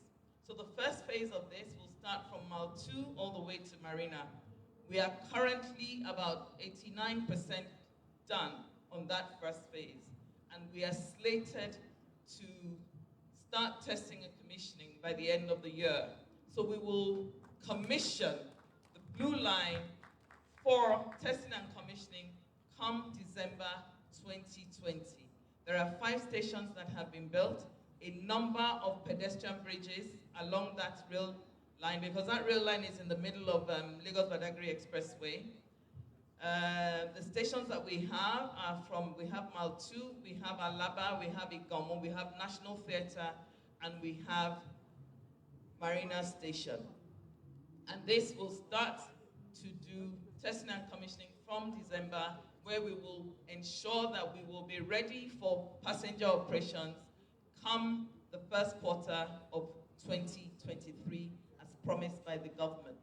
So the first phase of this will start from Mile 2 all the way to Marina. We are currently about 89% done on that first phase. And we are slated to start testing and commissioning by the end of the year. So we will commission the blue line for testing and commissioning come December 2020. There are 5 stations that have been built, a number of pedestrian bridges along that rail line, because that rail line is in the middle of Lagos-Badagry Expressway. The stations that we have are we have Mile 2, we have Alaba, we have Igomo, we have National Theatre, and we have Marina Station. And this will start to do testing and commissioning from December, where we will ensure that we will be ready for passenger operations come the first quarter of 2023, as promised by the government.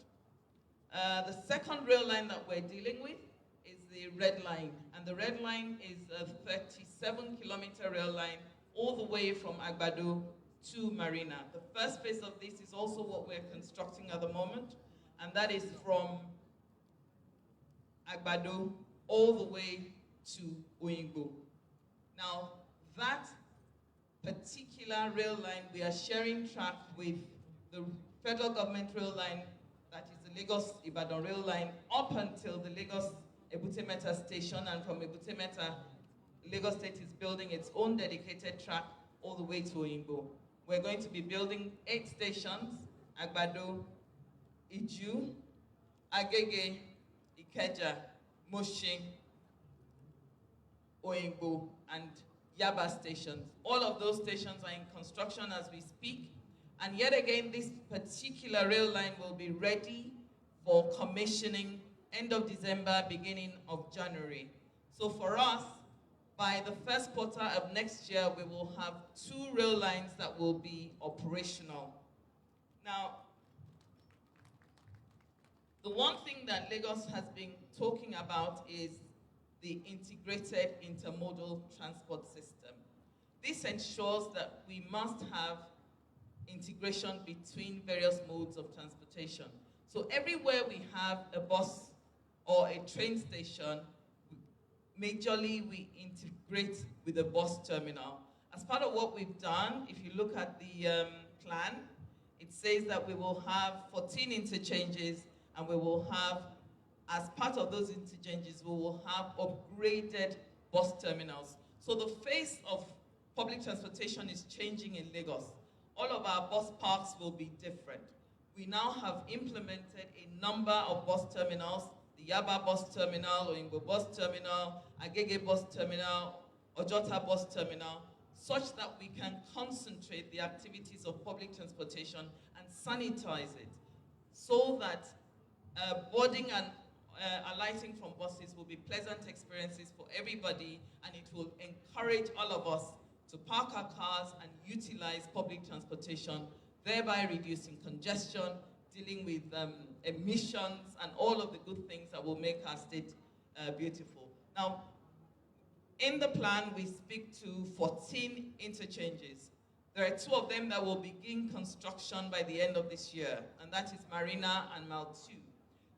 The second rail line that we're dealing with is the red line. And the red line is a 37-kilometer rail line all the way from Agbado to Marina. The first phase of this is also what we're constructing at the moment, and that is from Agbado all the way to Oyingbo. Now, that particular rail line, we are sharing track with the federal government rail line, that is the Lagos-Ibadan rail line, up until the Lagos-Ebute Metta station, and from Ebute Metta, Lagos State is building its own dedicated track all the way to Oyingbo. We're going to be building 8 stations: Agbado, Iju, Agege, Ikeja, Mushin, Oyingbo, and Yaba stations. All of those stations are in construction as we speak. And yet again, this particular rail line will be ready for commissioning end of December, beginning of January. So for us, by the first quarter of next year, we will have 2 rail lines that will be operational. Now, the one thing that Lagos has been talking about is the integrated intermodal transport system. This ensures that we must have integration between various modes of transportation. So everywhere we have a bus or a train station, majorly we integrate with a bus terminal. As part of what we've done, if you look at the plan, it says that we will have 14 interchanges, and we will have, as part of those interchanges, we will have upgraded bus terminals. So the face of public transportation is changing in Lagos. All of our bus parks will be different. We now have implemented a number of bus terminals: the Yaba bus terminal, Oyingbo bus terminal, Agege bus terminal, Ojota bus terminal, such that we can concentrate the activities of public transportation and sanitize it, so that boarding and alighting from buses will be pleasant experiences for everybody, and it will encourage all of us to park our cars and utilize public transportation, thereby reducing congestion, dealing with emissions, and all of the good things that will make our state beautiful. Now, in the plan, we speak to 14 interchanges. There are 2 of them that will begin construction by the end of this year, and that is Marina and Mile 2.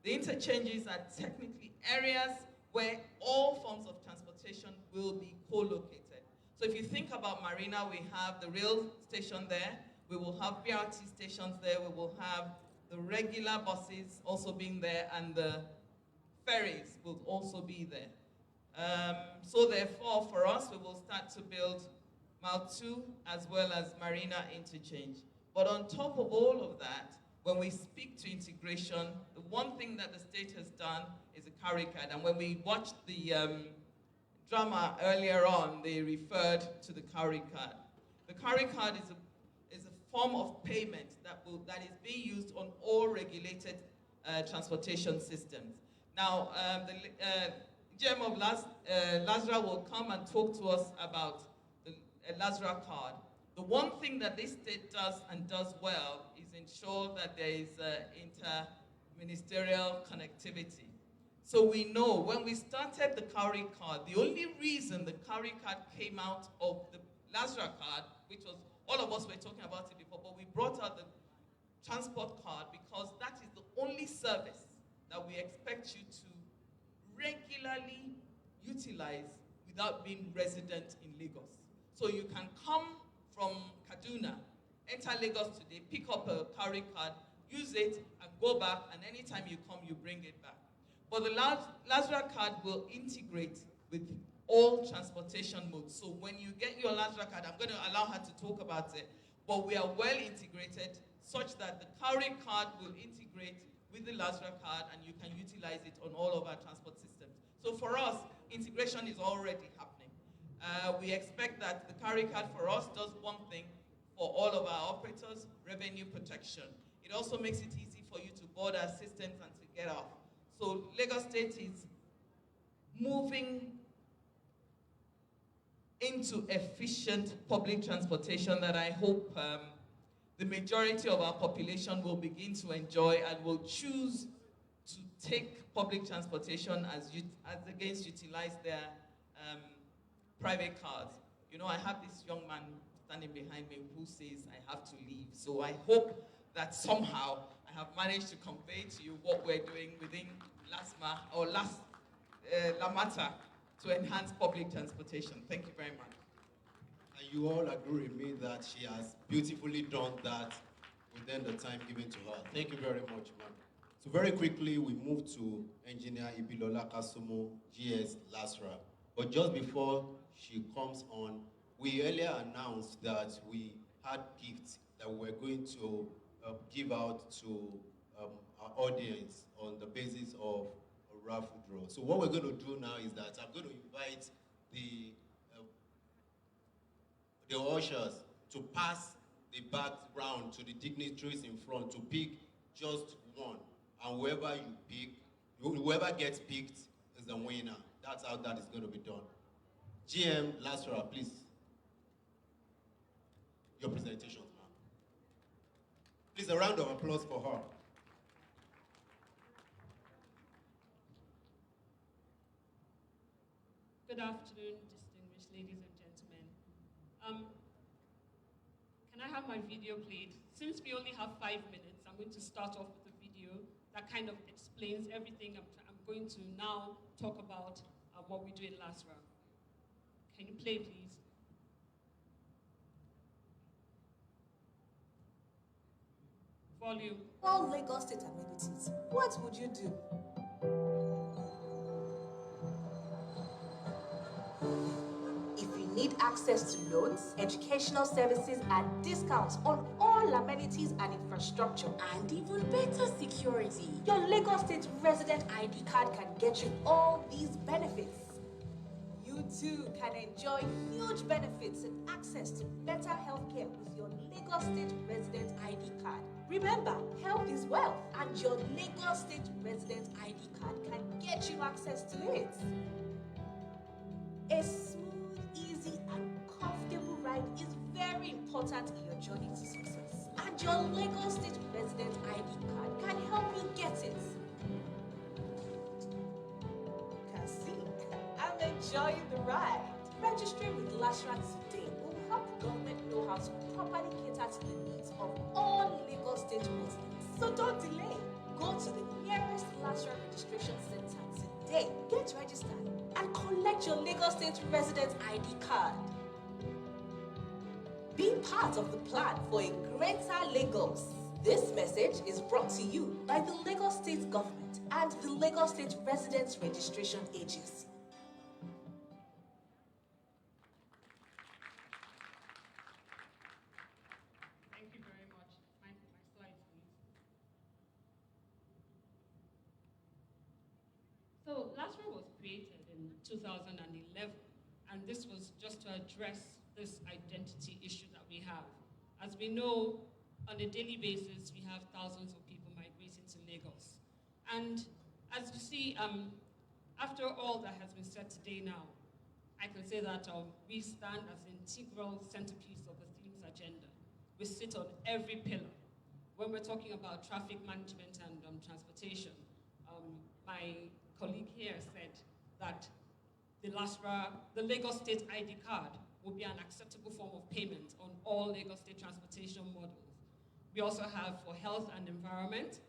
The interchanges are technically areas where all forms of transportation will be co-located. So if you think about Marina, we have the rail station there, we will have BRT stations there, we will have the regular buses also being there, and the ferries will also be there. So therefore, for us, we will start to build Mile 2, as well as Marina Interchange. But on top of all of that, when we speak to integration, the one thing that the state has done is a carry card. And when we watched the drama earlier on, they referred to the carry card. The carry card is a form of payment that is being used on all regulated transportation systems. Now, the GM of Lazara will come and talk to us about the Lazara card. The one thing that this state does and does well is ensure that there is inter-ministerial connectivity. So we know when we started the carry card, the only reason the carry card came out of the Lazara card, which was, all of us were talking about it before, but we brought out the transport card because that is the only service that we expect you to regularly utilize without being resident in Lagos. So you can come from Kaduna, enter Lagos today, pick up a carry card, use it, and go back, and anytime you come, you bring it back. But the Lazara card will integrate with all transportation modes. So when you get your Lazara card, I'm going to allow her to talk about it, but we are well integrated such that the carry card will integrate with the Lazara card and you can utilize it on all of our transport systems. So for us, integration is already happening. We expect that the carry card for us does one thing for all of our operators, revenue protection. It also makes it easy for you to board our systems and to get off. So Lagos State is moving into efficient public transportation that I hope the majority of our population will begin to enjoy and will choose to take public transportation as against utilize their private cars. You know, I have this young man standing behind me who says I have to leave. So I hope that somehow I have managed to convey to you what we're doing within LASMA or Lamata to enhance public transportation. Thank you very much. And you all agree with me that she has beautifully done that within the time given to her. Thank you very much, ma'am. So very quickly, we move to Engineer Ibilola Kasumu, GS Lasra. But just before she comes on, we earlier announced that we had gifts that we were going to give out to our audience on the basis of a raffle draw. So what we're going to do now is that I'm going to invite the ushers to pass the bags round to the dignitaries in front to pick just one. And whoever gets picked is the winner. That's how that is going to be done. GM Lasra, please. Your presentations, ma'am. Please, a round of applause for her. Good afternoon, distinguished ladies and gentlemen. Can I have my video played? Since we only have 5 minutes, I'm going to start off with a video that kind of explains everything I'm going to now talk about what we do in Lasra. Can you play, please? Volume. All Lagos State amenities, what would you do? If you need access to loans, educational services, and discounts on all amenities and infrastructure, and even better security, your Lagos State resident ID card can get you all these benefits. You too can enjoy huge benefits and access to better healthcare with your Lagos State resident ID card. Remember, health is wealth, and your Lagos State resident ID card can get you access to it. A smooth, easy, and comfortable ride is very important in your journey to success, and your Lagos State resident ID card can help you get it. I'm enjoying the ride. Registering with Lasra today will help the government know how to properly cater to the needs of all Lagos State residents. So don't delay. Go to the nearest Lasra registration center today, get registered, and collect your Lagos State resident ID card. Be part of the plan for a greater Lagos. This message is brought to you by the Lagos State government and the Lagos State Residents Registration Agency. So LASRA was created in 2011, and this was just to address this identity issue that we have. As we know, on a daily basis, we have thousands of people migrating to Lagos. And as you see, after all that has been said today now, I can say that we stand as an integral centerpiece of the theme's agenda. We sit on every pillar. When we're talking about traffic management and transportation, my colleague here said that the Lagos State ID card will be an acceptable form of payment on all Lagos State transportation models. We also have for health and environment,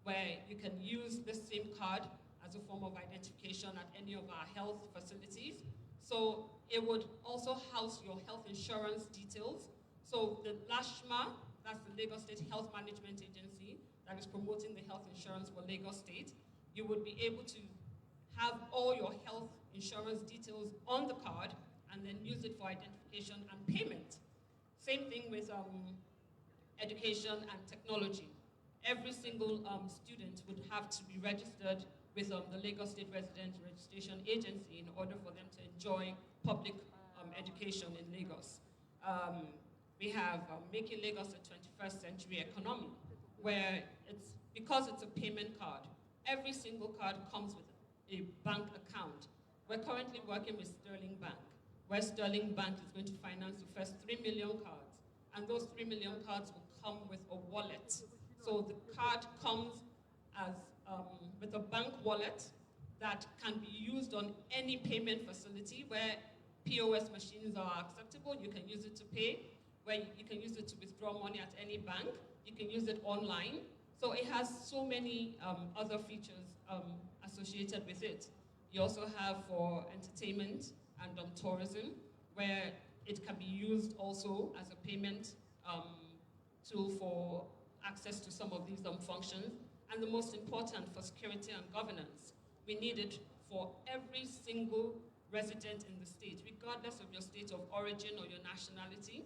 where you can use this same card as a form of identification at any of our health facilities. So it would also house your health insurance details. So the LASHMA, that's the Lagos State Health Management Agency that is promoting the health insurance for Lagos State, you would be able to have all your health insurance details on the card and then use it for identification and payment. Same thing with education and technology. Every single student would have to be registered with the Lagos State Resident Registration Agency in order for them to enjoy public education in Lagos. We have Making Lagos a 21st Century Economy, where because it's a payment card, every single card comes with a bank account. We're currently working with Sterling Bank, where Sterling Bank is going to finance the first 3 million cards. And those 3 million cards will come with a wallet. So the card comes as with a bank wallet that can be used on any payment facility where POS machines are acceptable. You can use it to pay, where you can use it to withdraw money at any bank. You can use it online. So it has so many other features associated with it. You also have for entertainment and tourism, where it can be used also as a payment tool for access to some of these functions. And the most important, for security and governance, we need it for every single resident in the state, regardless of your state of origin or your nationality.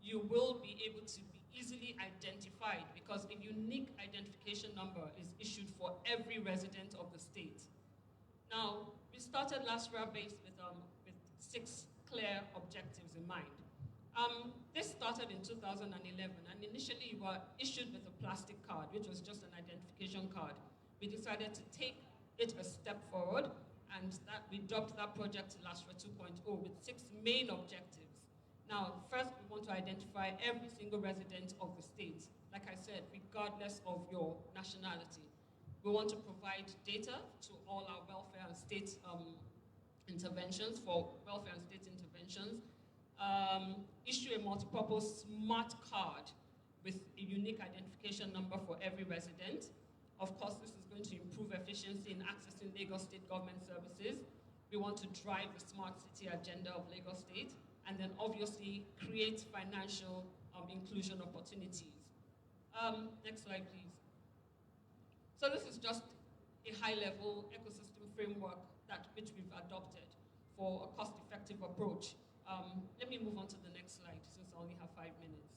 You will be able to be easily identified because a unique identification number is issued for every resident of the state. Now, we started LASRA based with 6 clear objectives in mind. This started in 2011, and initially we were issued with a plastic card, which was just an identification card. We decided to take it a step forward, and we dubbed that project LASRA 2.0 with 6 main objectives. Now, first, we want to identify every single resident of the state, like I said, regardless of your nationality. We want to provide data to all our welfare and state interventions, for welfare and state interventions. Issue a multipurpose smart card with a unique identification number for every resident. Of course, this is going to improve efficiency in accessing Lagos State government services. We want to drive the smart city agenda of Lagos State, and then obviously create financial inclusion opportunities. Next slide, please. So this is just a high-level ecosystem framework which we've adopted for a cost-effective approach. Let me move on to the next slide since I only have 5 minutes.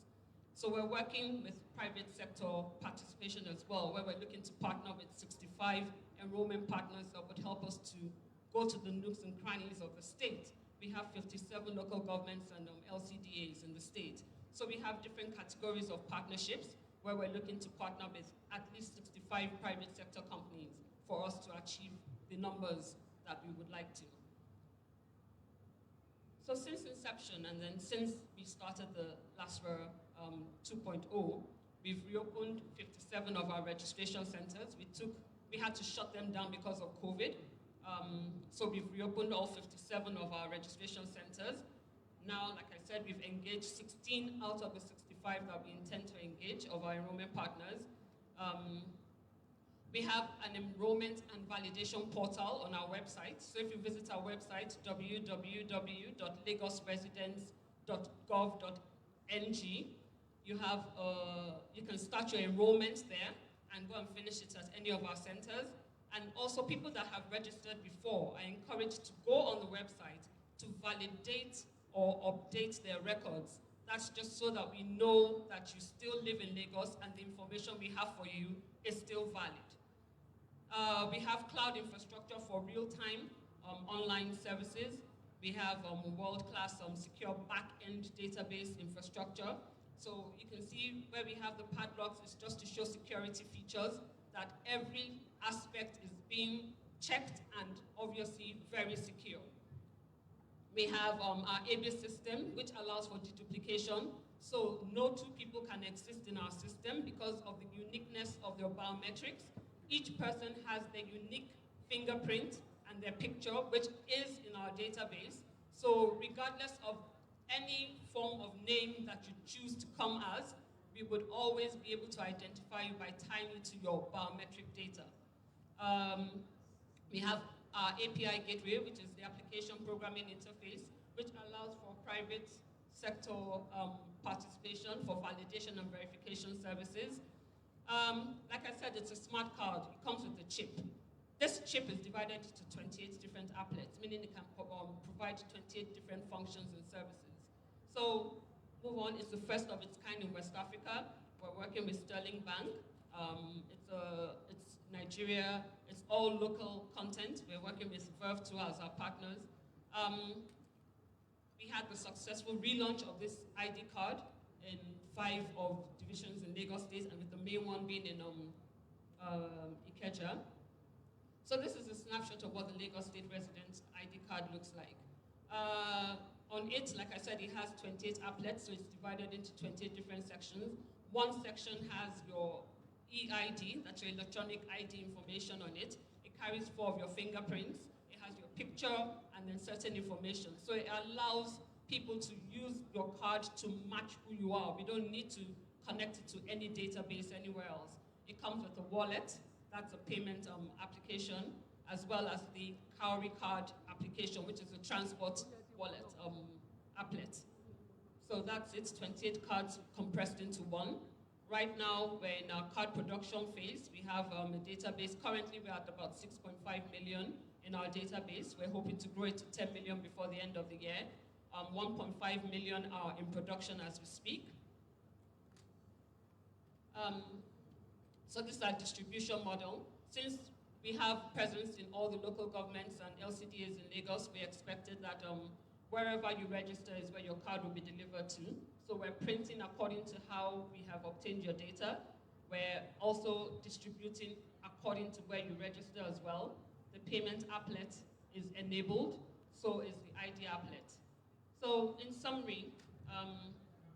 So we're working with private sector participation as well, where we're looking to partner with 65 enrollment partners that would help us to go to the nooks and crannies of the state. We have 57 local governments and LCDAs in the state. So we have different categories of partnerships where we're looking to partner with at least 65 private sector companies for us to achieve the numbers that we would like to. So since inception, and then since we started the LASRA 2.0, we've reopened 57 of our registration centers. We had to shut them down because of COVID. So we've reopened all 57 of our registration centers. Now, like I said, we've engaged 16 out of the 65 that we intend to engage of our enrollment partners. We have an enrollment and validation portal on our website. So if you visit our website, www.lagosresidents.gov.ng, you can start your enrollment there and go and finish it at any of our centers. And also people that have registered before are encouraged to go on the website to validate or update their records. That's just so that we know that you still live in Lagos and the information we have for you is still valid. We have cloud infrastructure for real-time online services. We have world-class secure back-end database infrastructure. So you can see where we have the padlocks is just to show security features, that every aspect is being checked and obviously very secure. We have our ABIS system, which allows for deduplication. So no two people can exist in our system because of the uniqueness of their biometrics. Each person has their unique fingerprint and their picture, which is in our database. So regardless of any form of name that you choose to come as, we would always be able to identify you by tying you to your biometric data. We have our API gateway, which is the application programming interface, which allows for private sector participation for validation and verification services. Like I said, it's a smart card. It comes with a chip. This chip is divided into 28 different applets, meaning it can provide 28 different functions and services. So, move on. It's the first of its kind in West Africa. We're working with Sterling Bank. It's Nigeria. It's all local content. We're working with Verve too as our partners. We had the successful relaunch of this ID card in 5 of divisions in Lagos State, and with the main one being in Ikeja. So this is a snapshot of what the Lagos State resident ID card looks like. On it, like I said, it has 28 applets, so it's divided into 28 different sections. One section has your EID, that's your electronic ID information on it. It carries 4 of your fingerprints. It has your picture and then certain information. So it allows people to use your card to match who you are. We don't need to connect it to any database anywhere else. It comes with a wallet, that's a payment application, as well as the Cowrie card application, which is a transport wallet applet. So that's it, 28 cards compressed into one. Right now, we're in our card production phase. We have a database. Currently, we're at about 6.5 million in our database. We're hoping to grow it to 10 million before the end of the year. 1.5 million are in production as we speak. So this is our distribution model. Since we have presence in all the local governments and LCDs in Lagos, we expected that wherever you register is where your card will be delivered to. So we're printing according to how we have obtained your data. We're also distributing according to where you register as well. The payment applet is enabled, so is the ID applet. So in summary,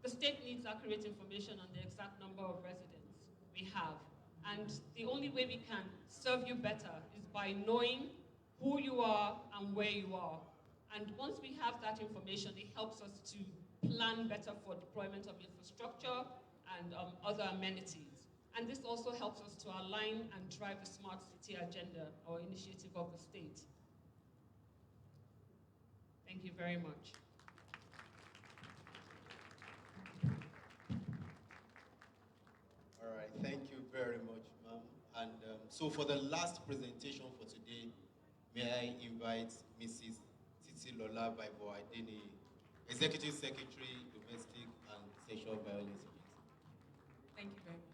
the state needs accurate information on the exact number of residents we have. And the only way we can serve you better is by knowing who you are and where you are. And once we have that information, it helps us to plan better for deployment of infrastructure and other amenities. And this also helps us to align and drive the smart city agenda or initiative of the state. Thank you very much. All right, thank you very much, ma'am. And so for the last presentation for today, may I invite Mrs. Titilola Bibo Adeni, Executive Secretary, Domestic and Sexual Violence. Thank you very much.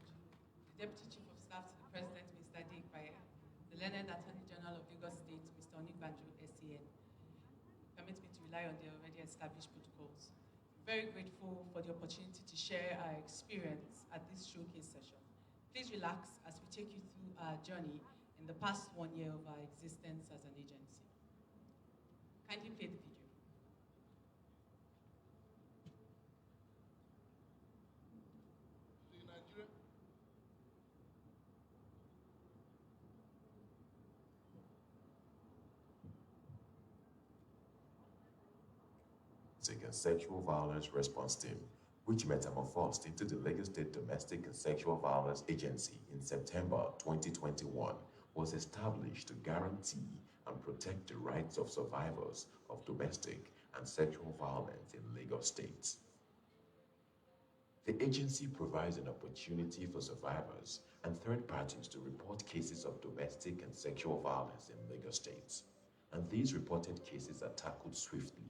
The Deputy Chief of Staff to the President, Mr. Adekbaye, the learned Attorney General of Lagos State, Mr. Onigbanjo, SAN. Permit me to rely on the already established protocols. Very grateful for the opportunity to share our experience at this showcase session. Please relax as we take you through our journey in the past 1 year of our existence as an agency. Kindly play the video. And Sexual Violence Response Team, which metamorphosed into the Lagos State Domestic and Sexual Violence Agency in September 2021, was established to guarantee and protect the rights of survivors of domestic and sexual violence in Lagos State. The agency provides an opportunity for survivors and third parties to report cases of domestic and sexual violence in Lagos State. And these reported cases are tackled swiftly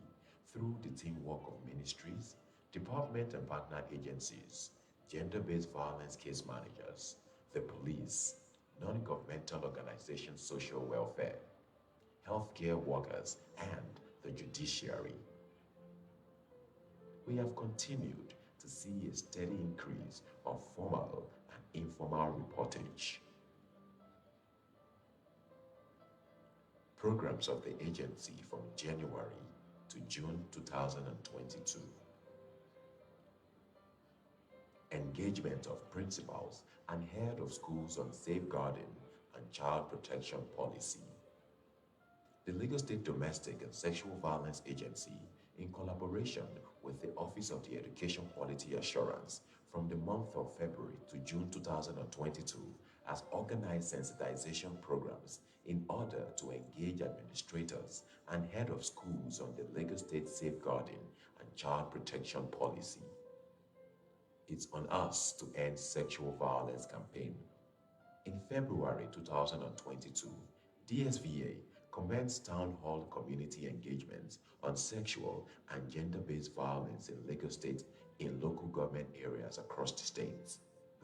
through the teamwork of ministries, department and partner agencies, gender-based violence case managers, the police, non-governmental organizations' social welfare, healthcare workers, and the judiciary. We have continued to see a steady increase of formal and informal reportage. Programs of the agency from January to June 2022. Engagement of principals and head of schools on safeguarding and child protection policy. The Lagos State Domestic and Sexual Violence Agency, in collaboration with the Office of the Education Quality Assurance, from the month of February to June 2022, has organized sensitization programs in order to engage administrators and head of schools on the Lagos State Safeguarding and Child Protection Policy. It's on Us to End Sexual Violence campaign. In February 2022, DSVA commenced town hall community engagements on sexual and gender-based violence in Lagos State in local government areas across the state.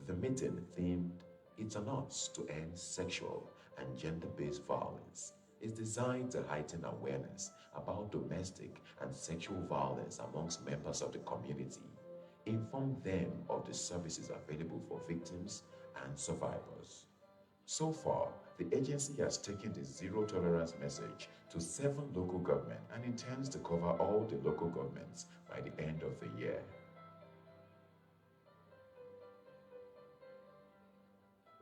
The meeting themed It's on Us to End Sexual and Gender-Based Violence is designed to heighten awareness about domestic and sexual violence amongst members of the community, inform them of the services available for victims and survivors. So far, the agency has taken the zero tolerance message to 7 local governments and intends to cover all the local governments by the end of the year.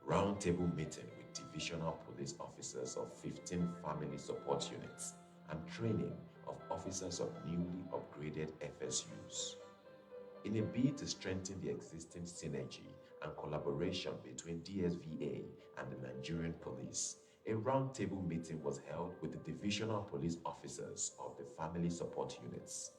Roundtable meeting with divisional police officers of 15 family support units and training of officers of newly upgraded FSUs. In a bid to strengthen the existing synergy and collaboration between DSVA and the Nigerian police, a roundtable meeting was held with the divisional police officers of the family support units.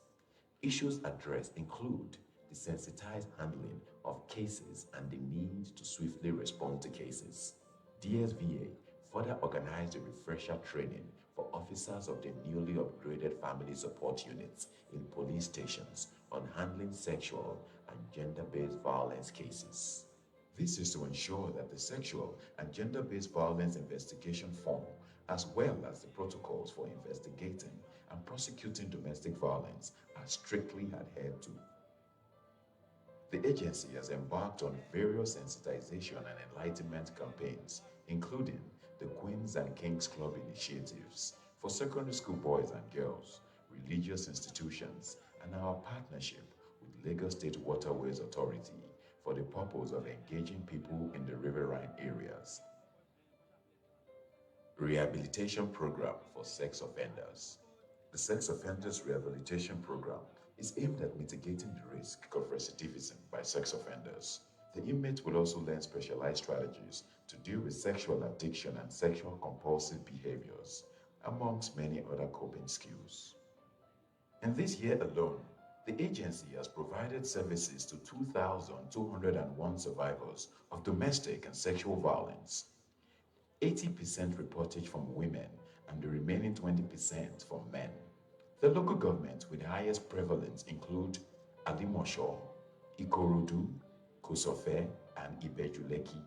Issues addressed include the sensitized handling of cases and the need to swiftly respond to cases. DSVA further organized a refresher training for officers of the newly upgraded family support units in police stations on handling sexual and gender-based violence cases. This is to ensure that the sexual and gender-based violence investigation form, as well as the protocols for investigating and prosecuting domestic violence, are strictly adhered to. The agency has embarked on various sensitization and enlightenment campaigns, including the Queens and Kings Club initiatives for secondary school boys and girls, religious institutions, and our partnership with Lagos State Waterways Authority for the purpose of engaging people in the riverine areas. Rehabilitation Program for Sex Offenders. The Sex Offenders Rehabilitation Program is aimed at mitigating the risk of recidivism by sex offenders. The inmates will also learn specialized strategies to deal with sexual addiction and sexual compulsive behaviors, amongst many other coping skills. In this year alone, the agency has provided services to 2,201 survivors of domestic and sexual violence. 80% reportage from women and the remaining 20% from men. The local governments with the highest prevalence include Alimosho, Ikorodu, Kosofe, and Ibejuleki.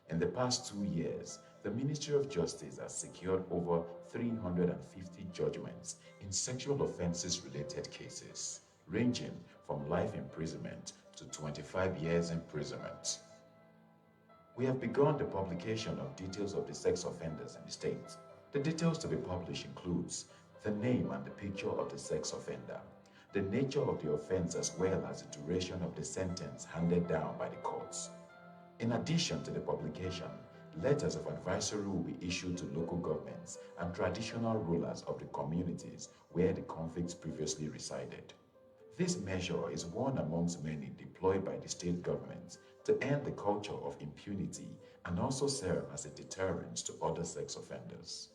In the past 2 years, the Ministry of Justice has secured over 350 judgments in sexual offenses-related cases, ranging from life imprisonment to 25 years imprisonment. We have begun the publication of details of the sex offenders in the state. The details to be published includes the name and the picture of the sex offender, the nature of the offense as well as the duration of the sentence handed down by the courts. In addition to the publication, letters of advisory will be issued to local governments and traditional rulers of the communities where the convicts previously resided. This measure is one amongst many deployed by the state government to end the culture of impunity and also serve as a deterrent to other sex offenders.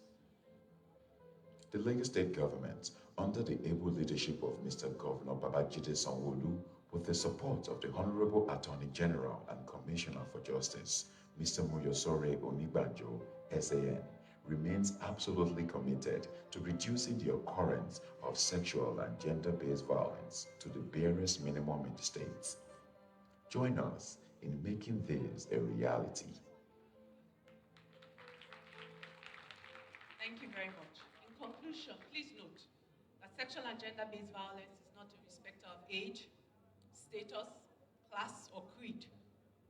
The Lagos State government, under the able leadership of Mr. Governor Babajide Sanwo-Olu, with the support of the Honorable Attorney General and Commissioner for Justice, Mr. Moyosore Onigbanjo, SAN, remains absolutely committed to reducing the occurrence of sexual and gender-based violence to the barest minimum in the state. Join us in making this a reality. Thank you very much. In conclusion, please note that sexual and gender-based violence is not a respecter of age, status, class, or creed.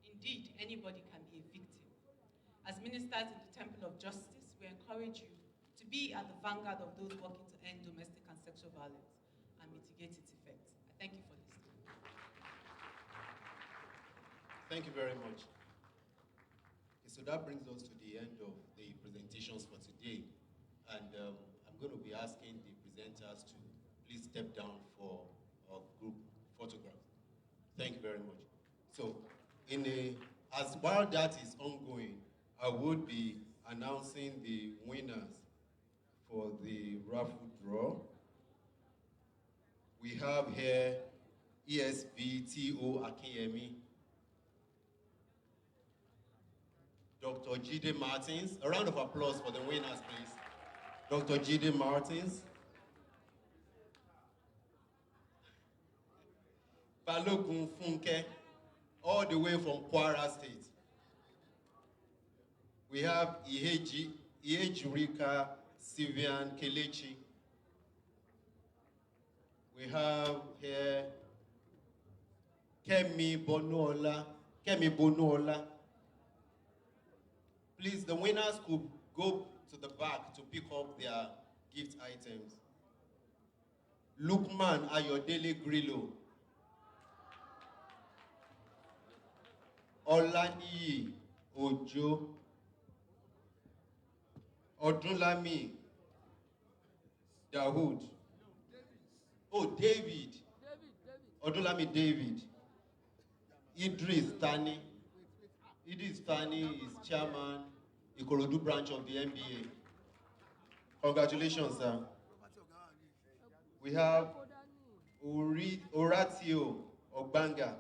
Indeed, anybody can be a victim. As ministers in the Temple of Justice, we encourage you to be at the vanguard of those working to end domestic and sexual violence and mitigate its effects. I thank you for listening. Thank you very much. Okay, so that brings us to the end of the presentations for today. And I'm going to be asking the presenters to please step down for a group photograph. Thank you very much. So, as while that is ongoing, I would be announcing the winners for the raffle draw. We have here ESBTO Akinyemi, Dr. Jide Martins. A round of applause for the winners, please. Dr. Jide Martins. Balogun Funke, all the way from Kwara State. We have Ihejurika Sivian Kelechi. We have here Kemi Bonuola. Please, the winners could go to the back to pick up their gift items. Lukman Ayodele Grillo. Olaniyi Ojo. Odunlami Dawood. Oh, David. Odunlami David. Idris Tani. Idris Tani is chairman, Ikorodu branch of the NBA. Congratulations, sir. We have Oratio Ogbanga.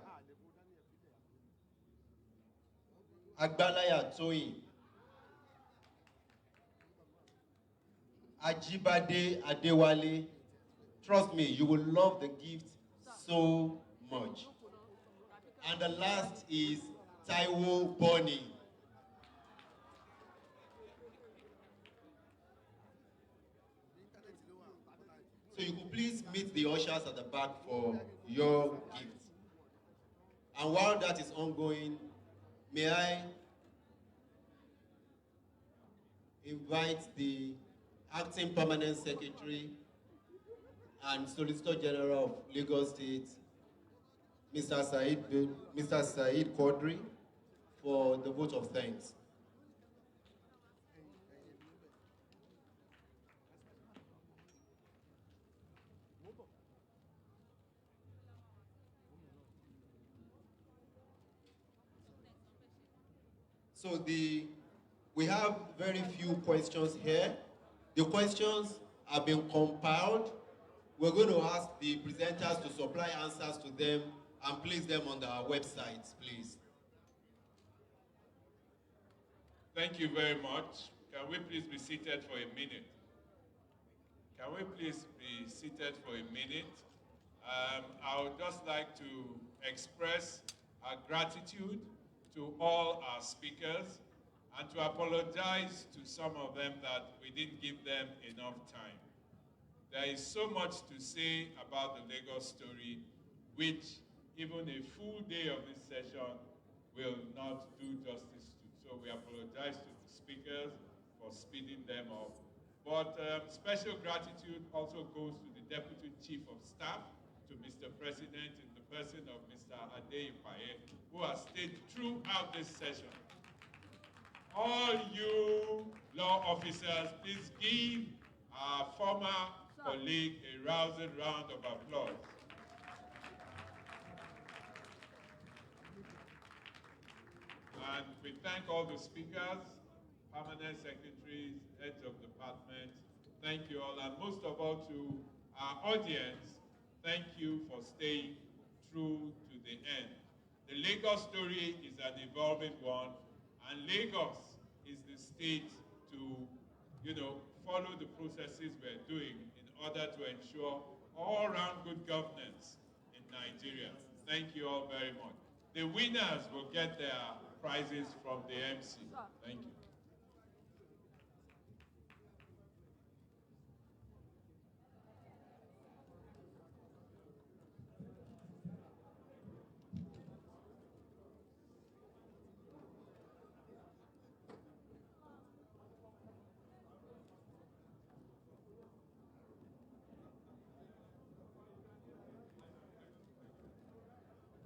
Agbalaya Toyin. Ajibade Adewale. Trust me, you will love the gift so much. And the last is Taiwo Boni. So you could please meet the ushers at the back for your gift. And while that is ongoing, may I invite the Acting Permanent Secretary and Solicitor General of Lagos State, Mr. Said Quadri, for the vote of thanks. So we have very few questions here. The questions have been compiled. We're going to ask the presenters to supply answers to them and place them on our websites, please. Thank you very much. Can we please be seated for a minute? Can we please be seated for a minute? I would just like to express our gratitude to all our speakers and to apologize to some of them that we didn't give them enough time. There is so much to say about the Lagos story, which even a full day of this session will not do justice to. So we apologize to the speakers for speeding them up. But special gratitude also goes to the Deputy Chief of Staff, to Mr. President in the person of Mr. Adeipaye, who has stayed throughout this session. All you law officers, please give our former colleague a rousing round of applause. And we thank all the speakers, permanent secretaries, heads of departments. Thank you all, and most of all to our audience, thank you for staying through to the end. The Lagos story is an evolving one, and Lagos is the state to, follow the processes we're doing in order to ensure all-round good governance in Nigeria. Thank you all very much. The winners will get their prizes from the MC. Thank you.